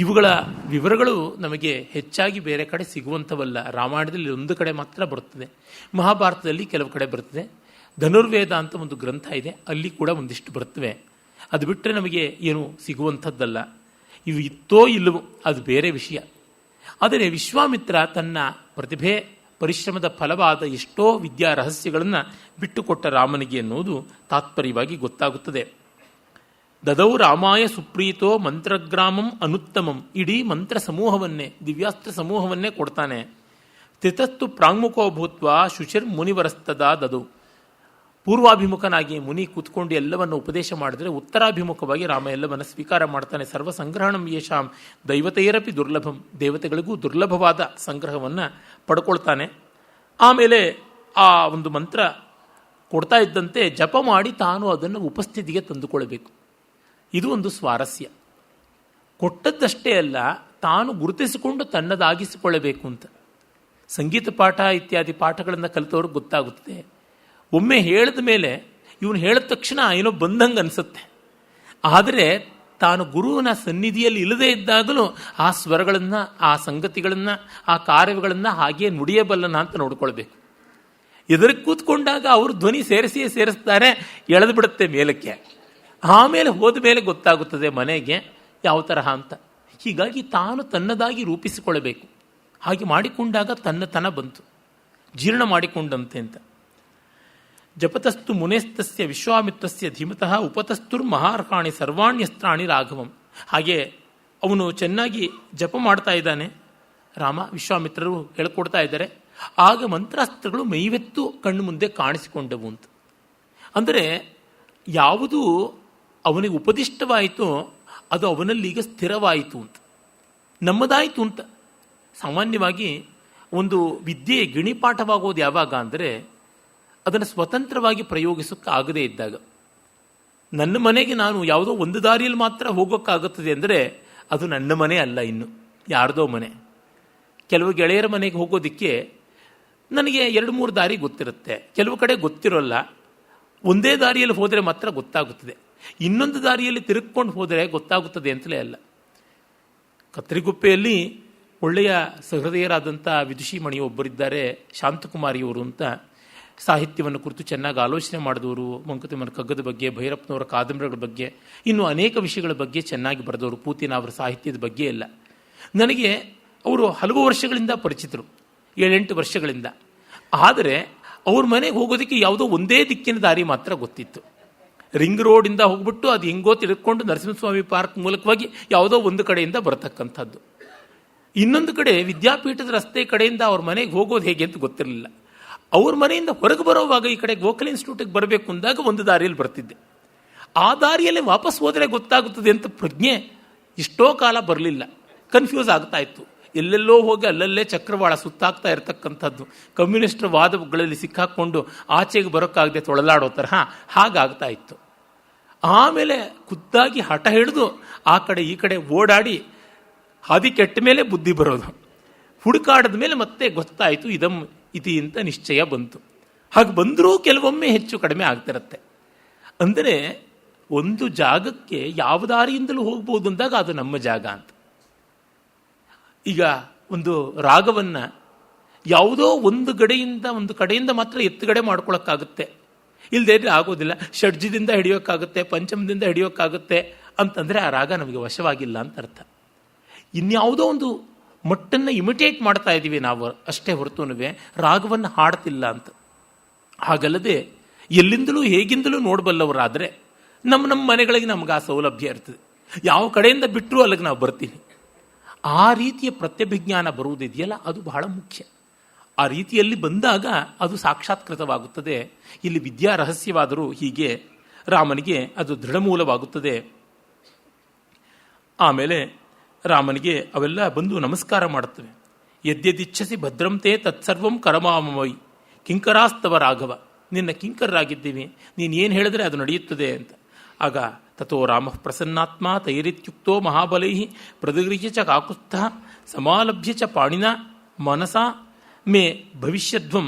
ಇವುಗಳ ವಿವರಗಳು ನಮಗೆ ಹೆಚ್ಚಾಗಿ ಬೇರೆ ಕಡೆ ಸಿಗುವಂಥವಲ್ಲ. ರಾಮಾಯಣದಲ್ಲಿ ಒಂದು ಕಡೆ ಮಾತ್ರ ಬರುತ್ತದೆ, ಮಹಾಭಾರತದಲ್ಲಿ ಕೆಲವು ಕಡೆ ಬರ್ತದೆ, ಧನುರ್ವೇದ ಅಂತ ಒಂದು ಗ್ರಂಥ ಇದೆ, ಅಲ್ಲಿ ಕೂಡ ಒಂದಿಷ್ಟು ಬರ್ತವೆ. ಅದು ಬಿಟ್ಟರೆ ನಮಗೆ ಏನು ಸಿಗುವಂಥದ್ದಲ್ಲ. ಇವು ಇತ್ತೋ ಇಲ್ಲವೋ ಅದು ಬೇರೆ ವಿಷಯ. ಆದರೆ ವಿಶ್ವಾಮಿತ್ರ ತನ್ನ ಪ್ರತಿಭೆ ಪರಿಶ್ರಮದ ಫಲವಾದ ಎಷ್ಟೋ ವಿದ್ಯಾ ರಹಸ್ಯಗಳನ್ನು ಬಿಟ್ಟುಕೊಟ್ಟ ರಾಮನಿಗೆ ಎನ್ನುವುದು ತಾತ್ಪರ್ಯವಾಗಿ ಗೊತ್ತಾಗುತ್ತದೆ. ದದೌ ರಾಮಾಯ ಸುಪ್ರೀತೋ ಮಂತ್ರಗ್ರಾಮಂ ಅನುತ್ತಮಂ, ಇಡೀ ಮಂತ್ರ ಸಮೂಹವನ್ನೇ, ದಿವ್ಯಾಸ್ತ್ರ ಸಮೂಹವನ್ನೇ ಕೊಡ್ತಾನೆ. ತಿತಸ್ತು ಪ್ರಾಂಗುಖೋ ಭೂತ್ವ ಶುಚಿರ್ ಮುನಿವರಸ್ತದ ದದೌ, ಪೂರ್ವಾಭಿಮುಖನಾಗಿ ಮುನಿ ಕೂತ್ಕೊಂಡು ಎಲ್ಲವನ್ನು ಉಪದೇಶ ಮಾಡಿದರೆ ಉತ್ತರಾಭಿಮುಖವಾಗಿ ರಾಮ ಎಲ್ಲವನ್ನು ಸ್ವೀಕಾರ ಮಾಡ್ತಾನೆ. ಸರ್ವಸಂಗ್ರಹಣಂ ಯೇಷಾಂ ದೈವತೆಯರಪಿ ದುರ್ಲಭಂ, ದೇವತೆಗಳಿಗೂ ದುರ್ಲಭವಾದ ಸಂಗ್ರಹವನ್ನು ಪಡ್ಕೊಳ್ತಾನೆ. ಆಮೇಲೆ ಆ ಒಂದು ಮಂತ್ರ ಕೊಡ್ತಾ ಇದ್ದಂತೆ ಜಪ ಮಾಡಿ ತಾನು ಅದನ್ನು ಉಪಸ್ಥಿತಿಗೆ ತಂದುಕೊಳ್ಬೇಕು. ಇದು ಒಂದು ಸ್ವಾರಸ್ಯ. ಕೊಟ್ಟದ್ದಷ್ಟೇ ಅಲ್ಲ, ತಾನು ಗುರುತಿಸಿಕೊಂಡು ತನ್ನದಾಗಿಸಿಕೊಳ್ಳಬೇಕು ಅಂತ. ಸಂಗೀತ ಪಾಠ ಇತ್ಯಾದಿ ಪಾಠಗಳನ್ನು ಕಲಿತವ್ರಿಗೆ ಗೊತ್ತಾಗುತ್ತದೆ. ಒಮ್ಮೆ ಹೇಳಿದ ಮೇಲೆ ಇವನು ಹೇಳಿದ ತಕ್ಷಣ ಏನೋ ಬಂದಂಗೆ ಅನಿಸುತ್ತೆ. ಆದರೆ ತಾನು ಗುರುವಿನ ಸನ್ನಿಧಿಯಲ್ಲಿ ಇಲ್ಲದೇ ಇದ್ದಾಗಲೂ ಆ ಸ್ವರಗಳನ್ನು, ಆ ಸಂಗತಿಗಳನ್ನು, ಆ ಕಾರ್ಯಗಳನ್ನು ಹಾಗೆಯೇ ನುಡಿಯಬಲ್ಲನ ಅಂತ ನೋಡ್ಕೊಳ್ಬೇಕು. ಎದುರಿಗೆ ಕೂತ್ಕೊಂಡಾಗ ಅವರು ಧ್ವನಿ ಸೇರಿಸ್ತಾರೆ, ಎಳೆದು ಬಿಡುತ್ತೆ ಮೇಲಕ್ಕೆ. ಆಮೇಲೆ ಹೋದ ಮೇಲೆ ಗೊತ್ತಾಗುತ್ತದೆ ಮನೆಗೆ ಯಾವ ತರಹ ಅಂತ. ಹೀಗಾಗಿ ತಾನು ತನ್ನದಾಗಿ ರೂಪಿಸಿಕೊಳ್ಳಬೇಕು. ಹಾಗೆ ಮಾಡಿಕೊಂಡಾಗ ತನ್ನತನ ಬಂತು, ಜೀರ್ಣ ಮಾಡಿಕೊಂಡಂತೆ ಅಂತ. ಜಪತಸ್ತು ಮುನೇಸ್ತಸ್ಯ ವಿಶ್ವಾಮಿತ್ರಸ್ಯ ಧೀಮತಃ ಉಪತಸ್ತುರ್ ಮಹಾರ್ಹಾಣಿ ಸರ್ವಾಣ್ಯಸ್ತ್ರಾಣಿ ರಾಘವಂ. ಹಾಗೆ ಅವನು ಚೆನ್ನಾಗಿ ಜಪ ಮಾಡ್ತಾ ಇದ್ದಾನೆ ರಾಮ, ವಿಶ್ವಾಮಿತ್ರರು ಹೇಳ್ಕೊಡ್ತಾ ಇದ್ದಾರೆ. ಆಗ ಮಂತ್ರಾಸ್ತ್ರಗಳು ಮೈವೆತ್ತು ಕಣ್ಣು ಮುಂದೆ ಕಾಣಿಸಿಕೊಂಡವು ಅಂತ. ಅಂದರೆ ಯಾವುದು ಅವನಿಗೆ ಉಪದಿಷ್ಟವಾಯಿತು ಅದು ಅವನಲ್ಲಿ ಈಗ ಸ್ಥಿರವಾಯಿತು ಅಂತ, ನಮ್ಮದಾಯಿತು ಅಂತ. ಸಾಮಾನ್ಯವಾಗಿ ಒಂದು ವಿದ್ಯೆ ಗಿಣಿಪಾಠವಾಗೋದು ಯಾವಾಗ ಅಂದರೆ ಅದನ್ನು ಸ್ವತಂತ್ರವಾಗಿ ಪ್ರಯೋಗಿಸೋಕ್ಕೆ ಆಗದೇ ಇದ್ದಾಗ. ನನ್ನ ಮನೆಗೆ ನಾನು ಯಾವುದೋ ಒಂದು ದಾರಿಯಲ್ಲಿ ಮಾತ್ರ ಹೋಗೋಕ್ಕಾಗುತ್ತದೆ ಅಂದರೆ ಅದು ನನ್ನ ಮನೆ ಅಲ್ಲ, ಇನ್ನು ಯಾರ್ದೋ ಮನೆ. ಕೆಲವು ಗೆಳೆಯರ ಮನೆಗೆ ಹೋಗೋದಕ್ಕೆ ನನಗೆ 2-3 ದಾರಿ ಗೊತ್ತಿರುತ್ತೆ, ಕೆಲವು ಕಡೆ ಗೊತ್ತಿರೋಲ್ಲ. ಒಂದೇ ದಾರಿಯಲ್ಲಿ ಹೋದರೆ ಮಾತ್ರ ಗೊತ್ತಾಗುತ್ತದೆ, ಇನ್ನೊಂದು ದಾರಿಯಲ್ಲಿ ತಿರುಗಿಕೊಂಡು ಹೋದರೆ ಗೊತ್ತಾಗುತ್ತದೆ ಅಂತಲೇ ಅಲ್ಲ. ಕತ್ತರಿಗುಪ್ಪೆಯಲ್ಲಿ ಒಳ್ಳೆಯ ಸಹೃದಯರಾದಂಥ ವಿದುಷಿ ಮಣಿಯೊಬ್ಬರಿದ್ದಾರೆ, ಶಾಂತಕುಮಾರಿಯವರು ಅಂತ. ಸಾಹಿತ್ಯವನ್ನು ಕುರಿತು ಚೆನ್ನಾಗಿ ಆಲೋಚನೆ ಮಾಡಿದವರು, ಮಂಕುತಿಮ್ಮನ ಕಗ್ಗದ ಬಗ್ಗೆ, ಭೈರಪ್ಪನವರ ಕಾದಂಬರಿಗಳ ಬಗ್ಗೆ, ಇನ್ನೂ ಅನೇಕ ವಿಷಯಗಳ ಬಗ್ಗೆ ಚೆನ್ನಾಗಿ ಬರೆದವರು. ಪೂತಿನ ಅವರ ಸಾಹಿತ್ಯದ ಬಗ್ಗೆ ಎಲ್ಲ ನನಗೆ ಅವರು ಹಲವು ವರ್ಷಗಳಿಂದ ಪರಿಚಿತರು, 7-8 ವರ್ಷಗಳಿಂದ. ಆದರೆ ಅವ್ರ ಮನೆಗೆ ಹೋಗೋದಕ್ಕೆ ಯಾವುದೋ ಒಂದೇ ದಿಕ್ಕಿನ ದಾರಿ ಮಾತ್ರ ಗೊತ್ತಿತ್ತು. ರಿಂಗ್ ರೋಡಿಂದ ಹೋಗ್ಬಿಟ್ಟು ಅದು ಹೆಂಗೋ ತಿಳ್ಕೊಂಡು ನರಸಿಂಹಸ್ವಾಮಿ ಪಾರ್ಕ್ ಮೂಲಕವಾಗಿ ಯಾವುದೋ ಒಂದು ಕಡೆಯಿಂದ ಬರತಕ್ಕಂಥದ್ದು. ಇನ್ನೊಂದು ಕಡೆ ವಿದ್ಯಾಪೀಠದ ರಸ್ತೆ ಕಡೆಯಿಂದ ಅವ್ರ ಮನೆಗೆ ಹೋಗೋದು ಹೇಗೆ ಅಂತ ಗೊತ್ತಿರಲಿಲ್ಲ. ಅವ್ರ ಮನೆಯಿಂದ ಹೊರಗೆ ಬರೋವಾಗ ಈ ಕಡೆ ಗೋಖಲೆ ಇನ್ಸ್ಟಿಟ್ಯೂಟಿಗೆ ಬರಬೇಕು ಅಂದಾಗ ಒಂದು ದಾರಿಯಲ್ಲಿ ಬರ್ತಿದ್ದೆ. ಆ ದಾರಿಯಲ್ಲಿ ವಾಪಸ್ ಹೋದರೆ ಗೊತ್ತಾಗುತ್ತದೆ ಅಂತ ಪ್ರಜ್ಞೆ ಇಷ್ಟೋ ಕಾಲ ಬರಲಿಲ್ಲ. ಕನ್ಫ್ಯೂಸ್ ಆಗ್ತಾ ಇತ್ತು. ಎಲ್ಲೆಲ್ಲೋ ಹೋಗಿ ಅಲ್ಲಲ್ಲೇ ಚಕ್ರವಾಳ ಸುತ್ತಾಗ್ತಾ ಇರತಕ್ಕಂಥದ್ದು, ಕಮ್ಯುನಿಸ್ಟರ ವಾದಗಳಲ್ಲಿ ಸಿಕ್ಕಾಕ್ಕೊಂಡು ಆಚೆಗೆ ಬರೋಕ್ಕಾಗದೆ ತೊಳಲಾಡೋ ತರಹ ಹಾಗಾಗ್ತಾ ಇತ್ತು. ಆಮೇಲೆ ಖುದ್ದಾಗಿ ಹಠ ಹಿಡಿದು ಆ ಕಡೆ ಈ ಕಡೆ ಓಡಾಡಿ ಹಾದಿ ಕೆಟ್ಟ ಮೇಲೆ ಬುದ್ಧಿ ಬರೋದು, ಹುಡುಕಾಡಿದ ಮೇಲೆ ಮತ್ತೆ ಗೊತ್ತಾಯಿತು ಇದಂ ಇತಿ ಅಂತ ನಿಶ್ಚಯ ಬಂತು. ಹಾಗೆ ಬಂದರೂ ಕೆಲವೊಮ್ಮೆ ಹೆಚ್ಚು ಕಡಿಮೆ ಆಗ್ತಿರತ್ತೆ. ಅಂದರೆ ಒಂದು ಜಾಗಕ್ಕೆ ಯಾವ ದಾರಿಯಿಂದಲೂ ಹೋಗ್ಬೋದು ಅಂದಾಗ ಅದು ನಮ್ಮ ಜಾಗ ಅಂತ. ಈಗ ಒಂದು ರಾಗವನ್ನು ಯಾವುದೋ ಒಂದು ಕಡೆಯಿಂದ ಮಾತ್ರ ಎತ್ತುಗಡೆ ಮಾಡ್ಕೊಳಕ್ಕಾಗುತ್ತೆ, ಇಲ್ಲದೇ ಆಗೋದಿಲ್ಲ. ಷಡ್ಜದಿಂದ ಹಿಡಿಯೋಕ್ಕಾಗುತ್ತೆ, ಪಂಚಮದಿಂದ ಹಿಡಿಯೋಕ್ಕಾಗುತ್ತೆ, ಅಂತಂದರೆ ಆ ರಾಗ ನಮಗೆ ವಶವಾಗಿಲ್ಲ ಅಂತ ಅರ್ಥ. ಇನ್ಯಾವುದೋ ಒಂದು ಮಟ್ಟನ್ನು ಇಮಿಟೇಟ್ ಮಾಡ್ತಾ ಇದ್ದೀವಿ ನಾವು ಅಷ್ಟೇ ಹೊರತುನುವೆ ರಾಗವನ್ನು ಹಾಡ್ತಿಲ್ಲ ಅಂತ. ಹಾಗಲ್ಲದೆ ಎಲ್ಲಿಂದಲೂ ಹೇಗಿಂದಲೂ ನೋಡಬಲ್ಲವರಾದರೆ ನಮ್ಮ ಮನೆಗಳಿಗೆ ನಮ್ಗೆ ಆ ಸೌಲಭ್ಯ ಇರ್ತದೆ. ಯಾವ ಕಡೆಯಿಂದ ಬಿಟ್ಟರೂ ಅಲ್ಲಿಗೆ ನಾವು ಬರ್ತೀವಿ. ಆ ರೀತಿಯ ಪ್ರತ್ಯಭಿಜ್ಞಾನ ಬರುವುದಿದೆಯಲ್ಲ, ಅದು ಬಹಳ ಮುಖ್ಯ. ಆ ರೀತಿಯಲ್ಲಿ ಬಂದಾಗ ಅದು ಸಾಕ್ಷಾತ್ಕೃತವಾಗುತ್ತದೆ. ಇಲ್ಲಿ ವಿದ್ಯಾ ರಹಸ್ಯವಾದರೂ ಹೀಗೆ ರಾಮನಿಗೆ ಅದು ದೃಢಮೂಲವಾಗುತ್ತದೆ. ಆಮೇಲೆ ರಾಮನಿಗೆ ಅವೆಲ್ಲ ಬಂದು ನಮಸ್ಕಾರ ಮಾಡುತ್ತವೆ. ಯದ್ಯದಿಚ್ಛಸಿ ಭದ್ರಂತೆ ತತ್ಸರ್ವಂ ಕರಮಾಮವೈ ಕಿಂಕರಾಸ್ತವ ರಾಘವ, ನಿನ್ನ ಕಿಂಕರರಾಗಿದ್ದೀವಿ, ನೀನು ಏನು ಹೇಳಿದ್ರೆ ಅದು ನಡೆಯುತ್ತದೆ ಅಂತ. ಆಗ ತಥೋ ರಾಮ ಪ್ರಸನ್ನಾತ್ಮ ತೈರಿತ್ಯುಕ್ತೋ ಮಹಾಬಲೈ ಪ್ರದಗೃಹ್ಯ ಚ ಕಾಕುತ್ಥ ಸಮಾಲಭ್ಯ ಚ ಪಾಣಿನ ಮನಸಾ ಮೇ ಭವಿಷ್ಯಧ್ವಂ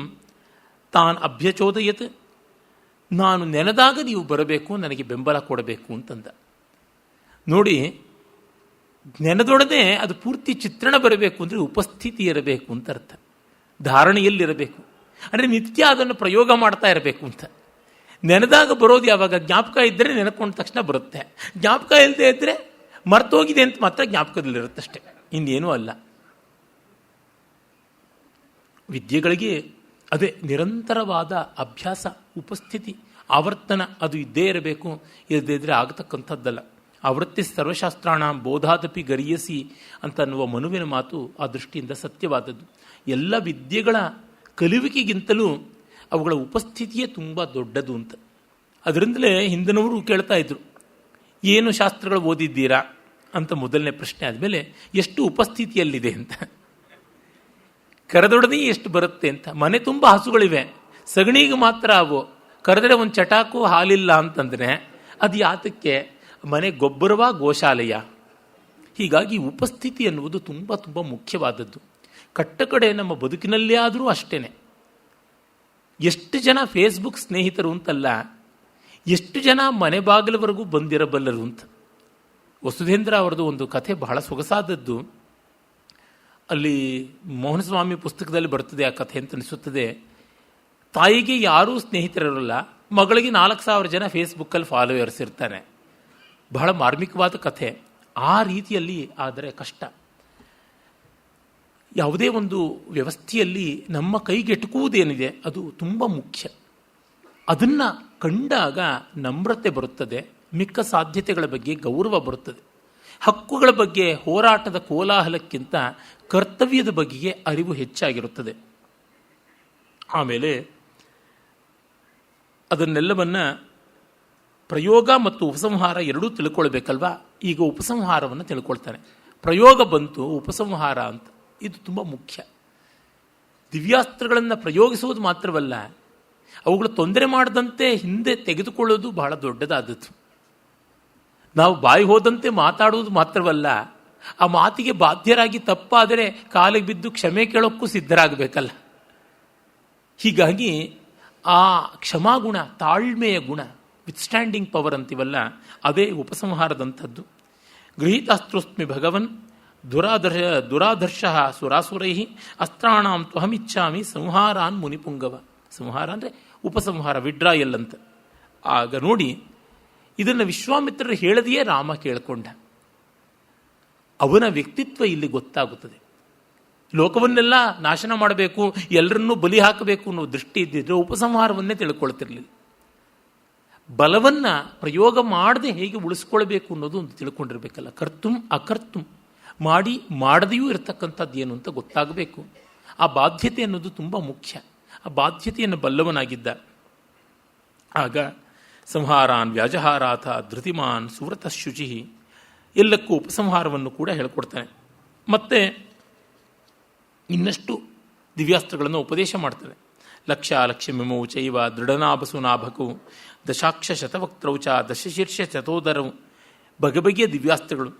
ತಾನ್ ಅಭ್ಯಚೋದಯತ್, ನಾನು ನೆನೆದಾಗ ನೀವು ಬರಬೇಕು, ನನಗೆ ಬೆಂಬಲ ಕೊಡಬೇಕು ಅಂತಂದ. ನೋಡಿ, ನೆನೆದೊಡನೆ ಅದು ಪೂರ್ತಿ ಚಿತ್ರಣ ಬರಬೇಕು ಅಂದರೆ ಉಪಸ್ಥಿತಿ ಇರಬೇಕು ಅಂತ ಅರ್ಥ. ಧಾರಣೆಯಲ್ಲಿರಬೇಕು ಅಂದರೆ ನಿತ್ಯ ಅದನ್ನು ಪ್ರಯೋಗ ಮಾಡ್ತಾ ಇರಬೇಕು ಅಂತ. ನೆನೆದಾಗ ಬರೋದು ಯಾವಾಗ? ಜ್ಞಾಪಕ ಇದ್ದರೆ ನೆನಕೊಂಡ ತಕ್ಷಣ ಬರುತ್ತೆ. ಜ್ಞಾಪಕ ಇಲ್ಲದೆ ಇದ್ದರೆ ಮರ್ತೋಗಿದೆ ಅಂತ ಮಾತ್ರ ಜ್ಞಾಪಕದಲ್ಲಿರುತ್ತಷ್ಟೆ, ಇನ್ನೇನೂ ಅಲ್ಲ. ವಿದ್ಯೆಗಳಿಗೆ ಅದೇ ನಿರಂತರವಾದ ಅಭ್ಯಾಸ, ಉಪಸ್ಥಿತಿ, ಆವರ್ತನ ಅದು ಇದ್ದೇ ಇರಬೇಕು. ಇಲ್ಲದೇ ಇದ್ದರೆ ಆಗತಕ್ಕಂಥದ್ದಲ್ಲ. ಆವೃತ್ತಿ ಸರ್ವಶಾಸ್ತ್ರಾಣ ಬೋಧಾದಪಿ ಗರಿಯಸಿ ಅಂತನ್ನುವ ಮನುವಿನ ಮಾತು ಆ ದೃಷ್ಟಿಯಿಂದ ಸತ್ಯವಾದದ್ದು. ಎಲ್ಲ ವಿದ್ಯೆಗಳ ಕಲಿಯುವಿಕೆಗಿಂತಲೂ ಅವುಗಳ ಉಪಸ್ಥಿತಿಯೇ ತುಂಬ ದೊಡ್ಡದು ಅಂತ. ಅದರಿಂದಲೇ ಹಿಂದಿನವರು ಕೇಳ್ತಾ ಇದ್ರು, ಏನು ಶಾಸ್ತ್ರಗಳು ಓದಿದ್ದೀರಾ ಅಂತ ಮೊದಲನೇ ಪ್ರಶ್ನೆ ಆದಮೇಲೆ ಎಷ್ಟು ಉಪಸ್ಥಿತಿಯಲ್ಲಿದೆ ಅಂತ. ಕರೆದೊಡನೆ ಎಷ್ಟು ಬರುತ್ತೆ ಅಂತ. ಮನೆ ತುಂಬ ಹಸುಗಳಿವೆ, ಸಗಣಿಗೆ ಮಾತ್ರ ಅವು ಕರೆದರೆ ಒಂದು ಚಟಾಕು ಹಾಲಿಲ್ಲ ಅಂತಂದರೆ ಅದು ಯಾತಕ್ಕೆ? ಮನೆ ಗೊಬ್ಬರವಾ ಗೋಶಾಲೆಯ? ಹೀಗಾಗಿ ಉಪಸ್ಥಿತಿ ಅನ್ನುವುದು ತುಂಬ ತುಂಬ ಮುಖ್ಯವಾದದ್ದು. ಕಟ್ಟ ಕಡೆ ನಮ್ಮ ಬದುಕಿನಲ್ಲೇ ಆದರೂ ಅಷ್ಟೇ. ಎಷ್ಟು ಜನ ಫೇಸ್ಬುಕ್ ಸ್ನೇಹಿತರು ಅಂತಲ್ಲ, ಎಷ್ಟು ಜನ ಮನೆ ಬಾಗಿಲವರೆಗೂ ಬಂದಿರಬಲ್ಲರು ಅಂತ. ವಸುಧೇಂದ್ರ ಅವರದು ಒಂದು ಕಥೆ ಬಹಳ ಸೊಗಸಾದದ್ದು. ಅಲ್ಲಿ ಮೋಹನಸ್ವಾಮಿ ಪುಸ್ತಕದಲ್ಲಿ ಬರ್ತದೆ ಆ ಕಥೆ ಅಂತ ಅನಿಸುತ್ತದೆ. ತಾಯಿಗೆ ಯಾರೂ ಸ್ನೇಹಿತರಿರಲ್ಲ, ಮಗಳಿಗೆ 4,000 ಜನ ಫೇಸ್ಬುಕ್ಕಲ್ಲಿ ಫಾಲೋವರ್ಸ್ ಇರ್ತಾರೆ. ಬಹಳ ಮಾರ್ಮಿಕವಾದ ಕಥೆ. ಆ ರೀತಿಯಲ್ಲಿ ಆದರೆ ಕಷ್ಟ. ಯಾವುದೇ ಒಂದು ವ್ಯವಸ್ಥೆಯಲ್ಲಿ ನಮ್ಮ ಕೈಗೆಟುಕುವುದೇನಿದೆ ಅದು ತುಂಬ ಮುಖ್ಯ. ಅದನ್ನು ಕಂಡಾಗ ನಮ್ರತೆ ಬರುತ್ತದೆ, ಮಿಕ್ಕ ಸಾಧ್ಯತೆಗಳ ಬಗ್ಗೆ ಗೌರವ ಬರುತ್ತದೆ. ಹಕ್ಕುಗಳ ಬಗ್ಗೆ ಹೋರಾಟದ ಕೋಲಾಹಲಕ್ಕಿಂತ ಕರ್ತವ್ಯದ ಬಗೆಗೆ ಅರಿವು ಹೆಚ್ಚಾಗಿರುತ್ತದೆ. ಆಮೇಲೆ ಅದನ್ನೆಲ್ಲವನ್ನ ಪ್ರಯೋಗ ಮತ್ತು ಉಪಸಂಹಾರ ಎರಡೂ ತಿಳ್ಕೊಳ್ಬೇಕಲ್ವಾ. ಈಗ ಉಪಸಂಹಾರವನ್ನು ತಿಳ್ಕೊಳ್ತಾನೆ. ಪ್ರಯೋಗ ಬಂತು, ಉಪಸಂಹಾರ ಅಂತ. ಇದು ತುಂಬ ಮುಖ್ಯ. ದಿವ್ಯಾಸ್ತ್ರಗಳನ್ನು ಪ್ರಯೋಗಿಸುವುದು ಮಾತ್ರವಲ್ಲ, ಅವುಗಳು ತೊಂದರೆ ಮಾಡದಂತೆ ಹಿಂದೆ ತೆಗೆದುಕೊಳ್ಳೋದು ಬಹಳ ದೊಡ್ಡದಾದದ್ದು. ನಾವು ಬಾಯಿ ಹೋದಂತೆ ಮಾತಾಡುವುದು ಮಾತ್ರವಲ್ಲ, ಆ ಮಾತಿಗೆ ಬಾಧ್ಯರಾಗಿ ತಪ್ಪಾದರೆ ಕಾಲಿಗೆ ಬಿದ್ದು ಕ್ಷಮೆ ಕೇಳೋಕ್ಕೂ ಸಿದ್ಧರಾಗಬೇಕಲ್ಲ. ಹೀಗಾಗಿ ಆ ಕ್ಷಮಾಗುಣ, ತಾಳ್ಮೆಯ ಗುಣ, ವಿತ್ಸ್ಟ್ಯಾಂಡಿಂಗ್ ಪವರ್ ಅಂತೀವಲ್ಲ, ಅದೇ ಉಪಸಂಹಾರದಂಥದ್ದು. ಗೃಹೀತಾಸ್ತ್ರೋಸ್ಮಿ ಭಗವನ್ ದುರಾದರ್ಶ ಸುರಾಸುರೈ ಅಸ್ತ್ರಾಣಾಂ ತ್ವಹಮಿಚ್ಛಾಮಿ ಸಂಹಾರಾನ್ ಮುನಿಪುಂಗವ. ಸಂಹಾರ ಅಂದರೆ ಉಪಸಂಹಾರ, ವಿಡ್ರಾಯಲ್ ಅಂತ. ಆಗ ನೋಡಿ, ಇದನ್ನು ವಿಶ್ವಾಮಿತ್ರರು ಹೇಳದೆಯೇ ರಾಮ ಕೇಳಿಕೊಂಡ. ಅವನ ವ್ಯಕ್ತಿತ್ವ ಇಲ್ಲಿ ಗೊತ್ತಾಗುತ್ತದೆ. ಲೋಕವನ್ನೆಲ್ಲ ನಾಶನ ಮಾಡಬೇಕು, ಎಲ್ಲರನ್ನೂ ಬಲಿ ಹಾಕಬೇಕು ಅನ್ನೋ ದೃಷ್ಟಿ ಇದ್ದಿದ್ರೆ ಉಪಸಂಹಾರವನ್ನೇ ತಿಳ್ಕೊಳ್ತಿರ್ಲಿಲ್ಲ. ಬಲವನ್ನು ಪ್ರಯೋಗ ಮಾಡದೆ ಹೇಗೆ ಉಳಿಸ್ಕೊಳ್ಬೇಕು ಅನ್ನೋದು ಒಂದು ತಿಳ್ಕೊಂಡಿರ್ಬೇಕಲ್ಲ. ಕರ್ತುಂ ಅಕರ್ತುಂ, ಮಾಡಿ ಮಾಡದೆಯೂ ಇರತಕ್ಕಂಥದ್ದು ಏನು ಅಂತ ಗೊತ್ತಾಗಬೇಕು. ಆ ಬಾಧ್ಯತೆ ಅನ್ನೋದು ತುಂಬ ಮುಖ್ಯ. ಆ ಬಾಧ್ಯತೆಯನ್ನು ಬಲ್ಲವನಾಗಿದ್ದ. ಆಗ ಸಂಹಾರಾನ್ ವ್ಯಾಜಹಾರಾಥ ಧೃತಿಮಾನ್ ಸುವ್ರತ ಶುಚಿ, ಎಲ್ಲಕ್ಕೂ ಉಪಸಂಹಾರವನ್ನು ಕೂಡ ಹೇಳ್ಕೊಡ್ತಾನೆ. ಮತ್ತೆ ಇನ್ನಷ್ಟು ದಿವ್ಯಾಸ್ತ್ರಗಳನ್ನು ಉಪದೇಶ ಮಾಡ್ತಾನೆ. ಲಕ್ಷ ಲಕ್ಷ್ಯಮಿಮೌ ಚೈವ ದೃಢನಾಭಸುನಾಭಕು ದಶಾಕ್ಷ ಶತವಕ್ತ್ರೌಚ ದಶಶೀರ್ಷ ಶತೋದರವು. ಬಗೆಬಗೆಯ ದಿವ್ಯಾಸ್ತ್ರಗಳು,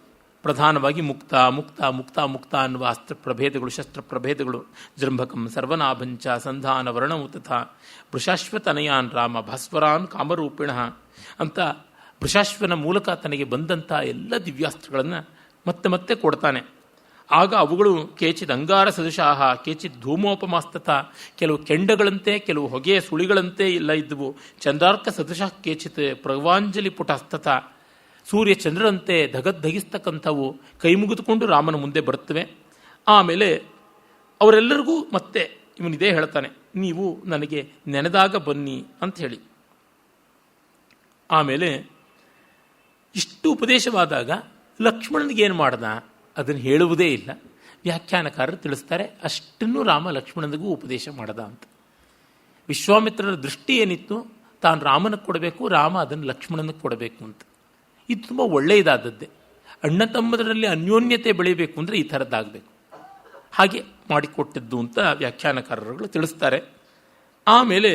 ಪ್ರಧಾನವಾಗಿ ಮುಕ್ತ ಮುಕ್ತ ಮುಕ್ತ ಮುಕ್ತ ಅನ್ನುವ ಅಸ್ತ್ರ ಪ್ರಭೇದಗಳು, ಶಸ್ತ್ರ ಪ್ರಭೇದಗಳು. ಜೃಂಭಕಂ ಸರ್ವನಾಭಂಚ ಸಂಧಾನ ವರ್ಣವು ತಥಾ ವೃಷಾಶ್ವತನಯಾನ್ ರಾಮ ಭಾಸ್ವರಾನ್ ಕಾಮರೂಪಿಣ ಅಂತ ವೃಷಾಶ್ವನ ಮೂಲಕ ತನಗೆ ಬಂದಂಥ ಎಲ್ಲ ದಿವ್ಯಾಸ್ತ್ರಗಳನ್ನು ಮತ್ತೆ ಮತ್ತೆ ಕೊಡ್ತಾನೆ. ಆಗ ಅವುಗಳು ಕೇಚಿತ್ ಅಂಗಾರ ಸದೃಶಾಹ ಕೇಚಿತ್ ಧೂಮೋಪಮಾಸ್ತಥ, ಕೆಲವು ಕೆಂಡಗಳಂತೆ, ಕೆಲವು ಹೊಗೆಯ ಸುಳಿಗಳಂತೆ ಎಲ್ಲ ಇದ್ದವು. ಚಂದ್ರಾರ್ಕ ಸದೃಶ ಕೇಚಿತ್ ಪ್ರವಾಂಜಲಿ ಪುಟಸ್ತಥ, ಸೂರ್ಯ ಚಂದ್ರರಂತೆ ಧಗಿಸ್ತಕ್ಕಂಥವು ಕೈ ಮುಗಿದುಕೊಂಡು ರಾಮನ ಮುಂದೆ ಬರುತ್ತವೆ. ಆಮೇಲೆ ಅವರೆಲ್ಲರಿಗೂ ಮತ್ತೆ ಇವನಿದೇ ಹೇಳ್ತಾನೆ, ನೀವು ನನಗೆ ನೆನೆದಾಗ ಬನ್ನಿ ಅಂತ ಹೇಳಿ. ಆಮೇಲೆ ಇಷ್ಟು ಉಪದೇಶವಾದಾಗ ಲಕ್ಷ್ಮಣನಿಗೆ ಏನು ಮಾಡ್ದ ಅದನ್ನು ಹೇಳುವುದೇ ಇಲ್ಲ. ವ್ಯಾಖ್ಯಾನಕಾರರು ತಿಳಿಸ್ತಾರೆ, ಅಷ್ಟನ್ನು ರಾಮ ಲಕ್ಷ್ಮಣನಿಗೂ ಉಪದೇಶ ಮಾಡದ ಅಂತ. ವಿಶ್ವಾಮಿತ್ರರ ದೃಷ್ಟಿ ಏನಿತ್ತು, ತಾನು ರಾಮನಿಗೆ ಕೊಡಬೇಕು, ರಾಮ ಅದನ್ನು ಲಕ್ಷ್ಮಣನಿಗೆ ಕೊಡಬೇಕು ಅಂತ. ಇದು ತುಂಬ ಒಳ್ಳೆಯದಾದದ್ದೇ. ಅಣ್ಣ ತಮ್ಮದರಲ್ಲಿ ಅನ್ಯೋನ್ಯತೆ ಬೆಳೀಬೇಕು ಅಂದರೆ ಈ ಥರದ್ದಾಗಬೇಕು. ಹಾಗೆ ಮಾಡಿಕೊಟ್ಟದ್ದು ಅಂತ ವ್ಯಾಖ್ಯಾನಕಾರರುಗಳು ತಿಳಿಸ್ತಾರೆ. ಆಮೇಲೆ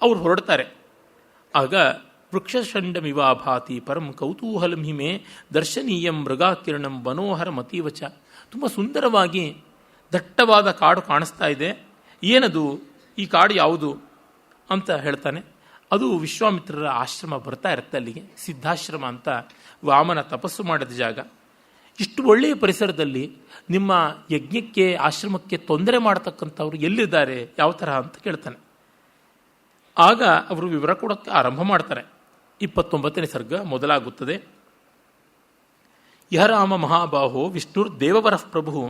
ಅವರು ಹೊರಡ್ತಾರೆ. ಆಗ ವೃಕ್ಷಷಂಡಮಿವಾಭಾತಿ ಪರಂ ಕೌತೂಹಲಂ ಹಿಮೆ ದರ್ಶನೀಯಂ ಮೃಗಾಕಿರಣಂ ಮನೋಹರ ಮತೀವಚ. ತುಂಬ ಸುಂದರವಾಗಿ ದಟ್ಟವಾದ ಕಾಡು ಕಾಣಿಸ್ತಾ ಇದೆ. ಏನದು, ಈ ಕಾಡು ಯಾವುದು ಅಂತ ಹೇಳ್ತಾನೆ. ಅದು ವಿಶ್ವಾಮಿತ್ರರ ಆಶ್ರಮ ಬರ್ತಾ ಇರುತ್ತೆ ಅಲ್ಲಿಗೆ, ಸಿದ್ಧಾಶ್ರಮ ಅಂತ, ವಾಮನ ತಪಸ್ಸು ಮಾಡಿದ ಜಾಗ. ಇಷ್ಟು ಒಳ್ಳೆಯ ಪರಿಸರದಲ್ಲಿ ನಿಮ್ಮ ಯಜ್ಞಕ್ಕೆ ಆಶ್ರಮಕ್ಕೆ ತೊಂದರೆ ಮಾಡತಕ್ಕಂಥವ್ರು ಎಲ್ಲಿದ್ದಾರೆ, ಯಾವ ಥರ ಅಂತ ಕೇಳ್ತಾನೆ. ಆಗ ಅವರು ವಿವರ ಕೊಡೋಕ್ಕೆ ಆರಂಭ ಮಾಡ್ತಾರೆ. 29ನೇ ಸರ್ಗ ಮೊದಲಾಗುತ್ತದೆ. ಯಹ ರಾಮ ಮಹಾಬಾಹೋ ವಿಷ್ಣುರ್ ದೇವವರಃ ಪ್ರಭು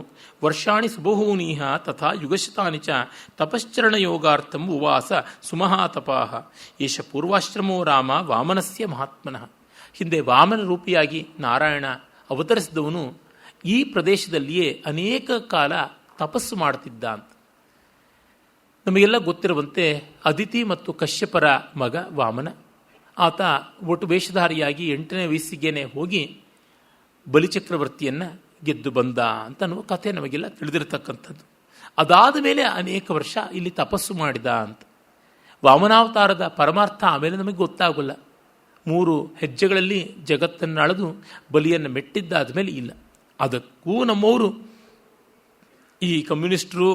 ವರ್ಷಾಣಿ ಸುಬಹೂನೀಹ ತಥಾ ಯುಗಶತಾನಿ ಚ ತಪಶ್ಚರಣಯೋಗಾರ್ಥಂ ಉವಾಸ ಸುಮಹಾತಪಾಹ ಏಷ ಪೂರ್ವಾಶ್ರಮೋ ರಾಮ ವಾಮನಸ್ಯ ಮಹಾತ್ಮನಃ. ಹಿಂದೆ ವಾಮನ ರೂಪಿಯಾಗಿ ನಾರಾಯಣ ಅವತರಿಸಿದವನು ಈ ಪ್ರದೇಶದಲ್ಲಿಯೇ ಅನೇಕ ಕಾಲ ತಪಸ್ಸು ಮಾಡ್ತಿದ್ದ ಅಂತ. ನಮಗೆಲ್ಲ ಗೊತ್ತಿರುವಂತೆ ಅದಿತಿ ಮತ್ತು ಕಶ್ಯಪರ ಮಗ ವಾಮನ. ಆತ ಒಟ್ಟು ವೇಷಧಾರಿಯಾಗಿ 8ನೇ ವಯಸ್ಸಿಗೇನೆ ಹೋಗಿ ಬಲಿಚಕ್ರವರ್ತಿಯನ್ನು ಗೆದ್ದು ಬಂದ ಅಂತ ಅನ್ನುವ ಕಥೆ ನಮಗೆಲ್ಲ ತಿಳಿದಿರತಕ್ಕಂಥದ್ದು. ಅದಾದ ಮೇಲೆ ಅನೇಕ ವರ್ಷ ಇಲ್ಲಿ ತಪಸ್ಸು ಮಾಡಿದ ಅಂತ. ವಾಮನಾವತಾರದ ಪರಮಾರ್ಥ ಆಮೇಲೆ ನಮಗೆ ಗೊತ್ತಾಗಲ್ಲ. 3 ಹೆಜ್ಜೆಗಳಲ್ಲಿ ಜಗತ್ತನ್ನು ಅಳೆದು ಬಲಿಯನ್ನು ಮೆಟ್ಟಿದ್ದಾದ ಮೇಲೆ ಇಲ್ಲ. ಅದಕ್ಕೂ ನಮ್ಮವರು ಈ ಕಮ್ಯುನಿಸ್ಟರು,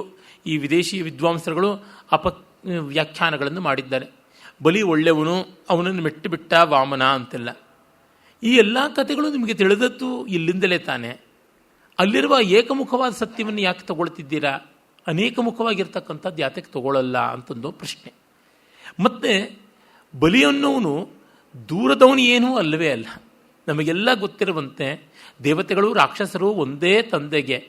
ಈ ವಿದೇಶಿ ವಿದ್ವಾಂಸರುಗಳು ವ್ಯಾಖ್ಯಾನಗಳನ್ನು ಮಾಡಿದ್ದಾರೆ. ಬಲಿ ಒಳ್ಳೆಯವನು, ಅವನನ್ನು ಮೆಟ್ಟಿಬಿಟ್ಟ ವಾಮನ ಅಂತೆಲ್ಲ. ಈ ಎಲ್ಲ ಕಥೆಗಳು ನಿಮಗೆ ತಿಳಿದದ್ದು ಇಲ್ಲಿಂದಲೇ ತಾನೆ. ಅಲ್ಲಿರುವ ಏಕಮುಖವಾದ ಸತ್ಯವನ್ನು ಯಾಕೆ ತಗೊಳ್ತಿದ್ದೀರಾ, ಅನೇಕ ಮುಖವಾಗಿರ್ತಕ್ಕಂಥದ್ದು ಯಾತಕ್ಕೆ ತಗೊಳ್ಳಲ್ಲ ಅಂತಂದು ಪ್ರಶ್ನೆ. ಮತ್ತು ಬಲಿಯನ್ನೋನು ದೂರದವನು ಏನೂ ಅಲ್ಲವೇ ಅಲ್ಲ. ನಮಗೆಲ್ಲ ಗೊತ್ತಿರುವಂತೆ ದೇವತೆಗಳು ರಾಕ್ಷಸರು ಒಂದೇ ತಂದೆಗೆ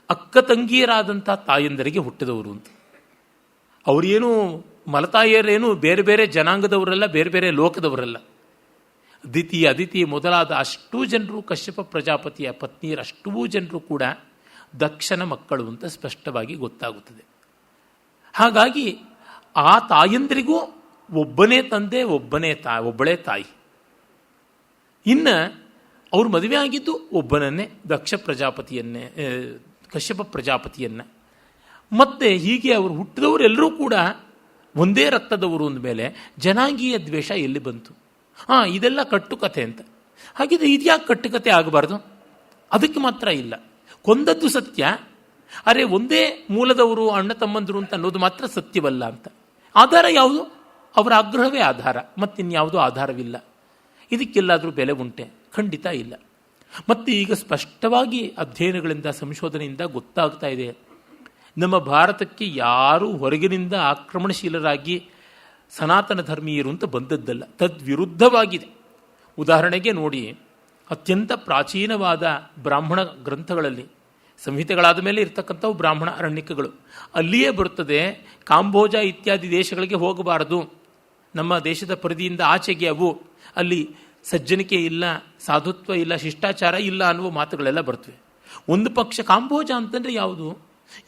ಅಕ್ಕ ತಂಗಿಯರಾದಂಥ ತಾಯಂದರಿಗೆ ಹುಟ್ಟಿದವರು ಅಂತ. ಅವರೇನು ಮಲತಾಯಿಯರೇನು ಬೇರೆ ಬೇರೆ ಜನಾಂಗದವರೆಲ್ಲ, ಬೇರೆ ಬೇರೆ ಲೋಕದವರೆಲ್ಲ. ಅದಿತಿ ಮೊದಲಾದ ಅಷ್ಟೂ ಜನರು, ಕಶ್ಯಪ ಪ್ರಜಾಪತಿಯ ಪತ್ನಿಯರ ಅಷ್ಟೂ ಜನರು ಕೂಡ ದಕ್ಷನ ಮಕ್ಕಳು ಅಂತ ಸ್ಪಷ್ಟವಾಗಿ ಗೊತ್ತಾಗುತ್ತದೆ. ಹಾಗಾಗಿ ಆ ತಾಯಂದರಿಗೂ ಒಬ್ಬನೇ ತಂದೆ, ಒಬ್ಬಳೇ ತಾಯಿ. ಇನ್ನು ಅವರು ಮದುವೆ ಆಗಿದ್ದು ಒಬ್ಬನನ್ನೇ, ಕಶ್ಯಪ ಪ್ರಜಾಪತಿಯನ್ನ. ಮತ್ತೆ ಹೀಗೆ ಅವರು ಹುಟ್ಟಿದವರೆಲ್ಲರೂ ಕೂಡ ಒಂದೇ ರಕ್ತದವರು ಅಂದಮೇಲೆ ಜನಾಂಗೀಯ ದ್ವೇಷ ಎಲ್ಲಿ ಬಂತು? ಇದೆಲ್ಲ ಕಟ್ಟುಕತೆ ಅಂತ. ಹಾಗಿದ್ರೆ ಇದ್ಯಾಕೆ ಕಟ್ಟುಕತೆ ಆಗಬಾರ್ದು? ಅದಕ್ಕೆ ಮಾತ್ರ ಇಲ್ಲ. ಕೊಂದದ್ದು ಸತ್ಯ, ಅರೆ ಒಂದೇ ಮೂಲದವರು ಅಣ್ಣ ತಮ್ಮಂದರು ಅಂತ ಅನ್ನೋದು ಮಾತ್ರ ಸತ್ಯವಲ್ಲ ಅಂತ. ಆಧಾರ ಯಾವುದು? ಅವರ ಆಗ್ರಹವೇ ಆಧಾರ, ಮತ್ತಿನ್ಯಾವುದೂ ಆಧಾರವಿಲ್ಲ. ಇದಕ್ಕೆಲ್ಲಾದರೂ ಬೆಲೆ ಉಂಟೆ? ಖಂಡಿತ ಇಲ್ಲ. ಮತ್ತು ಈಗ ಸ್ಪಷ್ಟವಾಗಿ ಅಧ್ಯಯನಗಳಿಂದ, ಸಂಶೋಧನೆಯಿಂದ ಗೊತ್ತಾಗ್ತಾ ಇದೆ, ನಮ್ಮ ಭಾರತಕ್ಕೆ ಯಾರೂ ಹೊರಗಿನಿಂದ ಆಕ್ರಮಣಶೀಲರಾಗಿ ಸನಾತನ ಧರ್ಮೀಯರು ಅಂತ ಬಂದದ್ದಲ್ಲ, ತದ್ವಿರುದ್ಧವಾಗಿದೆ. ಉದಾಹರಣೆಗೆ ನೋಡಿ, ಅತ್ಯಂತ ಪ್ರಾಚೀನವಾದ ಬ್ರಾಹ್ಮಣ ಗ್ರಂಥಗಳಲ್ಲಿ, ಸಂಹಿತೆಗಳಾದ ಮೇಲೆ ಇರ್ತಕ್ಕಂಥವು ಬ್ರಾಹ್ಮಣ ಅರಣ್ಯಕಗಳು, ಅಲ್ಲಿಯೇ ಬರುತ್ತದೆ ಕಾಂಬೋಜ ಇತ್ಯಾದಿ ದೇಶಗಳಿಗೆ ಹೋಗಬಾರದು, ನಮ್ಮ ದೇಶದ ಪರಿಧಿಯಿಂದ ಆಚೆಗೆ ಅವು, ಅಲ್ಲಿ ಸಜ್ಜನಿಕೆ ಇಲ್ಲ, ಸಾಧುತ್ವ ಇಲ್ಲ, ಶಿಷ್ಟಾಚಾರ ಇಲ್ಲ ಅನ್ನುವ ಮಾತುಗಳೆಲ್ಲ ಬರ್ತವೆ. ಒಂದು ಪಕ್ಷ ಕಾಂಬೋಜ ಅಂತಂದರೆ ಯಾವುದು?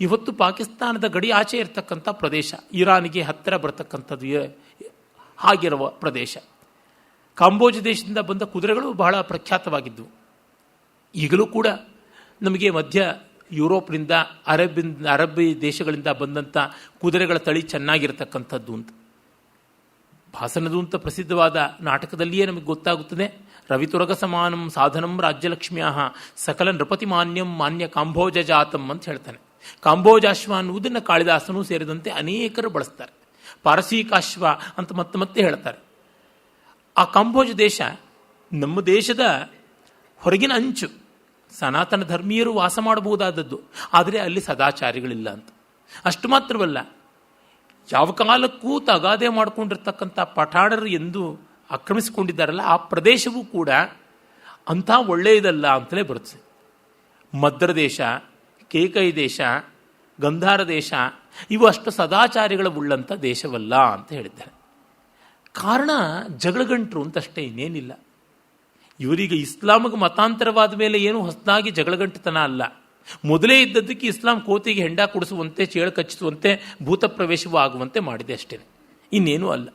ಇವತ್ತು ಪಾಕಿಸ್ತಾನದ ಗಡಿ ಆಚೆ ಇರತಕ್ಕಂಥ ಪ್ರದೇಶ, ಇರಾನಿಗೆ ಹತ್ತಿರ ಬರ್ತಕ್ಕಂಥದ್ದು ಹಾಗಿರುವ ಪ್ರದೇಶ. ಕಾಂಬೋಜ ದೇಶದಿಂದ ಬಂದ ಕುದುರೆಗಳು ಬಹಳ ಪ್ರಖ್ಯಾತವಾಗಿದ್ದವು. ಈಗಲೂ ಕೂಡ ನಮಗೆ ಮಧ್ಯ ಯುರೋಪ್ನಿಂದ, ಅರಬ್ಬಿ ದೇಶಗಳಿಂದ ಬಂದಂಥ ಕುದುರೆಗಳ ತಳಿ ಚೆನ್ನಾಗಿರ್ತಕ್ಕಂಥದ್ದು ಅಂತ. ಭಾಸನದು ಅಂತ ಪ್ರಸಿದ್ಧವಾದ ನಾಟಕದಲ್ಲಿಯೇ ನಮಗೆ ಗೊತ್ತಾಗುತ್ತದೆ. ರವಿತುರಗ ಸಮಾನಂ ಸಾಧನಂ ರಾಜ್ಯಲಕ್ಷ್ಮಿಯ ಸಕಲ ನೃಪತಿ ಮಾನ್ಯಂ ಮಾನ್ಯ ಕಾಂಬೋಜ ಜಾತಂ ಅಂತ ಹೇಳ್ತಾನೆ. ಕಾಂಬೋಜಾಶ್ವ ಅನ್ನುವುದನ್ನು ಕಾಳಿದಾಸನೂ ಸೇರಿದಂತೆ ಅನೇಕರು ಬಳಸ್ತಾರೆ. ಪಾರಸೀಕಾಶ್ವ ಅಂತ ಮತ್ತೆ ಹೇಳ್ತಾರೆ. ಆ ಕಾಂಬೋಜ ದೇಶ ನಮ್ಮ ದೇಶದ ಹೊರಗಿನ ಅಂಚು, ಸನಾತನ ಧರ್ಮೀಯರು ವಾಸ ಮಾಡಬಹುದಾದದ್ದು, ಆದರೆ ಅಲ್ಲಿ ಸದಾಚಾರಿಗಳಿಲ್ಲ ಅಂತ. ಅಷ್ಟು ಮಾತ್ರವಲ್ಲ, ಯಾವ ಕಾಲಕ್ಕೂ ತಗಾದೆ ಮಾಡಿಕೊಂಡಿರ್ತಕ್ಕಂಥ ಪಠಾಣರು ಎಂದು ಆಕ್ರಮಿಸಿಕೊಂಡಿದ್ದಾರಲ್ಲ, ಆ ಪ್ರದೇಶವೂ ಕೂಡ ಅಂಥ ಒಳ್ಳೆಯದಲ್ಲ ಅಂತಲೇ ಬರುತ್ತೆ. ಮದ್ರ ದೇಶ, ಕೇಕೈ ದೇಶ, ಗಂಧಾರ ದೇಶ ಇವು ಅಷ್ಟು ಸದಾಚಾರಿಗಳ ಉಳ್ಳಂಥ ದೇಶವಲ್ಲ ಅಂತ ಹೇಳಿದ್ದಾರೆ. ಕಾರಣ ಜಗಳಗಂಟರು ಅಂತಷ್ಟೇ, ಇನ್ನೇನಿಲ್ಲ. ಇವರಿಗೆ ಇಸ್ಲಾಮಿಗೆ ಮತಾಂತರವಾದ ಮೇಲೆ ಏನು ಹೊಸದಾಗಿ ಜಗಳಗಂಟತನ ಅಲ್ಲ. ಮೊದಲೇ ಇದ್ದದ್ದಕ್ಕೆ ಇಸ್ಲಾಂ ಕೋತಿಗೆ ಹೆಂಡ ಕುಡಿಸುವಂತೆ, ಚೇಳು ಕಚ್ಚಿಸುವಂತೆ, ಭೂತ ಪ್ರವೇಶವೂ ಆಗುವಂತೆ ಮಾಡಿದೆ ಅಷ್ಟೇ, ಇನ್ನೇನೂ ಅಲ್ಲ.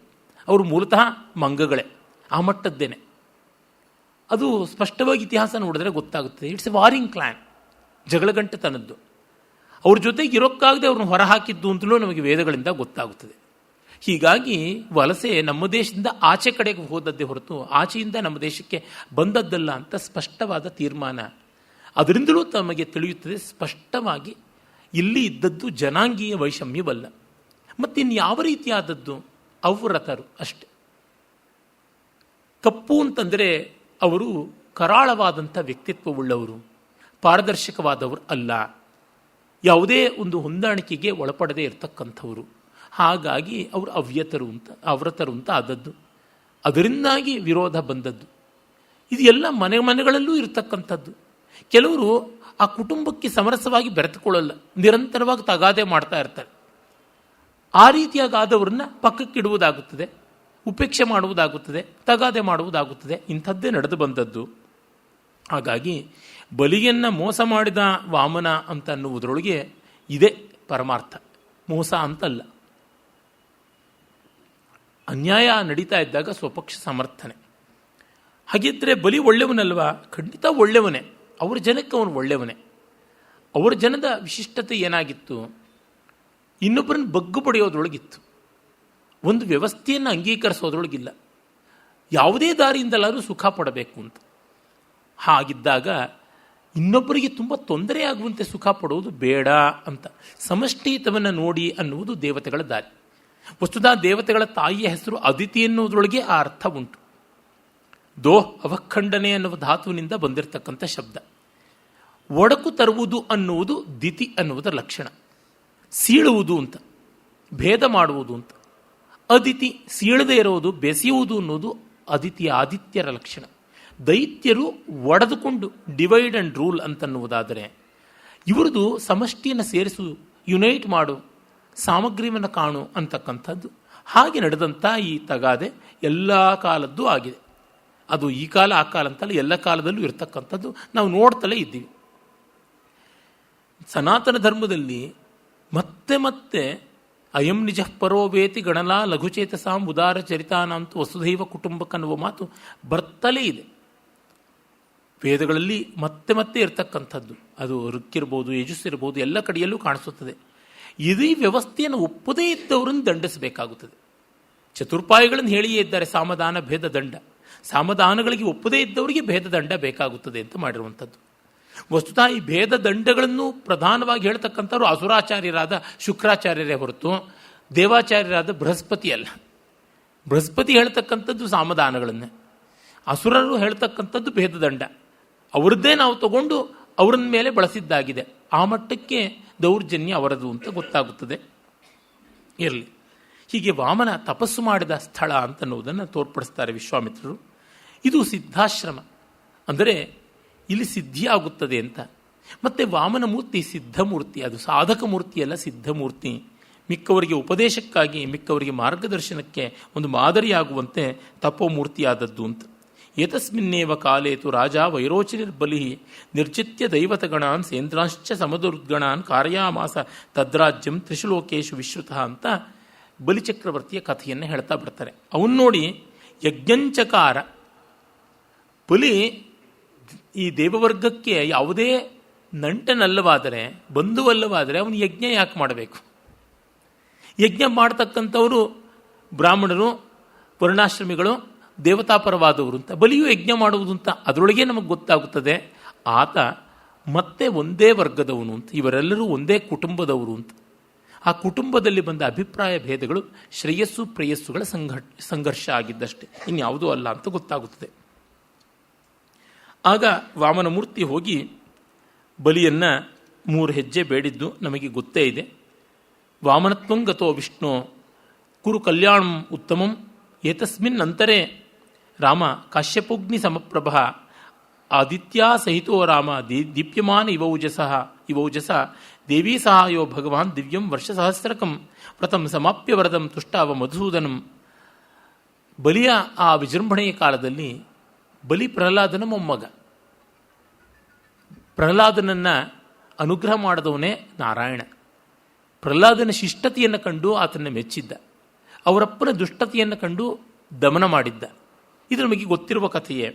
ಅವರು ಮೂಲತಃ ಮಂಗಗಳೇ, ಆ ಮಟ್ಟದ್ದೇನೆ. ಅದು ಸ್ಪಷ್ಟವಾಗಿ ಇತಿಹಾಸ ನೋಡಿದ್ರೆ ಗೊತ್ತಾಗುತ್ತದೆ. ಇಟ್ಸ್ ಎ ವಾರಿಂಗ್ ಕ್ಲಾನ್, ಜಗಳಗಂಟತನದ್ದು. ಅವ್ರ ಜೊತೆಗೆ ಇರೋಕ್ಕಾಗದೆ ಅವ್ರನ್ನ ಹೊರಹಾಕಿದ್ದು ಅಂತಲೂ ನಮಗೆ ವೇದಗಳಿಂದ ಗೊತ್ತಾಗುತ್ತದೆ. ಹೀಗಾಗಿ ವಲಸೆ ನಮ್ಮ ದೇಶದಿಂದ ಆಚೆ ಕಡೆಗೆ ಹೋದದ್ದೇ ಹೊರತು ಆಚೆಯಿಂದ ನಮ್ಮ ದೇಶಕ್ಕೆ ಬಂದದ್ದಲ್ಲ ಅಂತ ಸ್ಪಷ್ಟವಾದ ತೀರ್ಮಾನ. ಅದರಿಂದಲೂ ತಮಗೆ ತಿಳಿಯುತ್ತದೆ ಸ್ಪಷ್ಟವಾಗಿ ಇಲ್ಲಿ ಇದ್ದದ್ದು ಜನಾಂಗೀಯ ವೈಷಮ್ಯವಲ್ಲ. ಮತ್ತಿನ್ನು ಯಾವ ರೀತಿಯಾದದ್ದು? ಅವ್ರತರು ಅಷ್ಟೆ. ಕಪ್ಪು ಅಂತಂದರೆ ಅವರು ಕರಾಳವಾದಂಥ ವ್ಯಕ್ತಿತ್ವವುಳ್ಳವರು, ಪಾರದರ್ಶಕವಾದವರು ಅಲ್ಲ, ಯಾವುದೇ ಒಂದು ಹೊಂದಾಣಿಕೆಗೆ ಒಳಪಡದೇ ಇರತಕ್ಕಂಥವರು. ಹಾಗಾಗಿ ಅವರು ಅವ್ರತರು ಅಂತ ಆದದ್ದು. ಅದರಿಂದಾಗಿ ವಿರೋಧ ಬಂದದ್ದು. ಇದು ಎಲ್ಲ ಮನೆಗಳಲ್ಲೂ ಇರತಕ್ಕಂಥದ್ದು. ಕೆಲವರು ಆ ಕುಟುಂಬಕ್ಕೆ ಸಮರಸವಾಗಿ ಬೆರೆತುಕೊಳ್ಳಲ್ಲ, ನಿರಂತರವಾಗಿ ತಗಾದೆ ಮಾಡ್ತಾ ಇರ್ತಾರೆ. ಆ ರೀತಿಯಾಗಾದವ್ರನ್ನ ಪಕ್ಕಕ್ಕಿಡುವುದಾಗುತ್ತದೆ, ಉಪೇಕ್ಷೆ ಮಾಡುವುದಾಗುತ್ತದೆ, ತಗಾದೆ ಮಾಡುವುದಾಗುತ್ತದೆ. ಇಂಥದ್ದೇ ನಡೆದು ಬಂದದ್ದು. ಹಾಗಾಗಿ ಬಲಿಯನ್ನು ಮೋಸ ಮಾಡಿದ ವಾಮನ ಅಂತ ಅನ್ನುವುದರೊಳಗೆ ಇದೇ ಪರಮಾರ್ಥ, ಮೋಸ ಅಂತಲ್ಲ. ಅನ್ಯಾಯ ನಡೀತಾ ಇದ್ದಾಗ ಸ್ವಪಕ್ಷ ಸಮರ್ಥನೆ. ಹಾಗಿದ್ರೆ ಬಲಿ ಒಳ್ಳೆಯವನಲ್ವಾ? ಖಂಡಿತ ಒಳ್ಳೆಯವನೇ. ಅವ್ರ ಜನಕ್ಕೆ ಅವನು ಒಳ್ಳೆಯವನೇ. ಅವರ ಜನದ ವಿಶಿಷ್ಟತೆ ಏನಾಗಿತ್ತು? ಇನ್ನೊಬ್ಬರನ್ನು ಬಗ್ಗು ಪಡೆಯೋದ್ರೊಳಗಿತ್ತು, ಒಂದು ವ್ಯವಸ್ಥೆಯನ್ನು ಅಂಗೀಕರಿಸೋದ್ರೊಳಗಿಲ್ಲ. ಯಾವುದೇ ದಾರಿಯಿಂದಲಾದರೂ ಸುಖ ಪಡಬೇಕು ಅಂತ. ಹಾಗಿದ್ದಾಗ ಇನ್ನೊಬ್ಬರಿಗೆ ತುಂಬ ತೊಂದರೆ ಆಗುವಂತೆ ಸುಖ ಪಡುವುದು ಬೇಡ ಅಂತ ಸಮಷ್ಟಿತವನ್ನು ನೋಡಿ ಅನ್ನುವುದು ದೇವತೆಗಳ ದಾರಿ. ವಸ್ತುತಃ ದೇವತೆಗಳ ತಾಯಿಯ ಹೆಸರು ಅದಿತಿ ಎನ್ನುವುದರೊಳಗೆ ಆ ಅರ್ಥ ಉಂಟು. ಅವಖಂಡನೆ ಅನ್ನುವ ಧಾತುವಿನಿಂದ ಬಂದಿರತಕ್ಕಂಥ ಶಬ್ದ. ಒಡಕು ತರುವುದು ಅನ್ನುವುದು ದಿತಿ ಅನ್ನುವುದರ ಲಕ್ಷಣ. ಸೀಳುವುದು ಅಂತ, ಭೇದ ಮಾಡುವುದು ಅಂತ. ಅದಿತಿ ಸೀಳದೇ ಇರುವುದು, ಬೆಸೆಯುವುದು ಅನ್ನೋದು ಆದಿತ್ಯರ ಲಕ್ಷಣ. ದೈತ್ಯರು ಒಡೆದುಕೊಂಡು ಡಿವೈಡ್ ಅಂಡ್ ರೂಲ್ ಅಂತನ್ನುವುದಾದರೆ, ಇವರದು ಸಮಷ್ಟಿಯನ್ನು ಸೇರಿಸು, ಯುನೈಟ್ ಮಾಡು, ಸಾಮಗ್ರಿಯನ್ನು ಕಾಣು ಅಂತಕ್ಕಂಥದ್ದು. ಹಾಗೆ ನಡೆದಂಥ ಈ ತಗಾದೆ ಎಲ್ಲ ಕಾಲದ್ದು ಆಗಿದೆ. ಅದು ಈ ಕಾಲ ಆ ಕಾಲ ಅಂತಲ್ಲ, ಎಲ್ಲ ಕಾಲದಲ್ಲೂ ಇರತಕ್ಕಂಥದ್ದು ನಾವು ನೋಡ್ತಲೇ ಇದ್ದೀವಿ. ಸನಾತನ ಧರ್ಮದಲ್ಲಿ ಮತ್ತೆ ಮತ್ತೆ ಅಯಂ ನಿಜ ಪರೋವೇತಿ ಗಣಲಾ ಲಘುಚೇತಸಾಂ ಉದಾರ ಚರಿತಾನಂತೂ ವಸುಧೈವ ಕುಟುಂಬಕ್ಕನ್ನುವ ಮಾತು ಬರ್ತಲೇ ಇದೆ. ವೇದಗಳಲ್ಲಿ ಮತ್ತೆ ಮತ್ತೆ ಇರತಕ್ಕಂಥದ್ದು. ಅದು ಋಕ್ಕಿರ್ಬೋದು, ಯಜುಸ್ಸಿರ್ಬೋದು, ಎಲ್ಲ ಕಡೆಯಲ್ಲೂ ಕಾಣಿಸುತ್ತದೆ. ಇದೇ ವ್ಯವಸ್ಥೆಯನ್ನು ಒಪ್ಪದೇ ಇದ್ದವರನ್ನು ದಂಡಿಸಬೇಕಾಗುತ್ತದೆ. ಚತುರ್ಪಾಯಿಗಳನ್ನು ಹೇಳಿಯೇ ಇದ್ದಾರೆ, ಸಾಮದಾನ ಭೇದ ದಂಡ. ಸಾಮದಾನಗಳಿಗೆ ಒಪ್ಪದೇ ಇದ್ದವರಿಗೆ ಭೇದ ದಂಡ ಬೇಕಾಗುತ್ತದೆ ಅಂತ ಮಾಡಿರುವಂಥದ್ದು. ವಸ್ತುತಃ ಈ ಭೇದ ದಂಡಗಳನ್ನು ಪ್ರಧಾನವಾಗಿ ಹೇಳ್ತಕ್ಕಂಥವ್ರು ಅಸುರಾಚಾರ್ಯರಾದ ಶುಕ್ರಾಚಾರ್ಯರೇ ಹೊರತು ದೇವಾಚಾರ್ಯರಾದ ಬೃಹಸ್ಪತಿ ಅಲ್ಲ. ಬೃಹಸ್ಪತಿ ಹೇಳ್ತಕ್ಕಂಥದ್ದು ಸಾಮದಾನಗಳನ್ನೇ, ಅಸುರರು ಹೇಳ್ತಕ್ಕಂಥದ್ದು ಭೇದದಂಡ. ಅವ್ರದ್ದೇ ನಾವು ತಗೊಂಡು ಅವ್ರನ್ನ ಮೇಲೆ ಬಳಸಿದ್ದಾಗಿದೆ. ಆ ಮಟ್ಟಕ್ಕೆ ದೌರ್ಜನ್ಯ ಅವರದು ಅಂತ ಗೊತ್ತಾಗುತ್ತದೆ. ಇರಲಿ. ಹೀಗೆ ವಾಮನ ತಪಸ್ಸು ಮಾಡಿದ ಸ್ಥಳ ಅಂತನ್ನುವುದನ್ನು ತೋರ್ಪಡಿಸ್ತಾರೆ ವಿಶ್ವಾಮಿತ್ರರು. ಇದು ಸಿದ್ಧಾಶ್ರಮ, ಅಂದರೆ ಇಲ್ಲಿ ಸಿದ್ಧಿಯಾಗುತ್ತದೆ ಅಂತ. ಮತ್ತು ವಾಮನ ಮೂರ್ತಿ ಸಿದ್ಧಮೂರ್ತಿ, ಅದು ಸಾಧಕ ಮೂರ್ತಿಯಲ್ಲ, ಸಿದ್ಧಮೂರ್ತಿ. ಮಿಕ್ಕವರಿಗೆ ಉಪದೇಶಕ್ಕಾಗಿ, ಮಿಕ್ಕವರಿಗೆ ಮಾರ್ಗದರ್ಶನಕ್ಕೆ ಒಂದು ಮಾದರಿಯಾಗುವಂತೆ ತಪೋಮೂರ್ತಿಯಾದದ್ದು ಅಂತ. ಏತಸ್ಮಿನ್ನೇವ ಕಾಲೇತು ರಾಜ ವೈರೋಚನಿರ್ಬಲಿ ನಿರ್ಜಿತ್ಯ ದೈವತಗಣಾನ್ ಸೇಂದ್ರಾಂಶ್ಚ ಸಮದುರ್ಗಣಾನ್ ಕಾರ್ಯಾಮಾಸ ತದ್ರಾಜ್ಯಂ ತ್ರಿಶುಲೋಕೇಶು ವಿಶ್ರುತಃ ಅಂತ ಬಲಿಚಕ್ರವರ್ತಿಯ ಕಥೆಯನ್ನು ಹೇಳ್ತಾ ಬರ್ತಾರೆ. ಅವನು ನೋಡಿ ಯಜ್ಞಂಚಕಾರ. ಬಲಿ ಈ ದೇವವರ್ಗಕ್ಕೆ ಯಾವುದೇ ನಂಟನಲ್ಲವಾದರೆ, ಬಂಧುವಲ್ಲವಾದರೆ ಅವನು ಯಜ್ಞ ಯಾಕೆ ಮಾಡಬೇಕು? ಯಜ್ಞ ಮಾಡ್ತಕ್ಕಂಥವರು ಬ್ರಾಹ್ಮಣರು, ವರ್ಣಾಶ್ರಮಿಗಳು, ದೇವತಾಪರವಾದವರು ಅಂತ. ಬಲಿಯು ಯಜ್ಞ ಮಾಡುವುದು ಅಂತ ಅದರೊಳಗೆ ನಮಗೆ ಗೊತ್ತಾಗುತ್ತದೆ ಆತ ಮತ್ತೆ ಒಂದೇ ವರ್ಗದವನು ಅಂತ, ಇವರೆಲ್ಲರೂ ಒಂದೇ ಕುಟುಂಬದವರು ಅಂತ. ಆ ಕುಟುಂಬದಲ್ಲಿ ಬಂದ ಅಭಿಪ್ರಾಯ ಭೇದಗಳು ಶ್ರೇಯಸ್ಸು ಪ್ರೇಯಸ್ಸುಗಳ ಸಂಘರ್ಷ ಆಗಿದ್ದಷ್ಟೇ, ಇನ್ಯಾವುದೂ ಅಲ್ಲ ಅಂತ ಗೊತ್ತಾಗುತ್ತದೆ. ಆಗ ವಾಮನ ಮೂರ್ತಿ ಹೋಗಿ ಬಲಿಯನ್ನು 3 ಹೆಜ್ಜೆ ಬೇಡಿದ್ದು ನಮಗೆ ಗೊತ್ತೇ ಇದೆ. ವಾಮನತ್ವಂಗತೋ ವಿಷ್ಣು ಕುರು ಕಲ್ಯಾಣಂ ಉತ್ತಮಂ ಏತಸ್ಮಿನ್ ಅಂತರೇ ರಾಮ ಕಾಶ್ಯಪೋಗ್ನಿ ಸಮಪ್ರಭ ಆದಿತ್ಯ ಸಹಿತೋ ರಾಮ ದೀಪ್ಯಮಾನ ಇವೌಜಸ ದೇವೀ ಸಹಾಯೋ ಭಗವಾನ್ ದಿವ್ಯಂ ವರ್ಷಸಹಸ್ರಕಂ ವ್ರತಂ ಸಮಾಪ್ಯ ವರದಂ ತುಷ್ಟಾವ ಮಧುಸೂದನಂ. ಬಲಿಯ ಆ ವಿಜೃಂಭಣೆಯ ಕಾಲದಲ್ಲಿ ಬಲಿ ಪ್ರಹ್ಲಾದನ ಮೊಮ್ಮಗ. ಪ್ರಹ್ಲಾದನನ್ನ ಅನುಗ್ರಹ ಮಾಡಿದವನೇ ನಾರಾಯಣ. ಪ್ರಹ್ಲಾದನ ಶಿಷ್ಟತೆಯನ್ನು ಕಂಡು ಆತನ ಮೆಚ್ಚಿದ್ದ, ಅವರಪ್ಪನ ದುಷ್ಟತೆಯನ್ನು ಕಂಡು ದಮನ ಮಾಡಿದ್ದ. ಇದು ನಮಗೆ ಗೊತ್ತಿರುವ ಕಥೆಯೇ.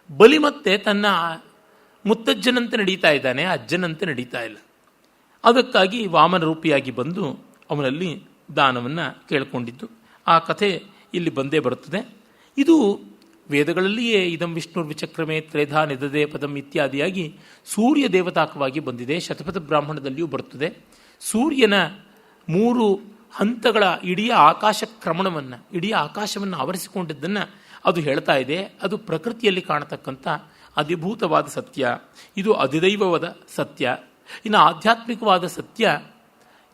ಬಲಿ ಮತ್ತೆ ತನ್ನ ಮುತ್ತಜ್ಜನಂತೆ ನಡೀತಾ ಇದ್ದಾನೆ, ಅಜ್ಜನಂತೆ ನಡೀತಾ ಇಲ್ಲ. ಅದಕ್ಕಾಗಿ ವಾಮನ ರೂಪಿಯಾಗಿ ಬಂದು ಅವನಲ್ಲಿ ದಾನವನ್ನು ಕೇಳಿಕೊಂಡಿದ್ದು ಆ ಕಥೆ ಇಲ್ಲಿ ಬಂದೇ ಬರುತ್ತದೆ. ಇದು ವೇದಗಳಲ್ಲಿಯೇ ಇದಂ ವಿಷ್ಣುರ್ ವಿಚಕ್ರಮೇ ತ್ರೇಧಾ ನಿದದೇ ಪದಂ ಇತ್ಯಾದಿಯಾಗಿ ಸೂರ್ಯ ದೇವತಾಕವಾಗಿ ಬಂದಿದೆ. ಶತಪಥ ಬ್ರಾಹ್ಮಣದಲ್ಲಿಯೂ ಬರುತ್ತದೆ. ಸೂರ್ಯನ 3 ಹಂತಗಳ ಇಡೀ ಆಕಾಶ ಕ್ರಮಣವನ್ನು, ಇಡೀ ಆಕಾಶವನ್ನು ಆವರಿಸಿಕೊಂಡಿದ್ದನ್ನು ಅದು ಹೇಳ್ತಾ ಇದೆ. ಅದು ಪ್ರಕೃತಿಯಲ್ಲಿ ಕಾಣತಕ್ಕಂಥ ಅಧಿಭೂತವಾದ ಸತ್ಯ. ಇದು ಅಧಿದೈವವಾದ ಸತ್ಯ. ಇನ್ನು ಆಧ್ಯಾತ್ಮಿಕವಾದ ಸತ್ಯ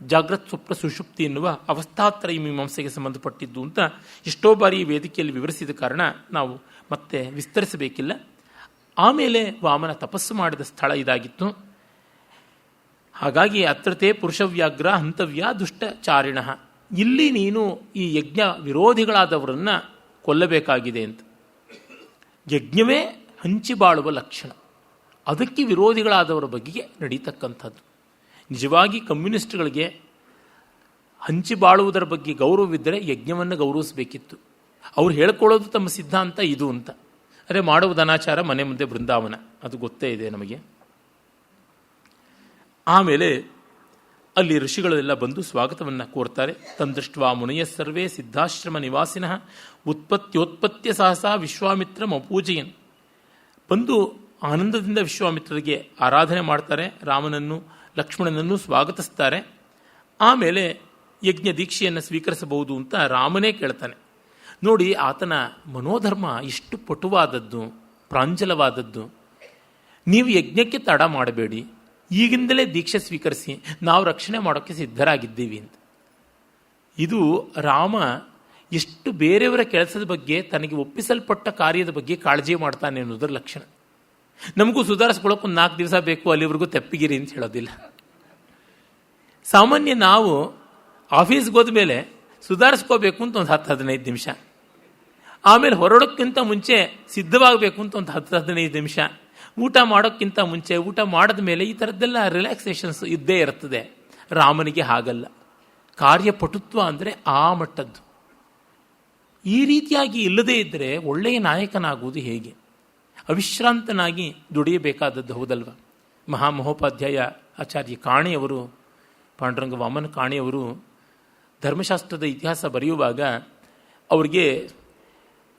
ಜಾಗ್ರತ್ ಸ್ವಪ್ನ ಸುಷುಪ್ತಿ ಎನ್ನುವ ಅವಸ್ಥಾತ್ರಯ ಮೀಮಾಂಸೆಗೆ ಸಂಬಂಧಪಟ್ಟಿದ್ದು ಅಂತ ಎಷ್ಟೋ ಬಾರಿ ವೇದಿಕೆಯಲ್ಲಿ ವಿವರಿಸಿದ ಕಾರಣ ನಾವು ಮತ್ತೆ ವಿಸ್ತರಿಸಬೇಕಿಲ್ಲ. ಆಮೇಲೆ ವಾಮನ ತಪಸ್ಸು ಮಾಡಿದ ಸ್ಥಳ ಇದಾಗಿತ್ತು. ಹಾಗಾಗಿ ಅತ್ರತೆ ಪುರುಷವ್ಯಾಗ್ರ ಹಂತವ್ಯ ದುಷ್ಟಚಾರಿಣ. ಇಲ್ಲಿ ನೀನು ಈ ಯಜ್ಞ ವಿರೋಧಿಗಳಾದವರನ್ನು ಕೊಲ್ಲಬೇಕಾಗಿದೆ ಅಂತ. ಯಜ್ಞವೇ ಹಂಚಿ ಬಾಳುವ ಲಕ್ಷಣ. ಅದಕ್ಕೆ ವಿರೋಧಿಗಳಾದವರ ಬಗೆಗೆ ನಡೀತಕ್ಕಂಥದ್ದು. ನಿಜವಾಗಿ ಕಮ್ಯುನಿಸ್ಟ್ಗಳಿಗೆ ಹಂಚಿ ಬಾಳುವುದರ ಬಗ್ಗೆ ಗೌರವವಿದ್ದರೆ ಯಜ್ಞವನ್ನು ಗೌರವಿಸಬೇಕಿತ್ತು. ಅವ್ರು ಹೇಳ್ಕೊಳ್ಳೋದು ತಮ್ಮ ಸಿದ್ಧಾಂತ ಇದು ಅಂತ. ಅರೆ ಮಾಡುವುದು ಅನಾಚಾರ, ಮನೆ ಮುಂದೆ ಬೃಂದಾವನ, ಅದು ಗೊತ್ತೇ ಇದೆ ನಮಗೆ. ಆಮೇಲೆ ಅಲ್ಲಿ ಋಷಿಗಳೆಲ್ಲ ಬಂದು ಸ್ವಾಗತವನ್ನು ಕೋರ್ತಾರೆ. ತಂದೃಷ್ಟ್ವಾ ಮುನಯ ಸರ್ವೇ ಸಿದ್ಧಾಶ್ರಮ ನಿವಾಸಿನಃ ಉತ್ಪತ್ತ್ಯೋತ್ಪತ್ತ್ಯ ಸಹಸ ವಿಶ್ವಾಮಿತ್ರಂ ಅಪೂಜಯನ್. ಬಂದು ಆನಂದದಿಂದ ವಿಶ್ವಾಮಿತ್ರರಿಗೆ ಆರಾಧನೆ ಮಾಡ್ತಾರೆ. ರಾಮನನ್ನು ಲಕ್ಷ್ಮಣನನ್ನು ಸ್ವಾಗತಿಸ್ತಾರೆ. ಆಮೇಲೆ ಯಜ್ಞ ದೀಕ್ಷೆಯನ್ನು ಸ್ವೀಕರಿಸಬಹುದು ಅಂತ ರಾಮನೇ ಕೇಳ್ತಾನೆ. ನೋಡಿ, ಆತನ ಮನೋಧರ್ಮ ಎಷ್ಟು ಪಟುವಾದದ್ದು, ಪ್ರಾಂಜಲವಾದದ್ದು. ನೀವು ಯಜ್ಞಕ್ಕೆ ತಡ ಮಾಡಬೇಡಿ, ಈಗಿಂದಲೇ ದೀಕ್ಷೆ ಸ್ವೀಕರಿಸಿ, ನಾವು ರಕ್ಷಣೆ ಮಾಡೋಕ್ಕೆ ಸಿದ್ಧರಾಗಿದ್ದೀವಿ ಅಂತ. ಇದು ರಾಮ ಎಷ್ಟು ಬೇರೆಯವರ ಕೆಲಸದ ಬಗ್ಗೆ, ತನಗೆ ಒಪ್ಪಿಸಲ್ಪಟ್ಟ ಕಾರ್ಯದ ಬಗ್ಗೆ ಕಾಳಜಿ ಮಾಡ್ತಾನೆ ಅನ್ನೋದರ ಲಕ್ಷಣ. ನಮಗೂ ಸುಧಾರಿಸ್ಕೊಳ್ಳೋಕೆ ಒಂದು 4 ದಿವಸ ಬೇಕು, ಅಲ್ಲಿವರೆಗೂ ತೆಪ್ಪಿಗಿರಿ ಅಂತ ಹೇಳೋದಿಲ್ಲ. ಸಾಮಾನ್ಯ ನಾವು ಆಫೀಸ್ಗೆ ಹೋದ ಮೇಲೆ ಸುಧಾರಿಸ್ಕೋಬೇಕು ಅಂತ ಒಂದು 10-15 ನಿಮಿಷ, ಆಮೇಲೆ ಹೊರಡೋಕ್ಕಿಂತ ಮುಂಚೆ ಸಿದ್ಧವಾಗಬೇಕು ಅಂತ ಒಂದು 10-15 ನಿಮಿಷ, ಊಟ ಮಾಡೋಕ್ಕಿಂತ ಮುಂಚೆ, ಊಟ ಮಾಡಿದ ಮೇಲೆ, ಈ ಥರದ್ದೆಲ್ಲ ರಿಲ್ಯಾಕ್ಸೇಷನ್ಸ್ ಇದ್ದೇ ಇರ್ತದೆ. ರಾಮನಿಗೆ ಹಾಗಲ್ಲ. ಕಾರ್ಯಪಟುತ್ವ ಅಂದರೆ ಆ ಮಟ್ಟದ್ದು. ಈ ರೀತಿಯಾಗಿ ಇಲ್ಲದೇ ಇದ್ದರೆ ಒಳ್ಳೆಯ ನಾಯಕನಾಗುವುದು ಹೇಗೆ? ಅವಿಶ್ರಾಂತನಾಗಿ ದುಡಿಯಬೇಕಾದದ್ದು, ಹೌದಲ್ವ? ಮಹಾಮಹೋಪಾಧ್ಯಾಯ ಆಚಾರ್ಯ ಕಾಣಿಯವರು, ಪಾಂಡುರಂಗ ವಾಮನ ಕಾಣಿಯವರು ಧರ್ಮಶಾಸ್ತ್ರದ ಇತಿಹಾಸ ಬರೆಯುವಾಗ ಅವರಿಗೆ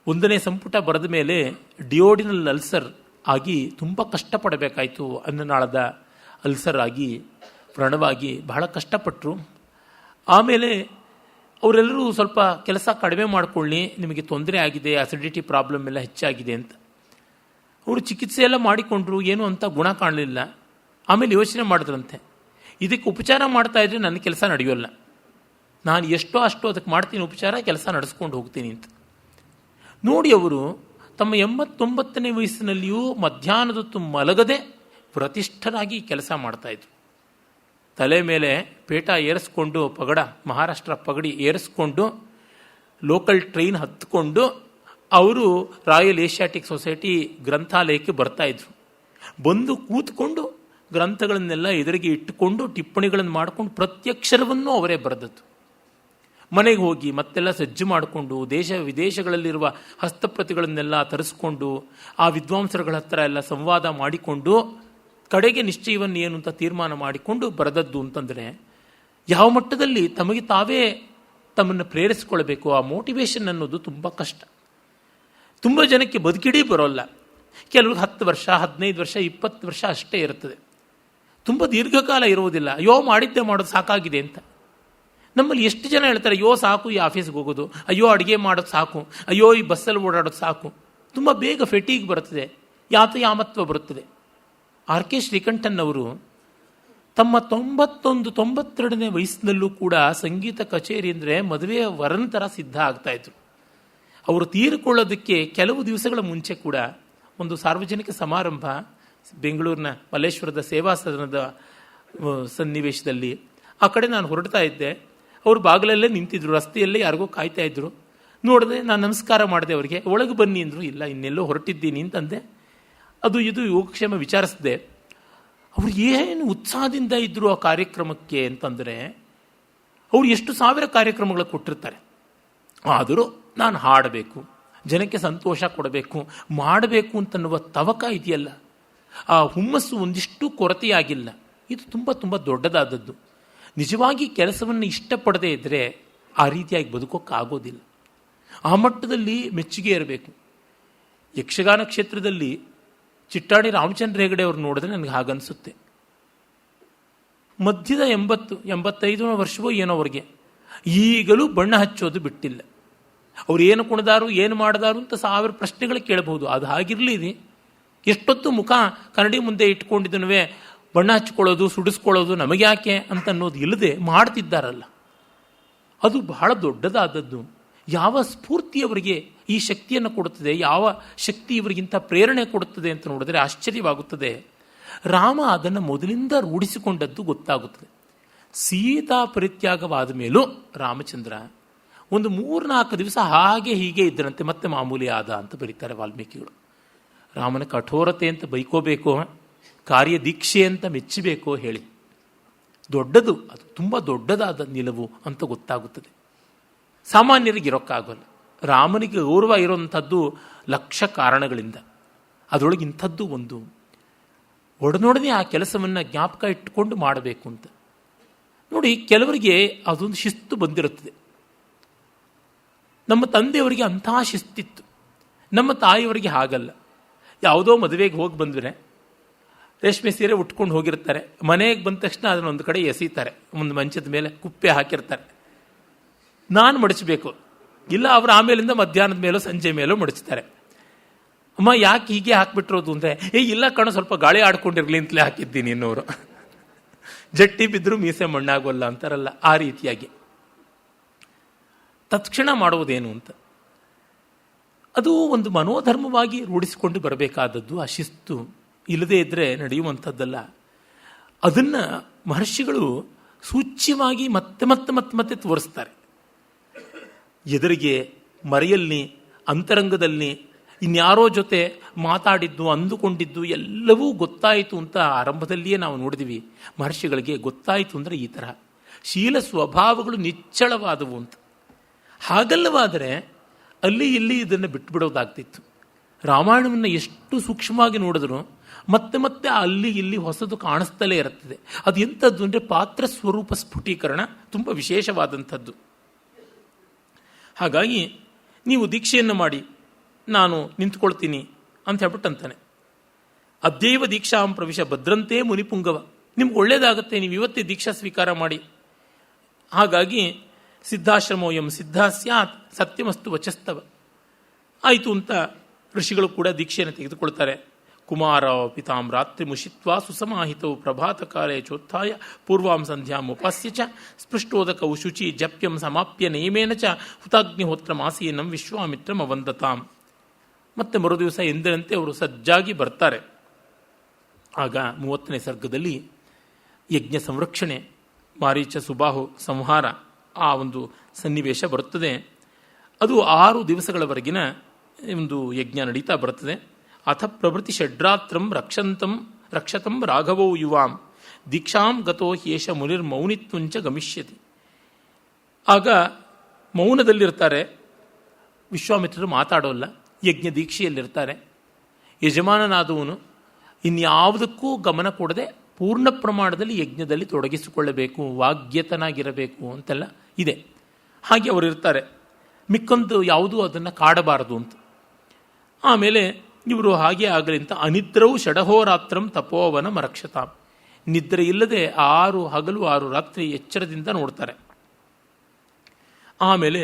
1ನೇ ಸಂಪುಟ ಬರೆದ ಮೇಲೆ ಡಿಯೋಡಿನಲ್ ಅಲ್ಸರ್ ಆಗಿ ತುಂಬ ಕಷ್ಟಪಡಬೇಕಾಯಿತು. ಅನ್ನನಾಳದ ಅಲ್ಸರ್ ಆಗಿ ವ್ರಣವಾಗಿ ಬಹಳ ಕಷ್ಟಪಟ್ಟರು. ಆಮೇಲೆ ಅವರೆಲ್ಲರೂ ಸ್ವಲ್ಪ ಕೆಲಸ ಕಡಿಮೆ ಮಾಡಿಕೊಳ್ಳಿ, ನಿಮಗೆ ತೊಂದರೆ ಆಗಿದೆ, ಅಸಿಡಿಟಿ ಪ್ರಾಬ್ಲಮ್ ಎಲ್ಲ ಹೆಚ್ಚಾಗಿದೆ ಅಂತ. ಅವರು ಚಿಕಿತ್ಸೆ ಎಲ್ಲ ಮಾಡಿಕೊಂಡ್ರು, ಏನು ಅಂತ ಗುಣ ಕಾಣಲಿಲ್ಲ. ಆಮೇಲೆ ಯೋಚನೆ ಮಾಡಿದ್ರಂತೆ, ಇದಕ್ಕೆ ಉಪಚಾರ ಮಾಡ್ತಾ ಇದ್ರೆ ನನ್ನ ಕೆಲಸ ನಡೆಯೋಲ್ಲ, ನಾನು ಎಷ್ಟೋ ಅಷ್ಟು ಅದಕ್ಕೆ ಮಾಡ್ತೀನಿ ಉಪಚಾರ, ಕೆಲಸ ನಡೆಸ್ಕೊಂಡು ಹೋಗ್ತೀನಿ ಅಂತ. ನೋಡಿ, ಅವರು ತಮ್ಮ 89ನೇ ವಯಸ್ಸಿನಲ್ಲಿಯೂ ಮಧ್ಯಾಹ್ನದೊತ್ತು ಮಲಗದೆ ಪ್ರತಿಷ್ಠರಾಗಿ ಕೆಲಸ ಮಾಡ್ತಾಯಿದ್ರು. ತಲೆ ಮೇಲೆ ಪೇಟ ಏರಿಸ್ಕೊಂಡು, ಪಗಡ, ಮಹಾರಾಷ್ಟ್ರ ಪಗಡಿ ಏರಿಸ್ಕೊಂಡು, ಲೋಕಲ್ ಟ್ರೈನ್ ಹತ್ಕೊಂಡು ಅವರು ರಾಯಲ್ ಏಷ್ಯಾಟಿಕ್ ಸೊಸೈಟಿ ಗ್ರಂಥಾಲಯಕ್ಕೆ ಬರ್ತಾಯಿದ್ರು. ಬಂದು ಕೂತ್ಕೊಂಡು ಗ್ರಂಥಗಳನ್ನೆಲ್ಲ ಎದುರಿಗೆ ಇಟ್ಟುಕೊಂಡು ಟಿಪ್ಪಣಿಗಳನ್ನು ಮಾಡಿಕೊಂಡು ಪ್ರತ್ಯಕ್ಷರವನ್ನು ಅವರೇ ಬರೆದದ್ದು. ಮನೆಗೆ ಹೋಗಿ ಮತ್ತೆಲ್ಲ ಸಜ್ಜು ಮಾಡಿಕೊಂಡು ದೇಶ ವಿದೇಶಗಳಲ್ಲಿರುವ ಹಸ್ತಪ್ರತಿಗಳನ್ನೆಲ್ಲ ತರಿಸ್ಕೊಂಡು ಆ ವಿದ್ವಾಂಸರುಗಳ ಹತ್ರ ಎಲ್ಲ ಸಂವಾದ ಮಾಡಿಕೊಂಡು ಕಡೆಗೆ ನಿಶ್ಚಯವನ್ನು ಏನು ಅಂತ ತೀರ್ಮಾನ ಮಾಡಿಕೊಂಡು ಬರೆದದ್ದು ಅಂತಂದರೆ ಯಾವ ಮಟ್ಟದಲ್ಲಿ ತಮಗೆ ತಾವೇ ತಮ್ಮನ್ನು ಪ್ರೇರಿಸಿಕೊಳ್ಬೇಕು. ಆ ಮೋಟಿವೇಶನ್ ಅನ್ನೋದು ತುಂಬ ಕಷ್ಟ. ತುಂಬ ಜನಕ್ಕೆ ಬದುಕಿಡೀ ಬರೋಲ್ಲ. ಕೆಲವ್ರಿಗೆ 10 ವರ್ಷ, 15 ವರ್ಷ, 20 ವರ್ಷ ಅಷ್ಟೇ ಇರ್ತದೆ. ತುಂಬ ದೀರ್ಘಕಾಲ ಇರುವುದಿಲ್ಲ. ಅಯ್ಯೋ ಮಾಡಿದ್ದೆ ಮಾಡೋದು ಸಾಕಾಗಿದೆ ಅಂತ. ನಮ್ಮಲ್ಲಿ ಎಷ್ಟು ಜನ ಹೇಳ್ತಾರೆ, ಅಯ್ಯೋ ಸಾಕು ಈ ಆಫೀಸ್ಗೆ ಹೋಗೋದು, ಅಯ್ಯೋ ಅಡುಗೆ ಮಾಡೋದು ಸಾಕು, ಅಯ್ಯೋ ಈ ಬಸ್ಸಲ್ಲಿ ಓಡಾಡೋದು ಸಾಕು. ತುಂಬ ಬೇಗ ಫೆಟೀಗ್ ಬರುತ್ತದೆ, ಯಾಮತ್ವ ಬರುತ್ತದೆ. ಆರ್ ಕೆ ಶ್ರೀಕಂಠನ್ ಅವರು ತಮ್ಮ 91-92ನೇ ವಯಸ್ಸಿನಲ್ಲೂ ಕೂಡ ಸಂಗೀತ ಕಚೇರಿ ಅಂದರೆ ಮದುವೆಯ ವರನ ಥರ ಸಿದ್ಧ ಆಗ್ತಾಯಿದ್ರು. ಅವರು ತೀರಿಕೊಳ್ಳೋದಕ್ಕೆ ಕೆಲವು ದಿವಸಗಳ ಮುಂಚೆ ಕೂಡ ಒಂದು ಸಾರ್ವಜನಿಕ ಸಮಾರಂಭ ಬೆಂಗಳೂರಿನ ಮಲ್ಲೇಶ್ವರದ ಸೇವಾ ಸದನದ ಸನ್ನಿವೇಶದಲ್ಲಿ. ಆ ಕಡೆ ನಾನು ಹೊರಡ್ತಾ ಇದ್ದೆ. ಅವರು ಬಾಗಿಲಲ್ಲೇ ನಿಂತಿದ್ರು, ರಸ್ತೆಯಲ್ಲೇ ಯಾರಿಗೋ ಕಾಯ್ತಾ ಇದ್ರು. ನೋಡಿದೆ, ನಾನು ನಮಸ್ಕಾರ ಮಾಡಿದೆ ಅವರಿಗೆ. ಒಳಗೆ ಬನ್ನಿ ಅಂದರು. ಇಲ್ಲ, ಇನ್ನೆಲ್ಲೋ ಹೊರಟಿದ್ದೀನಿ ಅಂತಂದೆ. ಅದು ಇದು ಯೋಗಕ್ಷೇಮ ವಿಚಾರಿಸಿದೆ. ಅವರು ಏನು ಉತ್ಸಾಹದಿಂದ ಇದ್ದರು ಆ ಕಾರ್ಯಕ್ರಮಕ್ಕೆ ಅಂತಂದರೆ, ಅವರು ಎಷ್ಟು ಸಾವಿರ ಕಾರ್ಯಕ್ರಮಗಳು ಕೊಟ್ಟಿರ್ತಾರೆ. ಆದರೂ ನಾನು ಹಾಡಬೇಕು, ಜನಕ್ಕೆ ಸಂತೋಷ ಕೊಡಬೇಕು, ಮಾಡಬೇಕು ಅಂತನ್ನುವ ತವಕ ಇದೆಯಲ್ಲ, ಆ ಹುಮ್ಮಸ್ಸು ಒಂದಿಷ್ಟು ಕೊರತೆಯಾಗಿಲ್ಲ. ಇದು ತುಂಬ ತುಂಬ ದೊಡ್ಡದಾದದ್ದು. ನಿಜವಾಗಿ ಕೆಲಸವನ್ನು ಇಷ್ಟಪಡದೇ ಇದ್ದರೆ ಆ ರೀತಿಯಾಗಿ ಬದುಕೋಕ್ಕಾಗೋದಿಲ್ಲ. ಆ ಮಟ್ಟದಲ್ಲಿ ಮೆಚ್ಚುಗೆ ಇರಬೇಕು. ಯಕ್ಷಗಾನ ಕ್ಷೇತ್ರದಲ್ಲಿ ಚಿಟ್ಟಾಣಿ ರಾಮಚಂದ್ರ ಹೆಗಡೆ ಅವರು ನೋಡಿದ್ರೆ ನನಗೆ ಹಾಗನ್ಸುತ್ತೆ. ಮಧ್ಯದ 85 ವರ್ಷವೋ ಏನೋ ಅವ್ರಿಗೆ ಈಗಲೂ ಬಣ್ಣ ಹಚ್ಚೋದು ಬಿಟ್ಟಿಲ್ಲ. ಅವ್ರು ಏನು ಕುಣಿದಾರು, ಏನು ಮಾಡಿದಾರು ಅಂತ 1000 ಪ್ರಶ್ನೆಗಳು ಕೇಳಬಹುದು. ಅದು ಹಾಗಿರಲಿ, ಎಷ್ಟೊತ್ತು ಮುಖ ಕನ್ನಡಿ ಮುಂದೆ ಇಟ್ಕೊಂಡಿದ್ದನೂ ಬಣ್ಣ ಹಚ್ಕೊಳ್ಳೋದು, ಸುಡಿಸ್ಕೊಳ್ಳೋದು ನಮಗೆ ಯಾಕೆ ಅಂತ ಅನ್ನೋದು ಇಲ್ಲದೆ ಮಾಡ್ತಿದ್ದಾರಲ್ಲ, ಅದು ಬಹಳ ದೊಡ್ಡದಾದದ್ದು. ಯಾವ ಸ್ಫೂರ್ತಿ ಅವರಿಗೆ ಈ ಶಕ್ತಿಯನ್ನು ಕೊಡುತ್ತದೆ, ಯಾವ ಶಕ್ತಿ ಇವರಿಗಿಂತ ಪ್ರೇರಣೆ ಕೊಡುತ್ತದೆ ಅಂತ ನೋಡಿದ್ರೆ ಆಶ್ಚರ್ಯವಾಗುತ್ತದೆ. ರಾಮ ಅದನ್ನು ಮೊದಲಿಂದ ರೂಢಿಸಿಕೊಂಡದ್ದು ಗೊತ್ತಾಗುತ್ತದೆ. ಸೀತಾ ಪರಿತ್ಯಾಗವಾದ ಮೇಲೂ ರಾಮಚಂದ್ರ ಒಂದು 3-4 ದಿವಸ ಹಾಗೆ ಹೀಗೆ ಇದ್ದರಂತೆ, ಮತ್ತೆ ಮಾಮೂಲಿ ಆದ ಅಂತ ಬರೀತಾರೆ ವಾಲ್ಮೀಕಿಗಳು. ರಾಮನ ಕಠೋರತೆ ಅಂತ ಬೈಕೋಬೇಕೋ, ಕಾರ್ಯದೀಕ್ಷೆ ಅಂತ ಮೆಚ್ಚಬೇಕೋ ಹೇಳಿ. ದೊಡ್ಡದು, ಅದು ತುಂಬ ದೊಡ್ಡದಾದ ನಿಲುವು ಅಂತ ಗೊತ್ತಾಗುತ್ತದೆ. ಸಾಮಾನ್ಯರಿಗೆ ಇರೋಕ್ಕಾಗೋಲ್ಲ. ರಾಮನಿಗೆ ಗೌರವ ಇರೋವಂಥದ್ದು ಲಕ್ಷ ಕಾರಣಗಳಿಂದ. ಅದರೊಳಗೆ ಇಂಥದ್ದು ಒಂದು. ಒಡನೊಡನೆ ಆ ಕೆಲಸವನ್ನು ಜ್ಞಾಪಕ ಇಟ್ಟುಕೊಂಡು ಮಾಡಬೇಕು ಅಂತ. ನೋಡಿ, ಕೆಲವರಿಗೆ ಅದೊಂದು ಶಿಸ್ತು ಬಂದಿರುತ್ತದೆ. ನಮ್ಮ ತಂದೆಯವರಿಗೆ ಅಂತಹ ಶಿಸ್ತಿತ್ತು, ನಮ್ಮ ತಾಯಿಯವರಿಗೆ ಹಾಗಲ್ಲ. ಯಾವುದೋ ಮದುವೆಗೆ ಹೋಗಿ ಬಂದರೆ ರೇಷ್ಮೆ ಸೀರೆ ಉಟ್ಕೊಂಡು ಹೋಗಿರ್ತಾರೆ. ಮನೆಗೆ ಬಂದ ತಕ್ಷಣ ಅದನ್ನು ಒಂದು ಕಡೆ ಎಸೀತಾರೆ, ಒಂದು ಮಂಚದ ಮೇಲೆ ಕುಪ್ಪೆ ಹಾಕಿರ್ತಾರೆ. ನಾನು ಮಡಚಬೇಕು, ಇಲ್ಲ ಅವರು ಆಮೇಲಿಂದ ಮಧ್ಯಾಹ್ನದ ಮೇಲೋ ಸಂಜೆ ಮೇಲೋ ಮಡಚ್ತಾರೆ. ಅಮ್ಮ ಯಾಕೆ ಹೀಗೆ ಹಾಕ್ಬಿಟ್ಟಿರೋದು ಅಂದರೆ, ಇಲ್ಲ ಕಣೋ, ಸ್ವಲ್ಪ ಗಾಳಿ ಆಡ್ಕೊಂಡಿರ್ಲಿ ಅಂತಲೇ ಹಾಕಿದ್ದೀನಿ ಇನ್ನೋರು. ಜಟ್ಟಿ ಬಿದ್ದರೂ ಮೀಸೆ ಮಣ್ಣಾಗೋಲ್ಲ ಅಂತಾರಲ್ಲ, ಆ ರೀತಿಯಾಗಿ ತತ್ಕ್ಷಣ ಮಾಡುವುದೇನು ಅಂತ. ಅದು ಒಂದು ಮನೋಧರ್ಮವಾಗಿ ರೂಢಿಸಿಕೊಂಡು ಬರಬೇಕಾದದ್ದು. ಆ ಶಿಸ್ತು ಇಲ್ಲದೇ ಇದ್ದರೆ ನಡೆಯುವಂಥದ್ದಲ್ಲ. ಅದನ್ನು ಮಹರ್ಷಿಗಳು ಸೂಚ್ಯವಾಗಿ ಮತ್ತೆ ಮತ್ತೆ ಮತ್ತೆ ಮತ್ತೆ ತೋರಿಸ್ತಾರೆ. ಎದುರಿಗೆ, ಮರೆಯಲ್ಲಿ, ಅಂತರಂಗದಲ್ಲಿ ಇನ್ಯಾರೋ ಜೊತೆ ಮಾತಾಡಿದ್ದು, ಅಂದುಕೊಂಡಿದ್ದು ಎಲ್ಲವೂ ಗೊತ್ತಾಯಿತು ಅಂತ ಆರಂಭದಲ್ಲಿಯೇ ನಾವು ನೋಡಿದ್ವಿ. ಮಹರ್ಷಿಗಳಿಗೆ ಗೊತ್ತಾಯಿತು ಅಂದರೆ ಈ ತರಹ ಶೀಲ ಸ್ವಭಾವಗಳು ನಿಚ್ಚಳವಾದವು ಅಂತ. ಹಾಗಲ್ಲವಾದರೆ ಅಲ್ಲಿ ಇಲ್ಲಿ ಇದನ್ನು ಬಿಟ್ಟುಬಿಡೋದಾಗ್ತಿತ್ತು. ರಾಮಾಯಣವನ್ನು ಎಷ್ಟು ಸೂಕ್ಷ್ಮವಾಗಿ ನೋಡಿದ್ರು ಮತ್ತೆ ಮತ್ತೆ ಅಲ್ಲಿ ಇಲ್ಲಿ ಹೊಸದು ಕಾಣಿಸ್ತಲೇ ಇರುತ್ತದೆ. ಅದು ಎಂಥದ್ದು ಅಂದರೆ ಪಾತ್ರ ಸ್ವರೂಪ ಸ್ಫುಟೀಕರಣ ತುಂಬ ವಿಶೇಷವಾದಂಥದ್ದು. ಹಾಗಾಗಿ ನೀವು ದೀಕ್ಷೆಯನ್ನು ಮಾಡಿ, ನಾನು ನಿಂತ್ಕೊಳ್ತೀನಿ ಅಂತ ಹೇಳ್ಬಿಟ್ಟು ಅಂತಾನೆ. ಅದ್ಯೈವ ದೀಕ್ಷಾಂ ಪ್ರವಿಶ ಭದ್ರಂತೆ ಮುನಿಪುಂಗವ. ನಿಮ್ಗೆ ಒಳ್ಳೇದಾಗುತ್ತೆ, ನೀವು ಇವತ್ತೇ ದೀಕ್ಷಾ ಸ್ವೀಕಾರ ಮಾಡಿ. ಹಾಗಾಗಿ ಸಿದ್ಧಾಶ್ರಮೋಯಂ ಸಿದ್ಧ ಸ್ಯಾತ್ ಸತ್ಯಮಸ್ತು ವಚಸ್ತವ. ಆಯಿತು ಅಂತ ಋಷಿಗಳು ಕೂಡ ದೀಕ್ಷೆಯನ್ನು ತೆಗೆದುಕೊಳ್ತಾರೆ. ಕುಮಾರ ಪಿತಾಂ ರಾತ್ರಿ ಮುಷಿತ್ವಾ ಸುಸಮಾಹಿತವು ಪ್ರಭಾತ ಕಾಲೇ ಚೋತ್ಥಾಯ ಪೂರ್ವಾಂ ಸಂಧ್ಯಾಂ ಉಪಾಸ್ಯ ಚ ಸ್ಪೃಷ್ಟೋದಕವು ಶುಚಿ ಜಪ್ಯಂ ಸಮಾಪ್ಯ ನೇಮೇನ ಚ ಹುತಾಗ್ನಿಹೋತ್ರ ಮಾಸೀನಂ ವಿಶ್ವಾಮಿತ್ರಂ ಅವಂದತಾಂ. ಮತ್ತೆ ಮರುದಿವಸ ಎಂದಿನಂತೆ ಅವರು ಸಜ್ಜಾಗಿ ಬರ್ತಾರೆ. ಆಗ 30ನೇ ಸರ್ಗದಲ್ಲಿ ಯಜ್ಞ ಸಂರಕ್ಷಣೆ, ಮಾರೀಚ ಸುಬಾಹು ಸಂಹಾರ, ಆ ಒಂದು ಸನ್ನಿವೇಶ ಬರುತ್ತದೆ. ಅದು 6 ದಿವಸಗಳವರೆಗಿನ ಒಂದು ಯಜ್ಞ ನಡೀತಾ ಬರುತ್ತದೆ. ಅಥ ಪ್ರಭೃತಿ ಷಡ್ರಾತ್ರಂ ರಕ್ಷತಂ ರಾಘವೋ ಯುವಾಂ ದೀಕ್ಷಾಂ ಗತೋ ಹ್ಯೇಷ ಮುನಿರ್ಮೌನಿತ್ವಂಚ ಗಮಿಷ್ಯತಿ. ಆಗ ಮೌನದಲ್ಲಿರ್ತಾರೆ, ವಿಶ್ವಾಮಿತ್ರರು ಮಾತಾಡೋಲ್ಲ, ಯಜ್ಞ ದೀಕ್ಷೆಯಲ್ಲಿರ್ತಾರೆ. ಯಜಮಾನನಾದವನು ಇನ್ಯಾವುದಕ್ಕೂ ಗಮನ ಕೊಡದೆ ಪೂರ್ಣ ಪ್ರಮಾಣದಲ್ಲಿ ಯಜ್ಞದಲ್ಲಿ ತೊಡಗಿಸಿಕೊಳ್ಳಬೇಕು, ವಾಗ್ಯತನಾಗಿರಬೇಕು ಅಂತೆಲ್ಲ ಇದೆ. ಹಾಗೆ ಅವರು ಇರ್ತಾರೆ. ಮಿಕ್ಕೊಂದು ಯಾವುದೂ ಅದನ್ನು ಕಾಡಬಾರದು ಅಂತ. ಆಮೇಲೆ ಇವರು ಹಾಗೆ ಆಗಲಿ ಅಂತ ಅನಿದ್ರವು ಷಡಹೋರಾತ್ರಂ ತಪೋವನ ಮರಕ್ಷತಾಂ. ನಿದ್ರೆ ಇಲ್ಲದೆ 6 ಹಗಲು 6 ರಾತ್ರಿ ಎಚ್ಚರದಿಂದ ನೋಡ್ತಾರೆ. ಆಮೇಲೆ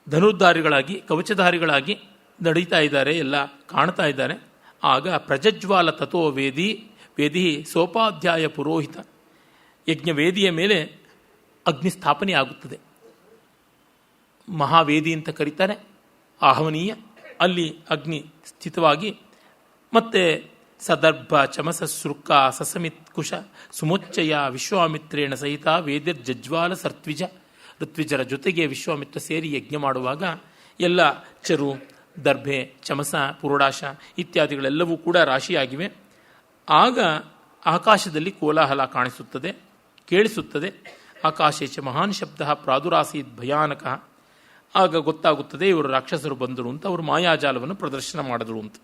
ಧನುರ್ಧಾರಿಗಳಾಗಿ ಕವಚಧಾರಿಗಳಾಗಿ ನಡೀತಾ ಇದ್ದಾರೆ, ಎಲ್ಲ ಕಾಣ್ತಾ ಇದ್ದಾರೆ. ಆಗ ಪ್ರಜ್ಜ್ವಾಲ ತಥೋ ವೇದಿ ಸೋಪಾಧ್ಯಾಯ ಪುರೋಹಿತ. ಯಜ್ಞವೇದಿಯ ಮೇಲೆ ಅಗ್ನಿ ಸ್ಥಾಪನೆ ಆಗುತ್ತದೆ. ಮಹಾವೇದಿ ಅಂತ ಕರೀತಾರೆ. ಆಹ್ವನೀಯ ಅಲ್ಲಿ ಅಗ್ನಿ ಸ್ಥಿತವಾಗಿ ಮತ್ತೆ ಸದರ್ಭ ಚಮಸ ಸೃಕ್ಕ ಸಸಮಿತ್ ಕುಶ ಸುಮೋಚ್ಚಯ ವಿಶ್ವಾಮಿತ್ರೇಣ ಸಹಿತ ವೇದಿರ್ಜಜ್ವಾಲ ಸರ್ತ್ವಿಜ ಋತ್ವಿಜರ ಜೊತೆಗೆ ವಿಶ್ವಾಮಿತ್ರ ಸೇರಿ ಯಜ್ಞ ಮಾಡುವಾಗ ಎಲ್ಲ ಚರು ದರ್ಭೆ ಚಮಸ ಪುರೋಡಾಶ ಇತ್ಯಾದಿಗಳೆಲ್ಲವೂ ಕೂಡ ರಾಶಿಯಾಗಿವೆ. ಆಗ ಆಕಾಶದಲ್ಲಿ ಕೋಲಾಹಲ ಕಾಣಿಸುತ್ತದೆ, ಕೇಳಿಸುತ್ತದೆ. ಆಕಾಶೇಚ ಮಹಾನ್ ಶಬ್ದ ಪ್ರಾದುರಾಸೀತ್ ಭಯಾನಕ. ಆಗ ಗೊತ್ತಾಗುತ್ತದೆ ಇವರು ರಾಕ್ಷಸರು ಬಂದರು ಅಂತ. ಅವರು ಮಾಯಾಜಾಲವನ್ನು ಪ್ರದರ್ಶನ ಮಾಡಿದರು ಅಂತ.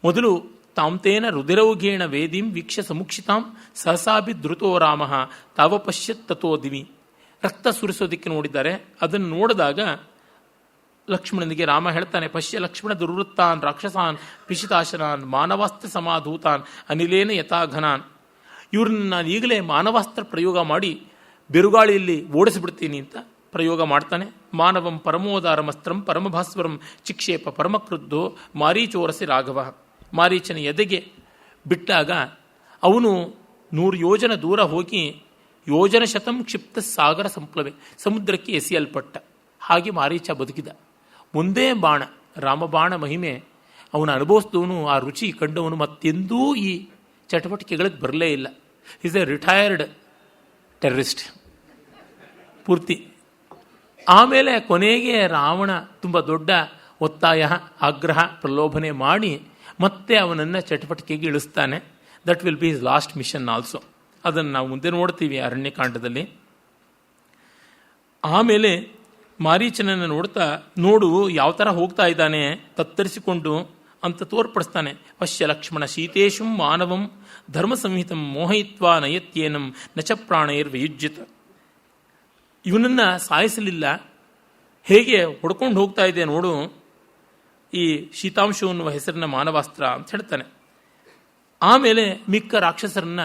ಮೊದಲು ತಾಂತೇನ ರುದಿರೌಘೇಣ ವೇದಿಂ ವೀಕ್ಷ ಸಮುಕ್ಷಿತಾಂ ಸಹಸಾಭಿ ಧೃತೋ ರಾಮ ತಾವಪಶ್ಯತ್ ತಥೋ ದಿವಿ. ರಕ್ತ ಸುರಿಸೋದಿಕ್ಕೆ ನೋಡಿದ್ದಾರೆ. ಅದನ್ನು ನೋಡಿದಾಗ ಲಕ್ಷ್ಮಣನಿಗೆ ರಾಮ ಹೇಳ್ತಾನೆ, ಪಶ್ಯ ಲಕ್ಷ್ಮಣ ದುರ್ವೃತ್ತಾನ್ ರಾಕ್ಷಸಾನ್ ಪಿಶಿತಾಶನಾನ್ ಮಾನವಾಸ್ತ್ರ ಸಮಾಧೂತಾನ್ ಅನಿಲೇನ ಯಥಾಘನಾನ್. ಇವ್ರನ್ನ ನಾನು ಈಗಲೇ ಮಾನವಾಸ್ತ್ರ ಪ್ರಯೋಗ ಮಾಡಿ ಬಿರುಗಾಳಿಯಲ್ಲಿ ಓಡಿಸಿಬಿಡ್ತೀನಿ ಅಂತ ಪ್ರಯೋಗ ಮಾಡ್ತಾನೆ. ಮಾನವಂ ಪರಮೋದಾರಮಸ್ತ್ರಂ ಪರಮಭಾಸ್ವರಂ ಚಿಕ್ಷೇಪ ಪರಮಕ್ರುದ್ಧೋ ಮಾರೀಚೋರಸಿ ರಾಘವ. ಮಾರೀಚನ ಎದೆಗೆ ಬಿಟ್ಟಾಗ ಅವನು 100 ಯೋಜನ ದೂರ ಹೋಗಿ ಯೋಜನ ಶತಂ ಕ್ಷಿಪ್ತ ಸಾಗರ ಸಂಪ್ಲವೆ ಸಮುದ್ರಕ್ಕೆ ಎಸೆಯಲ್ಪಟ್ಟ. ಹಾಗೆ ಮಾರೀಚ ಬದುಕಿದ. ಒಂದೇ ಬಾಣ, ರಾಮಬಾಣ ಮಹಿಮೆ ಅವನು ಅನುಭವಿಸಿದವನು, ಆ ರುಚಿ ಕಂಡವನು ಮತ್ತೆಂದೂ ಈ ಚಟುವಟಿಕೆಗಳಿಗೆ ಬರಲೇ ಇಲ್ಲ. ಈಸ್ ಎ ರಿಟೈರ್ಡ್ ಟೆರರಿಸ್ಟ್ ಪೂರ್ತಿ. ಆಮೇಲೆ ಕೊನೆಗೆ ರಾವಣ ತುಂಬ ದೊಡ್ಡ ಒತ್ತಾಯ ಆಗ್ರಹ ಪ್ರಲೋಭನೆ ಮಾಡಿ ಮತ್ತೆ ಅವನನ್ನು ಚಟುವಟಿಕೆಗೆ ಇಳಿಸ್ತಾನೆ. That will be his last mission also. ಅದನ್ನು ನಾವು ಮುಂದೆ ನೋಡ್ತೀವಿ ಅರಣ್ಯಕಾಂಡದಲ್ಲಿ. ಆಮೇಲೆ ಮಾರೀಚನನ್ನು ನೋಡು ಯಾವ ಥರ ಹೋಗ್ತಾ ಇದ್ದಾನೆ ತತ್ತರಿಸಿಕೊಂಡು ಅಂತ ತೋರ್ಪಡಿಸ್ತಾನೆ. ಪಶ್ಯ ಲಕ್ಷ್ಮಣ ಶೀತೇಶುಂ ಮಾನವಂ ಧರ್ಮ ಸಂಹಿತಂ ಮೋಹಯಿತ್ವಾ ನಯತ್ಯೇನಂ ನಚ ಪ್ರಾಣೈರ್ವಯುಜ್ಯತ. ಇವನನ್ನು ಸಾಯಿಸಲಿಲ್ಲ, ಹೇಗೆ ಹೊಡ್ಕೊಂಡು ಹೋಗ್ತಾ ಇದೆ ನೋಡು ಈ ಶೀತಾಂಶು ಅನ್ನುವ ಹೆಸರಿನ ಮಾನವಾಸ್ತ್ರ ಅಂತ ಹೇಳ್ತಾನೆ. ಆಮೇಲೆ ಮಿಕ್ಕ ರಾಕ್ಷಸರನ್ನ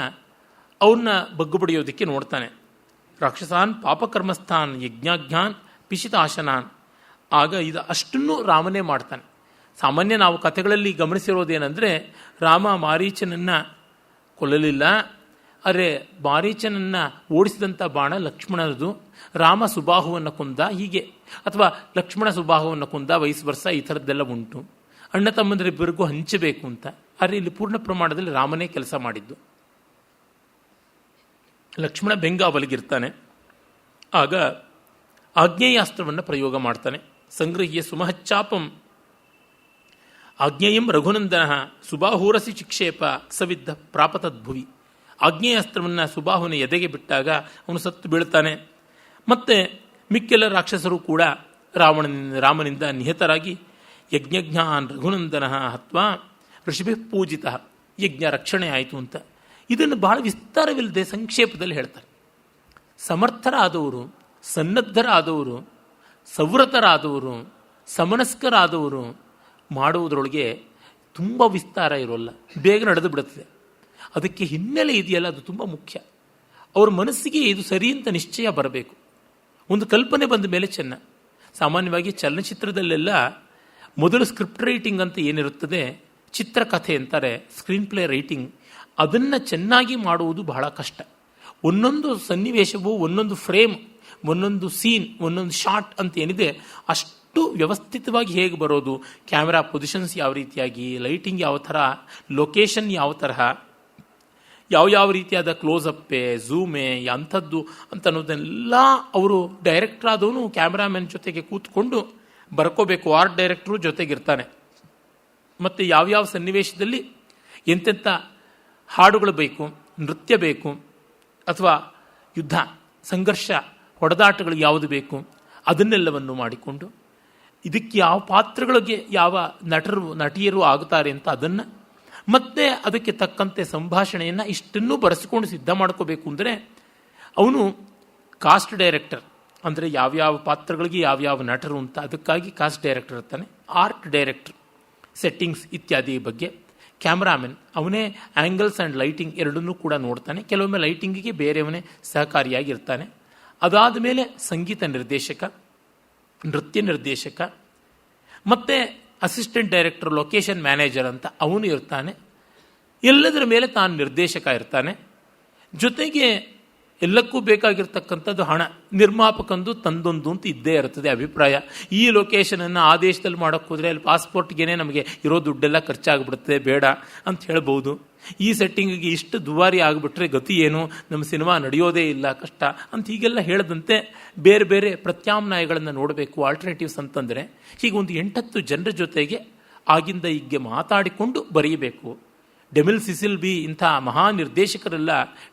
ಅವ್ರನ್ನ ಬಗ್ಗು ಬಡಿಯೋದಕ್ಕೆ ನೋಡ್ತಾನೆ. ರಾಕ್ಷಸಾನ್ ಪಾಪಕರ್ಮಸ್ಥಾನ್ ಯಜ್ಞಾಜ್ಞಾನ್ ಪಿಶಿತಾಶನಾನ್. ಆಗ ಇದು ಅಷ್ಟನ್ನು ರಾಮನೇ ಮಾಡ್ತಾನೆ. ಸಾಮಾನ್ಯ ನಾವು ಕಥೆಗಳಲ್ಲಿ ಗಮನಿಸಿರೋದೇನೆಂದರೆ ರಾಮ ಮಾರೀಚನನ್ನು ಕೊಲ್ಲಲಿಲ್ಲ, ಅರೆ ಮಾರೀಚನನ್ನು ಓಡಿಸಿದಂಥ ಬಾಣ ಲಕ್ಷ್ಮಣನದು, ರಾಮ ಸುಬಾಹುವನ್ನು ಕೊಂದ ಹೀಗೆ, ಅಥವಾ ಲಕ್ಷ್ಮಣ ಸುಬಾಹುವನ್ನು ಕೊಂದ ವಯಸ್ ವರ್ಷ ಈ ಥರದ್ದೆಲ್ಲ ಉಂಟು. ಅಣ್ಣ ತಮ್ಮಂದರಿಬ್ಬರಿಗೂ ಹಂಚಬೇಕು ಅಂತ. ಆದರೆ ಇಲ್ಲಿ ಪೂರ್ಣ ಪ್ರಮಾಣದಲ್ಲಿ ರಾಮನೇ ಕೆಲಸ ಮಾಡಿದ್ದು. ಲಕ್ಷ್ಮಣ ಬೆಂಗಾವಲಿಗಿರ್ತಾನೆ. ಆಗ ಆಗ್ನೇಯಾಸ್ತ್ರವನ್ನು ಪ್ರಯೋಗ ಮಾಡ್ತಾನೆ. ಸಂಗೃಹ್ಯ ಸುಮಹಚ್ಚಾಪಂ ಆಗ್ನೇಯಂ ರಘುನಂದನ ಸುಬಾಹೂರಸಿ ಚಿಕ್ಷೇಪ ಸವಿದ್ದ ಪ್ರಾಪತದ್ಭುವಿ. ಆಗ್ನೇಯಾಸ್ತ್ರವನ್ನು ಸುಬಾಹುನ ಎದೆಗೆ ಬಿಟ್ಟಾಗ ಅವನು ಸತ್ತು ಬೀಳ್ತಾನೆ. ಮತ್ತೆ ಮಿಕ್ಕೆಲ್ಲ ರಾಕ್ಷಸರು ಕೂಡ ರಾಮನಿಂದ ನಿಹತರಾಗಿ ಯಜ್ಞಜ್ಞಾನ್ ರಘುನಂದನ ಹತ್ವಾ ಋಷಿಭಿ ಪೂಜಿತ. ಯಜ್ಞ ರಕ್ಷಣೆ ಆಯಿತು ಅಂತ. ಇದನ್ನು ಬಹಳ ವಿಸ್ತಾರವಿಲ್ಲದೆ ಸಂಕ್ಷೇಪದಲ್ಲಿ ಹೇಳ್ತಾರೆ. ಸಮರ್ಥರಾದವರು, ಸನ್ನದ್ಧರಾದವರು, ಸವೃತರಾದವರು, ಸಮನಸ್ಕರಾದವರು ಮಾಡುವುದರೊಳಗೆ ತುಂಬ ವಿಸ್ತಾರ ಇರೋಲ್ಲ, ಬೇಗ ನಡೆದು ಬಿಡುತ್ತದೆ. ಅದಕ್ಕೆ ಹಿನ್ನೆಲೆ ಇದೆಯಲ್ಲ, ಅದು ತುಂಬ ಮುಖ್ಯ. ಅವ್ರ ಮನಸ್ಸಿಗೆ ಇದು ಸರಿ ಅಂತ ನಿಶ್ಚಯ ಬರಬೇಕು. ಒಂದು ಕಲ್ಪನೆ ಬಂದ ಮೇಲೆ ಚೆನ್ನ. ಸಾಮಾನ್ಯವಾಗಿ ಚಲನಚಿತ್ರದಲ್ಲೆಲ್ಲ ಮೊದಲು ಸ್ಕ್ರಿಪ್ಟ್ ರೈಟಿಂಗ್ ಅಂತ ಏನಿರುತ್ತದೆ, ಚಿತ್ರಕಥೆ ಅಂತಾರೆ, ಸ್ಕ್ರೀನ್ ಪ್ಲೇ ರೈಟಿಂಗ್, ಅದನ್ನು ಚೆನ್ನಾಗಿ ಮಾಡುವುದು ಬಹಳ ಕಷ್ಟ. ಒಂದೊಂದು ಸನ್ನಿವೇಶವು, ಒಂದೊಂದು ಫ್ರೇಮ್, ಒಂದೊಂದು ಸೀನ್, ಒಂದೊಂದು ಶಾಟ್ ಅಂತ ಏನಿದೆ ಅಷ್ಟು ವ್ಯವಸ್ಥಿತವಾಗಿ ಹೇಗೆ ಬರೋದು, ಕ್ಯಾಮೆರಾ ಪೊಸಿಷನ್ಸ್ ಯಾವ ರೀತಿಯಾಗಿ, ಲೈಟಿಂಗ್ ಯಾವ ಥರ, ಲೊಕೇಶನ್ ಯಾವ ತರಹ, ಯಾವ ರೀತಿಯಾದ ಕ್ಲೋಸಪ್ಪೆ, ಝೂಮೆ ಅಂಥದ್ದು ಅಂತ ಅನ್ನೋದನ್ನೆಲ್ಲ ಅವರು ಡೈರೆಕ್ಟರ್ ಆದವನು ಕ್ಯಾಮ್ರಾಮನ್ ಜೊತೆಗೆ ಕೂತ್ಕೊಂಡು ಬರ್ಕೋಬೇಕು. ಆರ್ಟ್ ಡೈರೆಕ್ಟ್ರು ಜೊತೆಗಿರ್ತಾನೆ. ಮತ್ತು ಯಾವ್ಯಾವ ಸನ್ನಿವೇಶದಲ್ಲಿ ಎಂತೆಂಥ ಹಾಡುಗಳು ಬೇಕು, ನೃತ್ಯ ಬೇಕು, ಅಥವಾ ಯುದ್ಧ ಸಂಘರ್ಷ ಹೊಡೆದಾಟಗಳು ಯಾವುದು ಬೇಕು, ಅದನ್ನೆಲ್ಲವನ್ನು ಮಾಡಿಕೊಂಡು ಇದಕ್ಕೆ ಯಾವ ಪಾತ್ರಗಳಿಗೆ ಯಾವ ನಟಿಯರು ಆಗುತ್ತಾರೆ ಅಂತ ಅದನ್ನು, ಮತ್ತೆ ಅದಕ್ಕೆ ತಕ್ಕಂತೆ ಸಂಭಾಷಣೆಯನ್ನು ಇಷ್ಟನ್ನೂ ಬರೆಸಿಕೊಂಡು ಸಿದ್ಧ ಮಾಡ್ಕೋಬೇಕು. ಅಂದರೆ ಅವನು ಕಾಸ್ಟ್ ಡೈರೆಕ್ಟರ್, ಅಂದರೆ ಯಾವ್ಯಾವ ಪಾತ್ರಗಳಿಗೆ ಯಾವ್ಯಾವ ನಟರು ಅಂತ, ಅದಕ್ಕಾಗಿ ಕಾಸ್ಟ್ ಡೈರೆಕ್ಟರ್ ಇರ್ತಾನೆ. ಆರ್ಟ್ ಡೈರೆಕ್ಟರ್ ಸೆಟ್ಟಿಂಗ್ಸ್ ಇತ್ಯಾದಿ ಬಗ್ಗೆ. ಕ್ಯಾಮ್ರಾಮನ್ ಅವನೇ ಆ್ಯಂಗಲ್ಸ್ ಆ್ಯಂಡ್ ಲೈಟಿಂಗ್ ಎರಡನ್ನೂ ಕೂಡ ನೋಡ್ತಾನೆ. ಕೆಲವೊಮ್ಮೆ ಲೈಟಿಂಗಿಗೆ ಬೇರೆಯವನೇ ಸಹಕಾರಿಯಾಗಿರ್ತಾನೆ. ಅದಾದ ಮೇಲೆ ಸಂಗೀತ ನಿರ್ದೇಶಕ, ನೃತ್ಯ ನಿರ್ದೇಶಕ, ಮತ್ತು ಅಸಿಸ್ಟೆಂಟ್ ಡೈರೆಕ್ಟರ್, ಲೊಕೇಶನ್ ಮ್ಯಾನೇಜರ್ ಅಂತ ಅವನು ಇರ್ತಾನೆ. ಎಲ್ಲದರ ಮೇಲೆ ತಾನು ನಿರ್ದೇಶಕ ಇರ್ತಾನೆ. ಜೊತೆಗೆ ಎಲ್ಲಕ್ಕೂ ಬೇಕಾಗಿರ್ತಕ್ಕಂಥದ್ದು ಹಣ. ನಿರ್ಮಾಪಕಂದು ತಂದೊಂದು ಅಂತ ಇದ್ದೇ ಇರ್ತದೆ ಅಭಿಪ್ರಾಯ. ಈ ಲೊಕೇಶನನ್ನು ಆ ದೇಶದಲ್ಲಿ ಮಾಡೋಕ್ಕೆ ಹೋದರೆ ಅಲ್ಲಿ ಪಾಸ್ಪೋರ್ಟ್ಗೇನೆ ನಮಗೆ ಇರೋ ದುಡ್ಡೆಲ್ಲ ಖರ್ಚಾಗ್ಬಿಡುತ್ತೆ, ಬೇಡ ಅಂತ ಹೇಳ್ಬೋದು. ಈ ಸೆಟ್ಟಿಂಗಿಗೆ ಇಷ್ಟು ದುಬಾರಿ ಆಗಿಬಿಟ್ರೆ ಗತಿ ಏನು, ನಮ್ಮ ಸಿನಿಮಾ ನಡೆಯೋದೇ ಇಲ್ಲ, ಕಷ್ಟ ಅಂತ ಹೀಗೆಲ್ಲ ಹೇಳದಂತೆ ಬೇರೆ ಬೇರೆ ಪ್ರತ್ಯಾಮ್ನಾಯಗಳನ್ನು ನೋಡಬೇಕು, ಆಲ್ಟರ್ನೇಟಿವ್ಸ್ ಅಂತಂದರೆ. ಹೀಗೆ ಒಂದು 8-10 ಜನರ ಜೊತೆಗೆ ಆಗಿಂದ ಹೀಗೆ ಮಾತಾಡಿಕೊಂಡು ಬರೆಯಬೇಕು. ಡೆಮಿಲ್ ಸಿಸಿಲ್ ಬಿ ಇಂಥ ಮಹಾ ನಿರ್ದೇಶಕರೆಲ್ಲ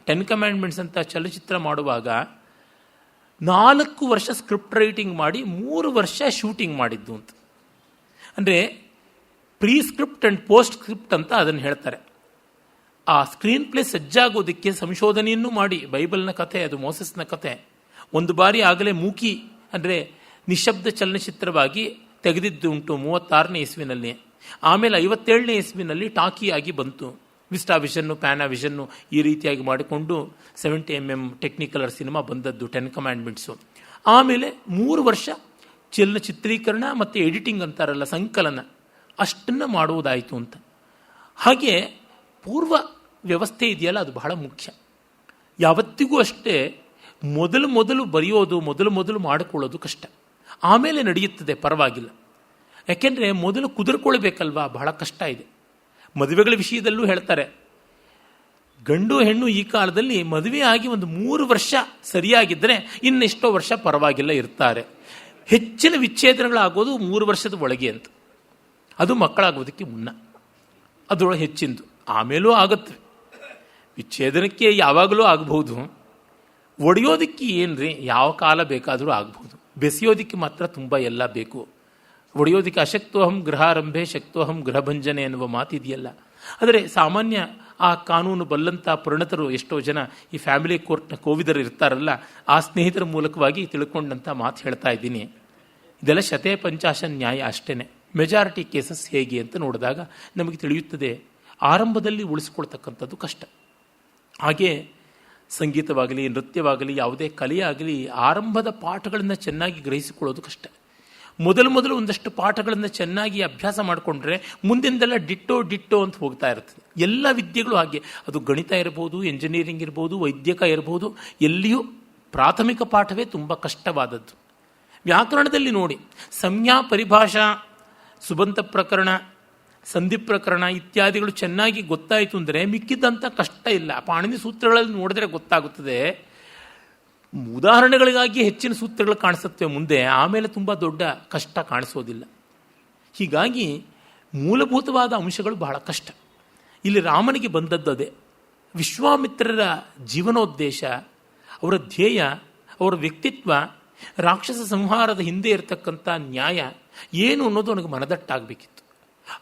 10 ಕಮ್ಯಾಂಡ್ಮೆಂಟ್ಸ್ ಅಂತ ಚಲಚಿತ್ರ ಮಾಡುವಾಗ 4 ವರ್ಷ ಸ್ಕ್ರಿಪ್ಟ್ ರೈಟಿಂಗ್ ಮಾಡಿ 3 ವರ್ಷ ಶೂಟಿಂಗ್ ಮಾಡಿದ್ದು ಅಂತ. ಅಂದರೆ pre script and post script ಅಂತ ಅದನ್ನು ಹೇಳ್ತಾರೆ. ಆ ಸ್ಕ್ರೀನ್ ಪ್ಲೇ ಸಜ್ಜಾಗೋದಕ್ಕೆ ಸಂಶೋಧನೆಯನ್ನು ಮಾಡಿ, ಬೈಬಲ್ನ ಕಥೆ ಅದು, ಮೋಸಸ್ನ ಕಥೆ ಒಂದು ಬಾರಿ ಆಗಲೇ ಮೂಕಿ ಅಂದರೆ ನಿಶಬ್ದ ಚಲನಚಿತ್ರವಾಗಿ ತೆಗೆದಿದ್ದು ಉಂಟು 36ನೇ ಇಸ್ವಿನಲ್ಲಿ. ಆಮೇಲೆ 57ನೇ ಇಸ್ವಿನಲ್ಲಿ ಟಾಕಿಯಾಗಿ ಬಂತು. ವಿಸ್ಟಾ ವಿಷನ್ನು, ಪ್ಯಾನಾ ವಿಷನ್ನು ಈ ರೀತಿಯಾಗಿ ಮಾಡಿಕೊಂಡು 70mm ಟೆಕ್ನಿಕಲರ್ ಸಿನಿಮಾ ಬಂದದ್ದು 10 ಕಮ್ಯಾಂಡ್ಮೆಂಟ್ಸು. ಆಮೇಲೆ 3 ವರ್ಷ ಚಲನಚಿತ್ರೀಕರಣ ಮತ್ತು ಎಡಿಟಿಂಗ್ ಅಂತಾರಲ್ಲ, ಸಂಕಲನ, ಅಷ್ಟನ್ನು ಮಾಡುವುದಾಯಿತು ಅಂತ. ಹಾಗೆ ಪೂರ್ವ ವ್ಯವಸ್ಥೆ ಇದೆಯಲ್ಲ, ಅದು ಬಹಳ ಮುಖ್ಯ. ಯಾವತ್ತಿಗೂ ಅಷ್ಟೇ ಮೊದಲು ಬರೆಯೋದು, ಮೊದಲು ಮಾಡಿಕೊಳ್ಳೋದು ಕಷ್ಟ. ಆಮೇಲೆ ನಡೆಯುತ್ತದೆ, ಪರವಾಗಿಲ್ಲ. ಯಾಕೆಂದರೆ ಮೊದಲು ಕುದುರ್ಕೊಳ್ಬೇಕಲ್ವಾ, ಬಹಳ ಕಷ್ಟ ಇದೆ. ಮದುವೆಗಳ ವಿಷಯದಲ್ಲೂ ಹೇಳ್ತಾರೆ, ಗಂಡು ಹೆಣ್ಣು ಈ ಕಾಲದಲ್ಲಿ ಮದುವೆ ಆಗಿ ಒಂದು 3 ವರ್ಷ ಸರಿಯಾಗಿದ್ದರೆ ಇನ್ನೆಷ್ಟೋ ವರ್ಷ ಪರವಾಗಿಲ್ಲ ಇರ್ತಾರೆ. ಹೆಚ್ಚಿನ ವಿಚ್ಛೇದನಗಳಾಗೋದು 3 ವರ್ಷದ ಒಳಗೆ ಅಂತ. ಅದು ಮಕ್ಕಳಾಗೋದಕ್ಕೆ ಮುನ್ನ, ಅದರೊಳಗೆ ಹೆಚ್ಚಿಂದು. ಆಮೇಲೂ ಆಗುತ್ತೆ, ವಿಚ್ಛೇದನಕ್ಕೆ ಯಾವಾಗಲೂ ಆಗಬಹುದು. ಒಡೆಯೋದಕ್ಕೆ ಏನ್ರಿ, ಯಾವ ಕಾಲ ಬೇಕಾದರೂ ಆಗ್ಬೋದು. ಬೆಸೆಯೋದಕ್ಕೆ ಮಾತ್ರ ತುಂಬ ಎಲ್ಲ ಬೇಕು. ಒಡೆಯೋದಕ್ಕೆ ಅಶಕ್ತೋಹಂ ಗೃಹಾರಂಭೆ ಶಕ್ತೋಹಂ ಗೃಹಭಂಜನೆ ಎನ್ನುವ ಮಾತಿದೆಯಲ್ಲ. ಆದರೆ ಸಾಮಾನ್ಯ ಆ ಕಾನೂನು ಬಲ್ಲಂಥ ಪರಿಣತರು ಎಷ್ಟೋ ಜನ ಈ ಫ್ಯಾಮಿಲಿ ಕೋರ್ಟ್ನ ಕೋವಿದರು ಇರ್ತಾರಲ್ಲ, ಆ ಸ್ನೇಹಿತರ ಮೂಲಕವಾಗಿ ತಿಳ್ಕೊಂಡಂಥ ಮಾತು ಹೇಳ್ತಾ ಇದ್ದೀನಿ. ಇದೆಲ್ಲ ಶತೇ ಪಂಚಾಶನ್ ನ್ಯಾಯ ಅಷ್ಟೇ. ಮೆಜಾರಿಟಿ ಕೇಸಸ್ ಹೇಗೆ ಅಂತ ನೋಡಿದಾಗ ನಮಗೆ ತಿಳಿಯುತ್ತದೆ, ಆರಂಭದಲ್ಲಿ ಉಳಿಸ್ಕೊಳ್ತಕ್ಕಂಥದ್ದು ಕಷ್ಟ. ಹಾಗೆ ಸಂಗೀತವಾಗಲಿ, ನೃತ್ಯವಾಗಲಿ, ಯಾವುದೇ ಕಲೆಯಾಗಲಿ ಆರಂಭದ ಪಾಠಗಳನ್ನು ಚೆನ್ನಾಗಿ ಗ್ರಹಿಸಿಕೊಳ್ಳೋದು ಕಷ್ಟ. ಮೊದಲು ಒಂದಷ್ಟು ಪಾಠಗಳನ್ನು ಚೆನ್ನಾಗಿ ಅಭ್ಯಾಸ ಮಾಡಿಕೊಂಡ್ರೆ ಮುಂದಿಂದೆಲ್ಲ ಡಿಟ್ಟೋ ಅಂತ ಹೋಗ್ತಾ ಇರ್ತದೆ. ಎಲ್ಲ ವಿದ್ಯೆಗಳು ಹಾಗೆ, ಅದು ಗಣಿತ ಇರ್ಬೋದು, ಎಂಜಿನಿಯರಿಂಗ್ ಇರ್ಬೋದು, ವೈದ್ಯಕ ಇರ್ಬೋದು, ಎಲ್ಲಿಯೂ ಪ್ರಾಥಮಿಕ ಪಾಠವೇ ತುಂಬ ಕಷ್ಟವಾದದ್ದು. ವ್ಯಾಕರಣದಲ್ಲಿ ನೋಡಿ, ಸಂಜ್ಞಾ, ಪರಿಭಾಷಾ, ಸುಬಂತ ಪ್ರಕರಣ, ಸಂಧಿ ಪ್ರಕರಣ ಇತ್ಯಾದಿಗಳು ಚೆನ್ನಾಗಿ ಗೊತ್ತಾಯಿತು ಅಂದರೆ ಮಿಕ್ಕಿದ್ದಂಥ ಕಷ್ಟ ಇಲ್ಲ. ಪಾಣಿನಿ ಸೂತ್ರಗಳಲ್ಲಿ ನೋಡಿದ್ರೆ ಗೊತ್ತಾಗುತ್ತದೆ. ಉದಾಹರಣೆಗಳಿಗಾಗಿ ಹೆಚ್ಚಿನ ಸೂತ್ರಗಳು ಕಾಣಿಸುತ್ತವೆ ಮುಂದೆ, ಆಮೇಲೆ ತುಂಬ ದೊಡ್ಡ ಕಷ್ಟ ಕಾಣಿಸೋದಿಲ್ಲ. ಹೀಗಾಗಿ ಮೂಲಭೂತವಾದ ಅಂಶಗಳು ಬಹಳ ಕಷ್ಟ. ಇಲ್ಲಿ ರಾಮನಿಗೆ ಬಂದದ್ದು ಅದೇ. ವಿಶ್ವಾಮಿತ್ರರ ಜೀವನೋದ್ದೇಶ, ಅವರ ಧ್ಯೇಯ, ಅವರ ವ್ಯಕ್ತಿತ್ವ, ರಾಕ್ಷಸ ಸಂಹಾರದ ಹಿಂದೆ ಇರತಕ್ಕಂಥ ನ್ಯಾಯ ಏನು ಅನ್ನೋದು ಅವನಿಗೆ ಮನದಟ್ಟಾಗಬೇಕಿತ್ತು.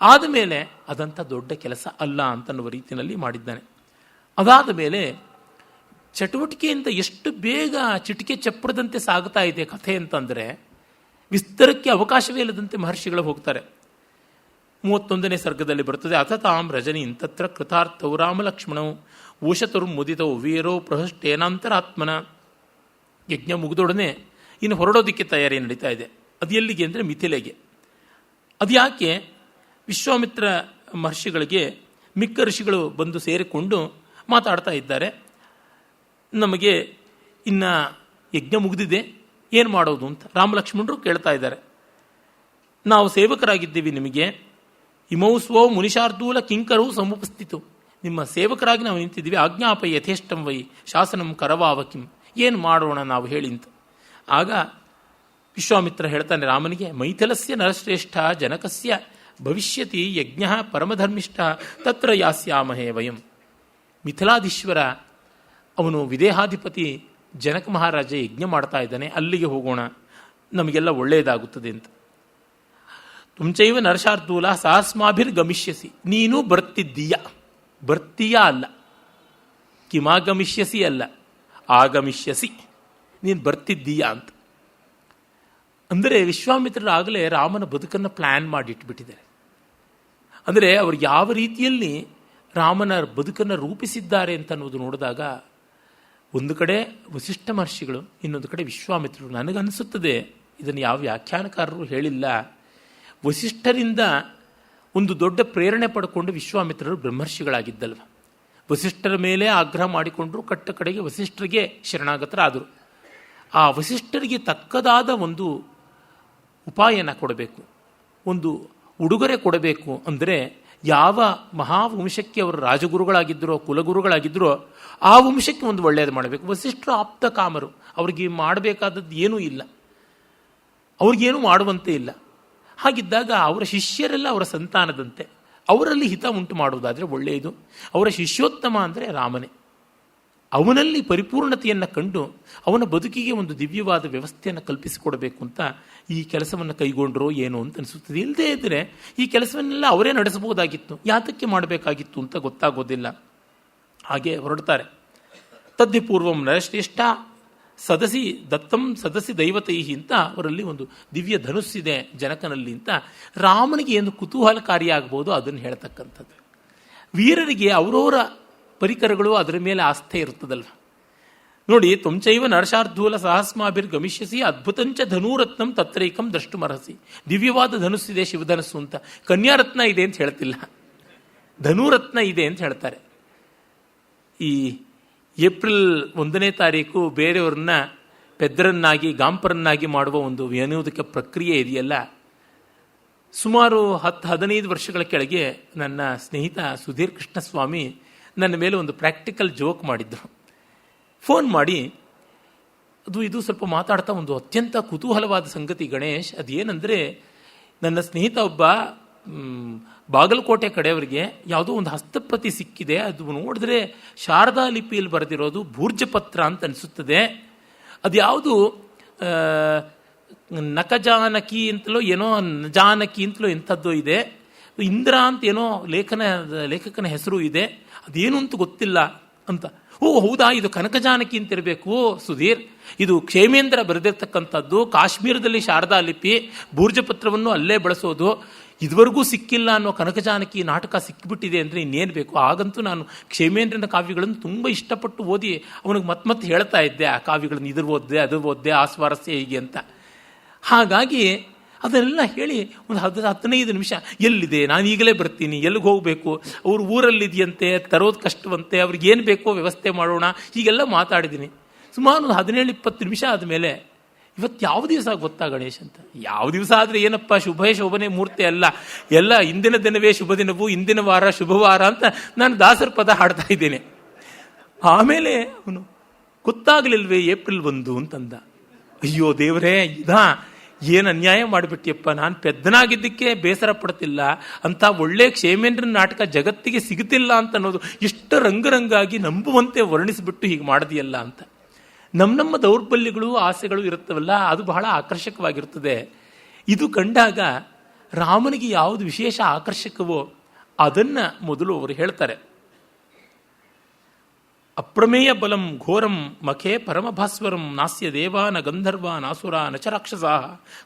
ಆದ ಮೇಲೆ ಅದಂಥ ದೊಡ್ಡ ಕೆಲಸ ಅಲ್ಲ ಅಂತನ್ನುವ ರೀತಿಯಲ್ಲಿ ಮಾಡಿದ್ದಾನೆ. ಅದಾದ ಮೇಲೆ ಚಟುವಟಿಕೆಯಿಂದ ಎಷ್ಟು ಬೇಗ ಚಿಟಿಕೆ ಚಪ್ಪರದಂತೆ ಸಾಗುತ್ತಾ ಇದೆ ಕಥೆ ಅಂತಂದರೆ ವಿಸ್ತಾರಕ್ಕೆ ಅವಕಾಶವೇ ಇಲ್ಲದಂತೆ ಮಹರ್ಷಿಗಳು ಹೋಗ್ತಾರೆ. 31ನೇ ಸರ್ಗದಲ್ಲಿ ಬರ್ತದೆ, ಅಥತಾಂ ರಜನಿ ತತ್ರ ಕೃತಾರ್ಥೌ ರಾಮಲಕ್ಷ್ಮಣೌ ಊಷತುರ್ ಮುದಿತೌ ವೀರೋ ಪ್ರಹೃಷ್ಟೇನಾಂತರಾತ್ಮನ. ಯಜ್ಞ ಮುಗಿದೊಡನೆ ಇನ್ನು ಹೊರಡೋದಕ್ಕೆ ತಯಾರಿ ನಡೀತಾ ಇದೆ. ಅದು ಎಲ್ಲಿಗೆ ಅಂದರೆ ಮಿಥಿಲೆಗೆ. ಅದು ಯಾಕೆ? ವಿಶ್ವಾಮಿತ್ರ ಮಹರ್ಷಿಗಳಿಗೆ ಮಿಕ್ಕ ಋಷಿಗಳು ಬಂದು ಸೇರಿಕೊಂಡು ಮಾತಾಡ್ತಾ ಇದ್ದಾರೆ. ನಮಗೆ ಇನ್ನು ಯಜ್ಞ ಮುಗಿದಿದೆ, ಏನು ಮಾಡೋದು ಅಂತ ರಾಮಲಕ್ಷ್ಮಣರು ಕೇಳ್ತಾ ಇದ್ದಾರೆ. ನಾವು ಸೇವಕರಾಗಿದ್ದೀವಿ ನಿಮಗೆ, ಇಮೌ ಸ್ವೋ ಮುನಿಶಾರ್ದೂಲ ಕಿಂಕರವು ಸಮುಪಸ್ಥಿತು, ನಿಮ್ಮ ಸೇವಕರಾಗಿ ನಾವು ನಿಂತಿದ್ದೀವಿ, ಆಜ್ಞಾಪೈ ಯಥೇಷ್ಟಂ ವೈ ಶಾಸನಂ ಕರವಾವಕಿಂ, ಏನು ಮಾಡೋಣ ನಾವು ಹೇಳಿ ಅಂತ. ಆಗ ವಿಶ್ವಾಮಿತ್ರ ಹೇಳ್ತಾನೆ ರಾಮನಿಗೆ, ಮೈಥಿಲಸ್ಯ ನರಶ್ರೇಷ್ಠ ಜನಕಸ್ಯ ಭವಿಷ್ಯತಿ ಯಜ್ಞ ಪರಮಧರ್ಮಿಷ್ಠ ತತ್ರ ಯಾಸ್ಯಾಮಹೇ ವಯಂ. ಮಿಥಿಲಾಧೀಶ್ವರ ಅವನು ವಿದೇಹಾಧಿಪತಿ ಜನಕ ಮಹಾರಾಜ ಯಜ್ಞ ಮಾಡ್ತಾ ಇದ್ದಾನೆ, ಅಲ್ಲಿಗೆ ಹೋಗೋಣ, ನಮಗೆಲ್ಲ ಒಳ್ಳೆಯದಾಗುತ್ತದೆ ಅಂತ. ತುಂಚೈವ ನರಶಾರ್ದೂಲ ಸಹಸ್ಮಾಭಿರ್ ಗಮಿಷ್ಯಸಿ, ನೀನು ಬರ್ತೀಯ ಅಲ್ಲ, ಕಿಮಾಗಮಿಷ್ಯಸಿ ಅಲ್ಲ, ಆಗಮಿಷ್ಯಸಿ, ನೀನು ಬರ್ತಿದ್ದೀಯ ಅಂತ. ಅಂದರೆ ವಿಶ್ವಾಮಿತ್ರರಾಗಲೇ ರಾಮನ ಬದುಕನ್ನು ಪ್ಲ್ಯಾನ್ ಮಾಡಿಟ್ಬಿಟ್ಟಿದ್ದಾರೆ. ಅಂದರೆ ಅವರು ಯಾವ ರೀತಿಯಲ್ಲಿ ರಾಮನ ಬದುಕನ್ನು ರೂಪಿಸಿದ್ದಾರೆ ಅಂತ ಅನ್ನೋದು ನೋಡಿದಾಗ ಒಂದು ಕಡೆ ವಸಿಷ್ಠ ಮಹರ್ಷಿಗಳು, ಇನ್ನೊಂದು ಕಡೆ ವಿಶ್ವಾಮಿತ್ರರು. ನನಗನ್ನಿಸುತ್ತದೆ, ಇದನ್ನು ಯಾವ ವ್ಯಾಖ್ಯಾನಕಾರರು ಹೇಳಿಲ್ಲ, ವಸಿಷ್ಠರಿಂದ ಒಂದು ದೊಡ್ಡ ಪ್ರೇರಣೆ ಪಡ್ಕೊಂಡು ವಿಶ್ವಾಮಿತ್ರರು ಬ್ರಹ್ಮರ್ಷಿಗಳಾಗಿದ್ದಲ್ವ. ವಸಿಷ್ಠರ ಮೇಲೆ ಆಗ್ರಹ ಮಾಡಿಕೊಂಡ್ರು. ಕಟ್ಟ ಕಡೆಗೆ ವಸಿಷ್ಠರಿಗೆ ಶರಣಾಗತರಾದರು. ಆ ವಸಿಷ್ಠರಿಗೆ ತಕ್ಕದಾದ ಒಂದು ಉಪಾಯನ ಕೊಡಬೇಕು, ಒಂದು ಉಡುಗೊರೆ ಕೊಡಬೇಕು. ಅಂದರೆ ಯಾವ ಮಹಾವಂಶಕ್ಕೆ ಅವರು ರಾಜಗುರುಗಳಾಗಿದ್ದರೋ ಕುಲಗುರುಗಳಾಗಿದ್ದರೋ ಆ ವಂಶಕ್ಕೆ ಒಂದು ಒಳ್ಳೆಯದು ಮಾಡಬೇಕು. ವಸಿಷ್ಠರು ಆಪ್ತ ಕಾಮರು, ಅವ್ರಿಗೆ ಮಾಡಬೇಕಾದದ್ದು ಏನೂ ಇಲ್ಲ, ಅವ್ರಿಗೇನು ಮಾಡುವಂತೆ ಇಲ್ಲ. ಹಾಗಿದ್ದಾಗ ಅವರ ಶಿಷ್ಯರೆಲ್ಲ ಅವರ ಸಂತಾನದಂತೆ, ಅವರಲ್ಲಿ ಹಿತ ಉಂಟು ಮಾಡುವುದಾದರೆ ಒಳ್ಳೆಯದು. ಅವರ ಶಿಷ್ಯೋತ್ತಮ ಅಂದರೆ ರಾಮನೇ. ಅವನಲ್ಲಿ ಪರಿಪೂರ್ಣತೆಯನ್ನು ಕಂಡು ಅವನ ಬದುಕಿಗೆ ಒಂದು ದಿವ್ಯವಾದ ವ್ಯವಸ್ಥೆಯನ್ನು ಕಲ್ಪಿಸಿಕೊಡಬೇಕು ಅಂತ ಈ ಕೆಲಸವನ್ನು ಕೈಗೊಂಡ್ರೋ ಏನೋ ಅಂತ ಅನಿಸುತ್ತದೆ. ಇಲ್ಲದೇ ಇದ್ದರೆ ಈ ಕೆಲಸವನ್ನೆಲ್ಲ ಅವರೇ ನಡೆಸಬಹುದಾಗಿತ್ತು, ಯಾತಕ್ಕೆ ಮಾಡಬೇಕಾಗಿತ್ತು ಅಂತ ಗೊತ್ತಾಗೋದಿಲ್ಲ. ಹಾಗೆ ಹೊರಡ್ತಾರೆ. ತದ್ದಿ ಪೂರ್ವಂ ನರಶ್ರೇಷ್ಠ ಸದಸಿ ದತ್ತಂ ಸದಸಿ ದೈವತೈಹಿ ಅಂತ ಅವರಲ್ಲಿ ಒಂದು ದಿವ್ಯ ಧನುಸ್ಸಿದೆ ಜನಕನಲ್ಲಿ ಅಂತ ರಾಮನಿಗೆ ಏನು ಕುತೂಹಲಕಾರಿಯಾಗಬಹುದು ಅದನ್ನು ಹೇಳ್ತಕ್ಕಂಥದ್ದು. ವೀರರಿಗೆ ಅವರವರ ಪರಿಕರಗಳು ಅದರ ಮೇಲೆ ಆಸ್ಥೆ ಇರುತ್ತದಲ್ವ. ನೋಡಿ, ತ್ವಂಚೈವ ನರಶಾರ್ಧೂಲ ಸಹಸ್ಮಾಭಿರ್ ಗಮಿಷ್ಯಸಿ ಅದ್ಭುತಂಚ ಧನುರತ್ನಂ ತತ್ರೈಕಂ ದ್ರಷ್ಟುಮರ್ಹಸಿ. ದಿವ್ಯವಾದ ಧನುಸ್ಸಿದೆ ಶಿವಧನಸ್ಸು ಅಂತ. ಕನ್ಯಾರತ್ನ ಇದೆ ಅಂತ ಹೇಳ್ತಿಲ್ಲ, ಧನುರತ್ನ ಇದೆ ಅಂತ ಹೇಳ್ತಾರೆ. ಈ ಏಪ್ರಿಲ್ 1ನೇ ತಾರೀಕು ಬೇರೆಯವ್ರನ್ನ ಪೆದ್ರನ್ನಾಗಿ ಗಾಂಪರನ್ನಾಗಿ ಮಾಡುವ ಒಂದು ವಿನೋದಕ ಪ್ರಕ್ರಿಯೆ ಇದೆಯಲ್ಲ, ಸುಮಾರು 10-15 ವರ್ಷಗಳ ಕೆಳಗೆ ನನ್ನ ಸ್ನೇಹಿತ ಸುಧೀರ್ ಕೃಷ್ಣಸ್ವಾಮಿ ನನ್ನ ಮೇಲೆ ಒಂದು ಪ್ರಾಕ್ಟಿಕಲ್ ಜೋಕ್ ಮಾಡಿದ್ರು. ಫೋನ್ ಮಾಡಿ ಇದು ಸ್ವಲ್ಪ ಮಾತಾಡ್ತಾ ಒಂದು ಅತ್ಯಂತ ಕುತೂಹಲವಾದ ಸಂಗತಿ ಗಣೇಶ್, ಅದೇನೆಂದರೆ ನನ್ನ ಸ್ನೇಹಿತ ಒಬ್ಬ ಬಾಗಲಕೋಟೆ ಕಡೆಯವರಿಗೆ ಯಾವುದೋ ಒಂದು ಹಸ್ತಪ್ರತಿ ಸಿಕ್ಕಿದೆ, ಅದು ನೋಡಿದ್ರೆ ಶಾರದಾ ಲಿಪಿಯಲ್ಲಿ ಬರೆದಿರೋದು ಭೂರ್ಜಪತ್ರ ಅಂತ ಅನಿಸುತ್ತದೆ. ಅದ್ಯಾವುದು ನಕಜಾನಕಿ ಅಂತಲೋ ಏನೋ ಜಾನಕಿ ಅಂತಲೋ ಎಂಥದ್ದು ಇದೆ, ಇಂದ್ರ ಅಂತ ಏನೋ ಲೇಖಕನ ಹೆಸರು ಇದೆ, ಅದೇನು ಅಂತ ಗೊತ್ತಿಲ್ಲ ಅಂತ. ಓ ಹೌದಾ, ಇದು ಕನಕಜಾನಕಿ ಅಂತಿರಬೇಕು ಸುಧೀರ್, ಇದು ಕ್ಷೇಮೇಂದ್ರ ಬರೆದಿರ್ತಕ್ಕಂಥದ್ದು, ಕಾಶ್ಮೀರದಲ್ಲಿ ಶಾರದಾ ಲಿಪಿ, ಭೂರ್ಜಪತ್ರವನ್ನು ಅಲ್ಲೇ ಬಳಸೋದು, ಇದುವರೆಗೂ ಸಿಕ್ಕಿಲ್ಲ ಅನ್ನೋ ಕನಕಜಾನಕಿ ನಾಟಕ ಸಿಕ್ಕಿಬಿಟ್ಟಿದೆ ಅಂದರೆ ಇನ್ನೇನು ಬೇಕು. ಆಗಂತೂ ನಾನು ಕ್ಷೇಮೇಂದ್ರನ ಕಾವ್ಯಗಳನ್ನು ತುಂಬ ಇಷ್ಟಪಟ್ಟು ಓದಿ ಅವನಿಗೆ ಮತ್ತೆ ಹೇಳ್ತಾ ಇದ್ದೆ, ಆ ಕಾವ್ಯಗಳನ್ನು ಇದ್ರ ಓದ್ದೆ ಅದು ಓದ್ದೆ, ಆ ಸ್ವಾರಸ್ಯ ಹೀಗೆ ಅಂತ. ಹಾಗಾಗಿ ಅದನ್ನೆಲ್ಲ ಹೇಳಿ ಒಂದು 15 ನಿಮಿಷ, ಎಲ್ಲಿದೆ, ನಾನು ಈಗಲೇ ಬರ್ತೀನಿ, ಎಲ್ಲಿಗೆ ಹೋಗಬೇಕು, ಅವ್ರ ಊರಲ್ಲಿದೆಯಂತೆ, ತರೋದು ಕಷ್ಟವಂತೆ, ಅವ್ರಿಗೇನು ಬೇಕೋ ವ್ಯವಸ್ಥೆ ಮಾಡೋಣ, ಹೀಗೆಲ್ಲ ಮಾತಾಡಿದ್ದೀನಿ. ಸುಮಾರು ಒಂದು 17-20 ನಿಮಿಷ ಆದಮೇಲೆ, ಇವತ್ತು ಯಾವ ದಿವಸ ಗೊತ್ತಾ ಗಣೇಶ್ ಅಂತ. ಯಾವ ದಿವಸ ಆದರೆ ಏನಪ್ಪ, ಶೋಭನೆ ಮೂರ್ತಿ ಅಲ್ಲ, ಎಲ್ಲ ಇಂದಿನ ದಿನವೇ ಶುಭ ದಿನವೂ, ಇಂದಿನ ವಾರ ಶುಭವಾರ ಅಂತ ನಾನು ದಾಸರ ಪದ ಹಾಡ್ತಾ ಇದ್ದೇನೆ. ಆಮೇಲೆ ಅವನು ಗೊತ್ತಾಗಲಿಲ್ವೇ ಏಪ್ರಿಲ್ 1 ಅಂತಂದ. ಅಯ್ಯೋ ದೇವರೇ, ಏನು ಅನ್ಯಾಯ ಮಾಡಿಬಿಟ್ಟಿಯಪ್ಪ, ನಾನು ಪೆದ್ದನಾಗಿದ್ದಕ್ಕೆ ಬೇಸರ ಪಡ್ತಿಲ್ಲ ಅಂತ ಒಳ್ಳೆ ಕ್ಷೇಮೇಂದ್ರನ ನಾಟಕ ಜಗತ್ತಿಗೆ ಸಿಗುತ್ತಿಲ್ಲ ಅಂತ ಅನ್ನೋದು ಎಷ್ಟು ರಂಗರಂಗಾಗಿ ನಂಬುವಂತೆ ವರ್ಣಿಸಿಬಿಟ್ಟು ಹೀಗೆ ಮಾಡಿದೆಯಲ್ಲ ಅಂತ. ನಮ್ಮ ದೌರ್ಬಲ್ಯಗಳು ಆಸೆಗಳು ಇರುತ್ತವಲ್ಲ, ಅದು ಬಹಳ ಆಕರ್ಷಕವಾಗಿರುತ್ತದೆ. ಇದು ಕಂಡಾಗ ರಾಮನಿಗೆ ಯಾವುದು ವಿಶೇಷ ಆಕರ್ಷಕವೋ ಅದನ್ನು ಮೊದಲು ಅವರು ಹೇಳ್ತಾರೆ. ಅಪ್ರಮೇಯ ಬಲಂ ಘೋರಂ ಮಖೇ ಪರಮಭಾಸ್ವರಂ ನಾಸ್ಯ ದೇವಾ ನ ಗಂಧರ್ವ ನಾಸುರ ನ ಚ ರಾಕ್ಷಸಾ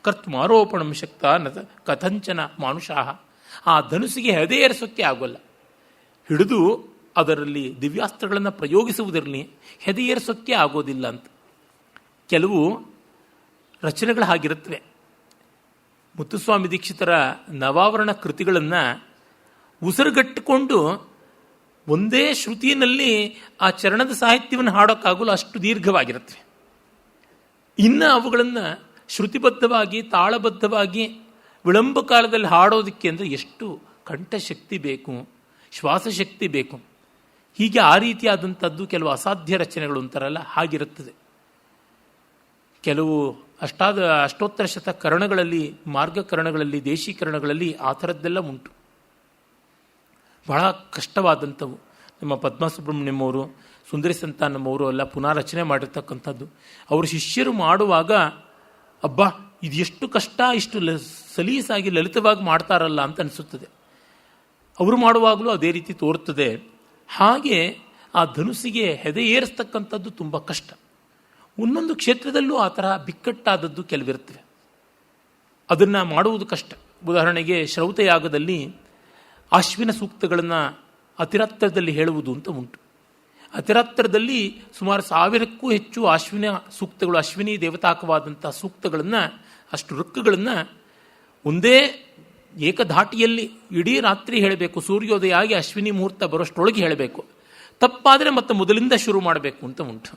ಕರ್ತುಮಾರೋಪಣಂ ಶಕ್ತ ನ ಕಥಂಚನ ಮಾನುಷಾಹ. ಆ ಧನುಸಿಗೆ ಹೆದೆ ಏರಿಸೋಕ್ಕೆ ಆಗೋಲ್ಲ, ಹಿಡಿದು ಅದರಲ್ಲಿ ದಿವ್ಯಾಸ್ತ್ರಗಳನ್ನು ಪ್ರಯೋಗಿಸುವುದರಲ್ಲಿ ಹೆದೆ ಏರಿಸೋಕ್ಕೆ ಆಗೋದಿಲ್ಲ ಅಂತ. ಕೆಲವು ರಚನೆಗಳು ಹಾಗಿರುತ್ತವೆ. ಮುತ್ತುಸ್ವಾಮಿ ದೀಕ್ಷಿತರ ನವಾವರಣ ಕೃತಿಗಳನ್ನು ಉಸಿರುಗಟ್ಟಿಕೊಂಡು ಒಂದೇ ಶ್ರುತಿಯಲ್ಲಿ ಆ ಚರಣದ ಸಾಹಿತ್ಯವನ್ನು ಹಾಡೋಕ್ಕಾಗಲು ಅಷ್ಟು ದೀರ್ಘವಾಗಿರುತ್ತವೆ. ಇನ್ನು ಅವುಗಳನ್ನು ಶ್ರುತಿಬದ್ಧವಾಗಿ ತಾಳಬದ್ಧವಾಗಿ ವಿಳಂಬ ಕಾಲದಲ್ಲಿ ಹಾಡೋದಕ್ಕೆ ಅಂದರೆ ಎಷ್ಟು ಕಂಠಶಕ್ತಿ ಬೇಕು, ಶ್ವಾಸಶಕ್ತಿ ಬೇಕು. ಹೀಗೆ ಆ ರೀತಿಯಾದಂಥದ್ದು ಕೆಲವು ಅಸಾಧ್ಯ ರಚನೆಗಳು ಅಂತಾರಲ್ಲ, ಹಾಗಿರುತ್ತದೆ. ಕೆಲವು ಅಷ್ಟೋತ್ತರ ಶತ ಕರಣಗಳಲ್ಲಿ, ಮಾರ್ಗಕರಣಗಳಲ್ಲಿ, ದೇಶೀಕರಣಗಳಲ್ಲಿ ಆ ಥರದ್ದೆಲ್ಲ ಉಂಟು, ಬಹಳ ಕಷ್ಟವಾದಂಥವು. ನಮ್ಮ ಪದ್ಮ ಸುಬ್ರಹ್ಮಣ್ಯಂ ಅವರು, ಸುಂದರಿ ಸಂತಾನಮ್ಮವರು ಎಲ್ಲ ಪುನಃ ರಚನೆ ಮಾಡಿರ್ತಕ್ಕಂಥದ್ದು. ಅವರು ಶಿಷ್ಯರು ಮಾಡುವಾಗ ಅಬ್ಬಾ ಇದು ಎಷ್ಟು ಕಷ್ಟ, ಇಷ್ಟು ಸಲೀಸಾಗಿ ಲಲಿತವಾಗಿ ಮಾಡ್ತಾರಲ್ಲ ಅಂತ ಅನಿಸುತ್ತದೆ. ಅವರು ಮಾಡುವಾಗಲೂ ಅದೇ ರೀತಿ ತೋರುತ್ತದೆ. ಹಾಗೆ ಆ ಧನುಸಿಗೆ ಹೆದೆ ಏರಿಸ್ತಕ್ಕಂಥದ್ದು ತುಂಬ ಕಷ್ಟ. ಒಂದೊಂದು ಕ್ಷೇತ್ರದಲ್ಲೂ ಆ ತರಹ ಬಿಕ್ಕಟ್ಟಾದದ್ದು ಕೆಲವಿರುತ್ತವೆ, ಅದನ್ನು ಮಾಡುವುದು ಕಷ್ಟ. ಉದಾಹರಣೆಗೆ ಶ್ರೌತಯಾಗದಲ್ಲಿ ಅಶ್ವಿನ ಸೂಕ್ತಗಳನ್ನು ಅತಿರಾತ್ರದಲ್ಲಿ ಹೇಳುವುದು ಅಂತ ಉಂಟು. ಅತಿರಾತ್ರದಲ್ಲಿ ಸುಮಾರು 1000ಕ್ಕೂ ಹೆಚ್ಚು ಅಶ್ವಿನ ಸೂಕ್ತಗಳು, ಅಶ್ವಿನಿ ದೇವತಾಕವಾದಂಥ ಸೂಕ್ತಗಳನ್ನು, ಅಷ್ಟು ಋಕ್ಕುಗಳನ್ನು ಒಂದೇ ಏಕಧಾಟಿಯಲ್ಲಿ ಇಡೀ ರಾತ್ರಿ ಹೇಳಬೇಕು. ಸೂರ್ಯೋದಯ ಆಗಿ ಅಶ್ವಿನಿ ಮುಹೂರ್ತ ಬರೋಷ್ಟರೊಳಗೆ ಹೇಳಬೇಕು. ತಪ್ಪಾದರೆ ಮತ್ತೆ ಮೊದಲಿಂದ ಶುರು ಮಾಡಬೇಕು ಅಂತ ಉಂಟು.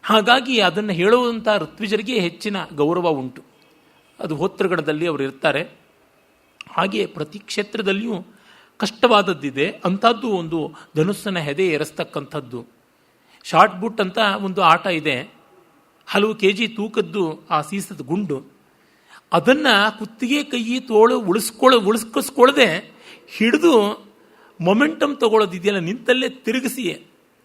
ಹಾಗಾಗಿ ಅದನ್ನು ಹೇಳುವಂಥ ಋತ್ವಿಜರಿಗೆ ಹೆಚ್ಚಿನ ಗೌರವ ಉಂಟು. ಅದು ಹೋತೃಗಣದಲ್ಲಿ ಅವರು ಇರ್ತಾರೆ. ಹಾಗೆ ಪ್ರತಿ ಕ್ಷೇತ್ರದಲ್ಲಿಯೂ ಕಷ್ಟವಾದದ್ದಿದೆ. ಅಂಥದ್ದು ಒಂದು ಧನುಸ್ಸನ್ನು ಹೆದೆ ಏರಿಸ್ತಕ್ಕಂಥದ್ದು. ಶಾರ್ಟ್ ಬುಟ್ ಅಂತ ಒಂದು ಆಟ ಇದೆ. ಹಲವು ಕೆಜಿ ತೂಕದ್ದು ಆ ಸೀಸದ ಗುಂಡು, ಅದನ್ನು ಕುತ್ತಿಗೆ ಕೈ ತೋಳು ಉಳಿಸ್ಕೊಳ್ಳದೆ ಹಿಡಿದು ಮೊಮೆಂಟಮ್ ತಗೊಳ್ಳೋದಿದೆಯಲ್ಲ, ನಿಂತಲ್ಲೇ ತಿರುಗಿಸಿ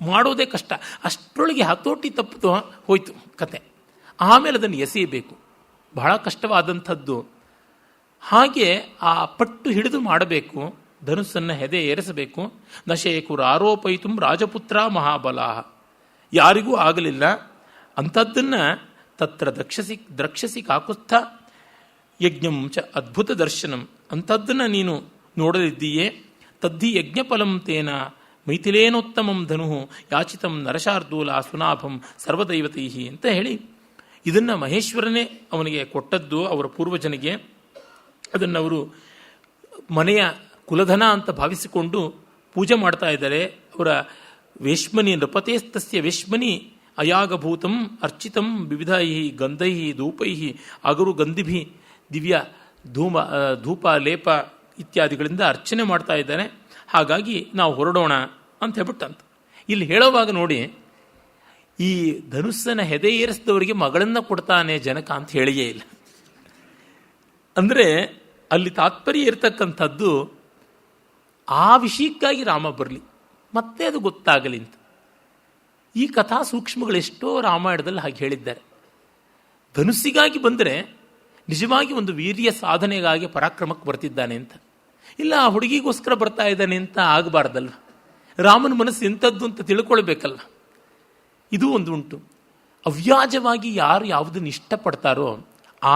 ಮಾಡೋದೇ ಕಷ್ಟ. ಅಷ್ಟರೊಳಗೆ ಹತೋಟಿ ತಪ್ಪಿತು ಹೋಯ್ತು ಕತೆ. ಆಮೇಲೆ ಅದನ್ನು ಎಸೆಯಬೇಕು, ಬಹಳ ಕಷ್ಟವಾದಂಥದ್ದು. ಹಾಗೆ ಆ ಪಟ್ಟು ಹಿಡಿದು ಮಾಡಬೇಕು, ಧನುಸ್ಸನ್ನು ಹೆದೆ ಏರಿಸಬೇಕು. ನಶೇಕುರ ಆರೋಪಯಿತು ರಾಜಪುತ್ರ ಮಹಾಬಲ, ಯಾರಿಗೂ ಆಗಲಿಲ್ಲ ಅಂಥದ್ದನ್ನು ತತ್ರ ದ್ರಕ್ಷಸಿ ಕಾಕುತ್ಥ ಯಜ್ಞಂ ಚ ಅದ್ಭುತ ದರ್ಶನಂ, ಅಂಥದ್ದನ್ನು ನೀನು ನೋಡಲಿದ್ದೀಯೇ. ತದ್ಧಿ ಯಜ್ಞಫಲಂ ತೇನ ಮೈಥಿಲೇನೋತ್ತಮಂ ಧನು ಯಾಚಿತಂ ನರಶಾರ್ದೂಲ ಸುನಾಭಂ ಸರ್ವದೈವತೈ ಅಂತ ಹೇಳಿ ಇದನ್ನು ಮಹೇಶ್ವರನೇ ಅವನಿಗೆ ಕೊಟ್ಟದ್ದು ಅವರ ಪೂರ್ವಜನಿಗೆ. ಅದನ್ನು ಅವರು ಮನೆಯ ಕುಲಧನ ಅಂತ ಭಾವಿಸಿಕೊಂಡು ಪೂಜೆ ಮಾಡ್ತಾ ಇದ್ದಾರೆ. ಅವರ ವೇಶ್ಮನಿ ನೃಪತೇಸ್ತಸ್ಯ ವೇಶ್ಮನಿ ಅಯಾಗಭೂತಂ ಅರ್ಚಿತಂ ವಿವಿಧೈ ಗಂಧೈ ಧೂಪೈ ಅಗರು ಗಂಧಿಭಿ ದಿವ್ಯ ಧೂಪ ಲೇಪ ಇತ್ಯಾದಿಗಳಿಂದ ಅರ್ಚನೆ ಮಾಡ್ತಾ ಇದ್ದಾನೆ. ಹಾಗಾಗಿ ನಾವು ಹೊರಡೋಣ ಅಂತ ಹೇಳ್ಬಿಟ್ಟಂತ. ಇಲ್ಲಿ ಹೇಳೋವಾಗ ನೋಡಿ, ಈ ಧನುಸ್ಸನ ಹೆದೆ ಏರಿಸಿದವರಿಗೆ ಮಗಳನ್ನು ಕೊಡ್ತಾನೆ ಜನಕ ಅಂತ ಹೇಳಿಯೇ ಇಲ್ಲ. ಅಂದರೆ ಅಲ್ಲಿ ತಾತ್ಪರ್ಯ ಇರತಕ್ಕಂಥದ್ದು ಆ ವಿಷಯಕ್ಕಾಗಿ ರಾಮ ಬರಲಿ, ಮತ್ತೆ ಅದು ಗೊತ್ತಾಗಲಿ ಅಂತ. ಈ ಕಥಾ ಸೂಕ್ಷ್ಮಗಳೆಷ್ಟೋ ರಾಮಾಯಣದಲ್ಲಿ ಹಾಗೆ ಹೇಳಿದ್ದಾರೆ. ಧನುಸ್ಸಿಗಾಗಿ ಬಂದರೆ ನಿಜವಾಗಿ ಒಂದು ವೀರ್ಯ ಸಾಧನೆಗಾಗಿ ಪರಾಕ್ರಮಕ್ಕೆ ಬರ್ತಿದ್ದಾನೆ ಅಂತ, ಇಲ್ಲ ಆ ಹುಡುಗಿಗೋಸ್ಕರ ಬರ್ತಾ ಇದ್ದಾನೆ ಅಂತ ಆಗಬಾರ್ದಲ್ವ. ರಾಮನ ಮನಸ್ಸು ಎಂಥದ್ದು ಅಂತ ತಿಳ್ಕೊಳ್ಬೇಕಲ್ಲ. ಇದು ಒಂದು ಉಂಟು. ಅವ್ಯಾಜವಾಗಿ ಯಾರು ಯಾವುದನ್ನು ಇಷ್ಟಪಡ್ತಾರೋ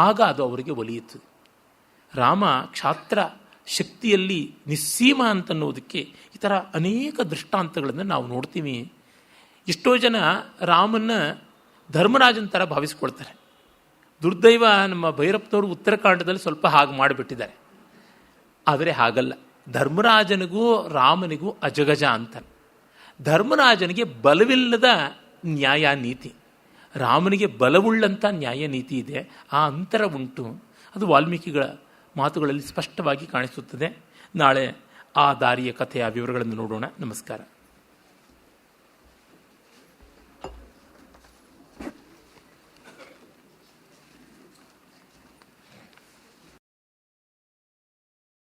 ಆಗ ಅದು ಅವರಿಗೆ ಒಲಿಯುತ್ತದೆ. ರಾಮ ಕ್ಷಾತ್ರ ಶಕ್ತಿಯಲ್ಲಿ ನಿಸ್ಸೀಮ ಅಂತನ್ನೋದಕ್ಕೆ ಈ ಥರ ಅನೇಕ ದೃಷ್ಟಾಂತಗಳನ್ನು ನಾವು ನೋಡ್ತೀವಿ. ಎಷ್ಟೋ ಜನ ರಾಮನ್ನ ಧರ್ಮರಾಜನ ಥರ ಭಾವಿಸ್ಕೊಳ್ತಾರೆ. ದುರ್ದೈವ ನಮ್ಮ ಭೈರಪ್ಪನವರು ಉತ್ತರಾಖಂಡದಲ್ಲಿ ಸ್ವಲ್ಪ ಹಾಗೆ ಮಾಡಿಬಿಟ್ಟಿದ್ದಾರೆ. ಆದರೆ ಹಾಗಲ್ಲ. ಧರ್ಮರಾಜನಿಗೂ ರಾಮನಿಗೂ ಅಜಗಜ ಅಂತ. ಧರ್ಮರಾಜನಿಗೆ ಬಲವಿಲ್ಲದ ನ್ಯಾಯ ನೀತಿ, ರಾಮನಿಗೆ ಬಲವುಳ್ಳಂಥ ನ್ಯಾಯ ನೀತಿ ಇದೆ. ಆ ಅಂತರ ಉಂಟು. ಅದು ವಾಲ್ಮೀಕಿಗಳ ಮಾತುಗಳಲ್ಲಿ ಸ್ಪಷ್ಟವಾಗಿ ಕಾಣಿಸುತ್ತದೆ. ನಾಳೆ ಆ ದಾರಿಯ ಕಥೆಯ ವಿವರಗಳನ್ನು ನೋಡೋಣ. ನಮಸ್ಕಾರ.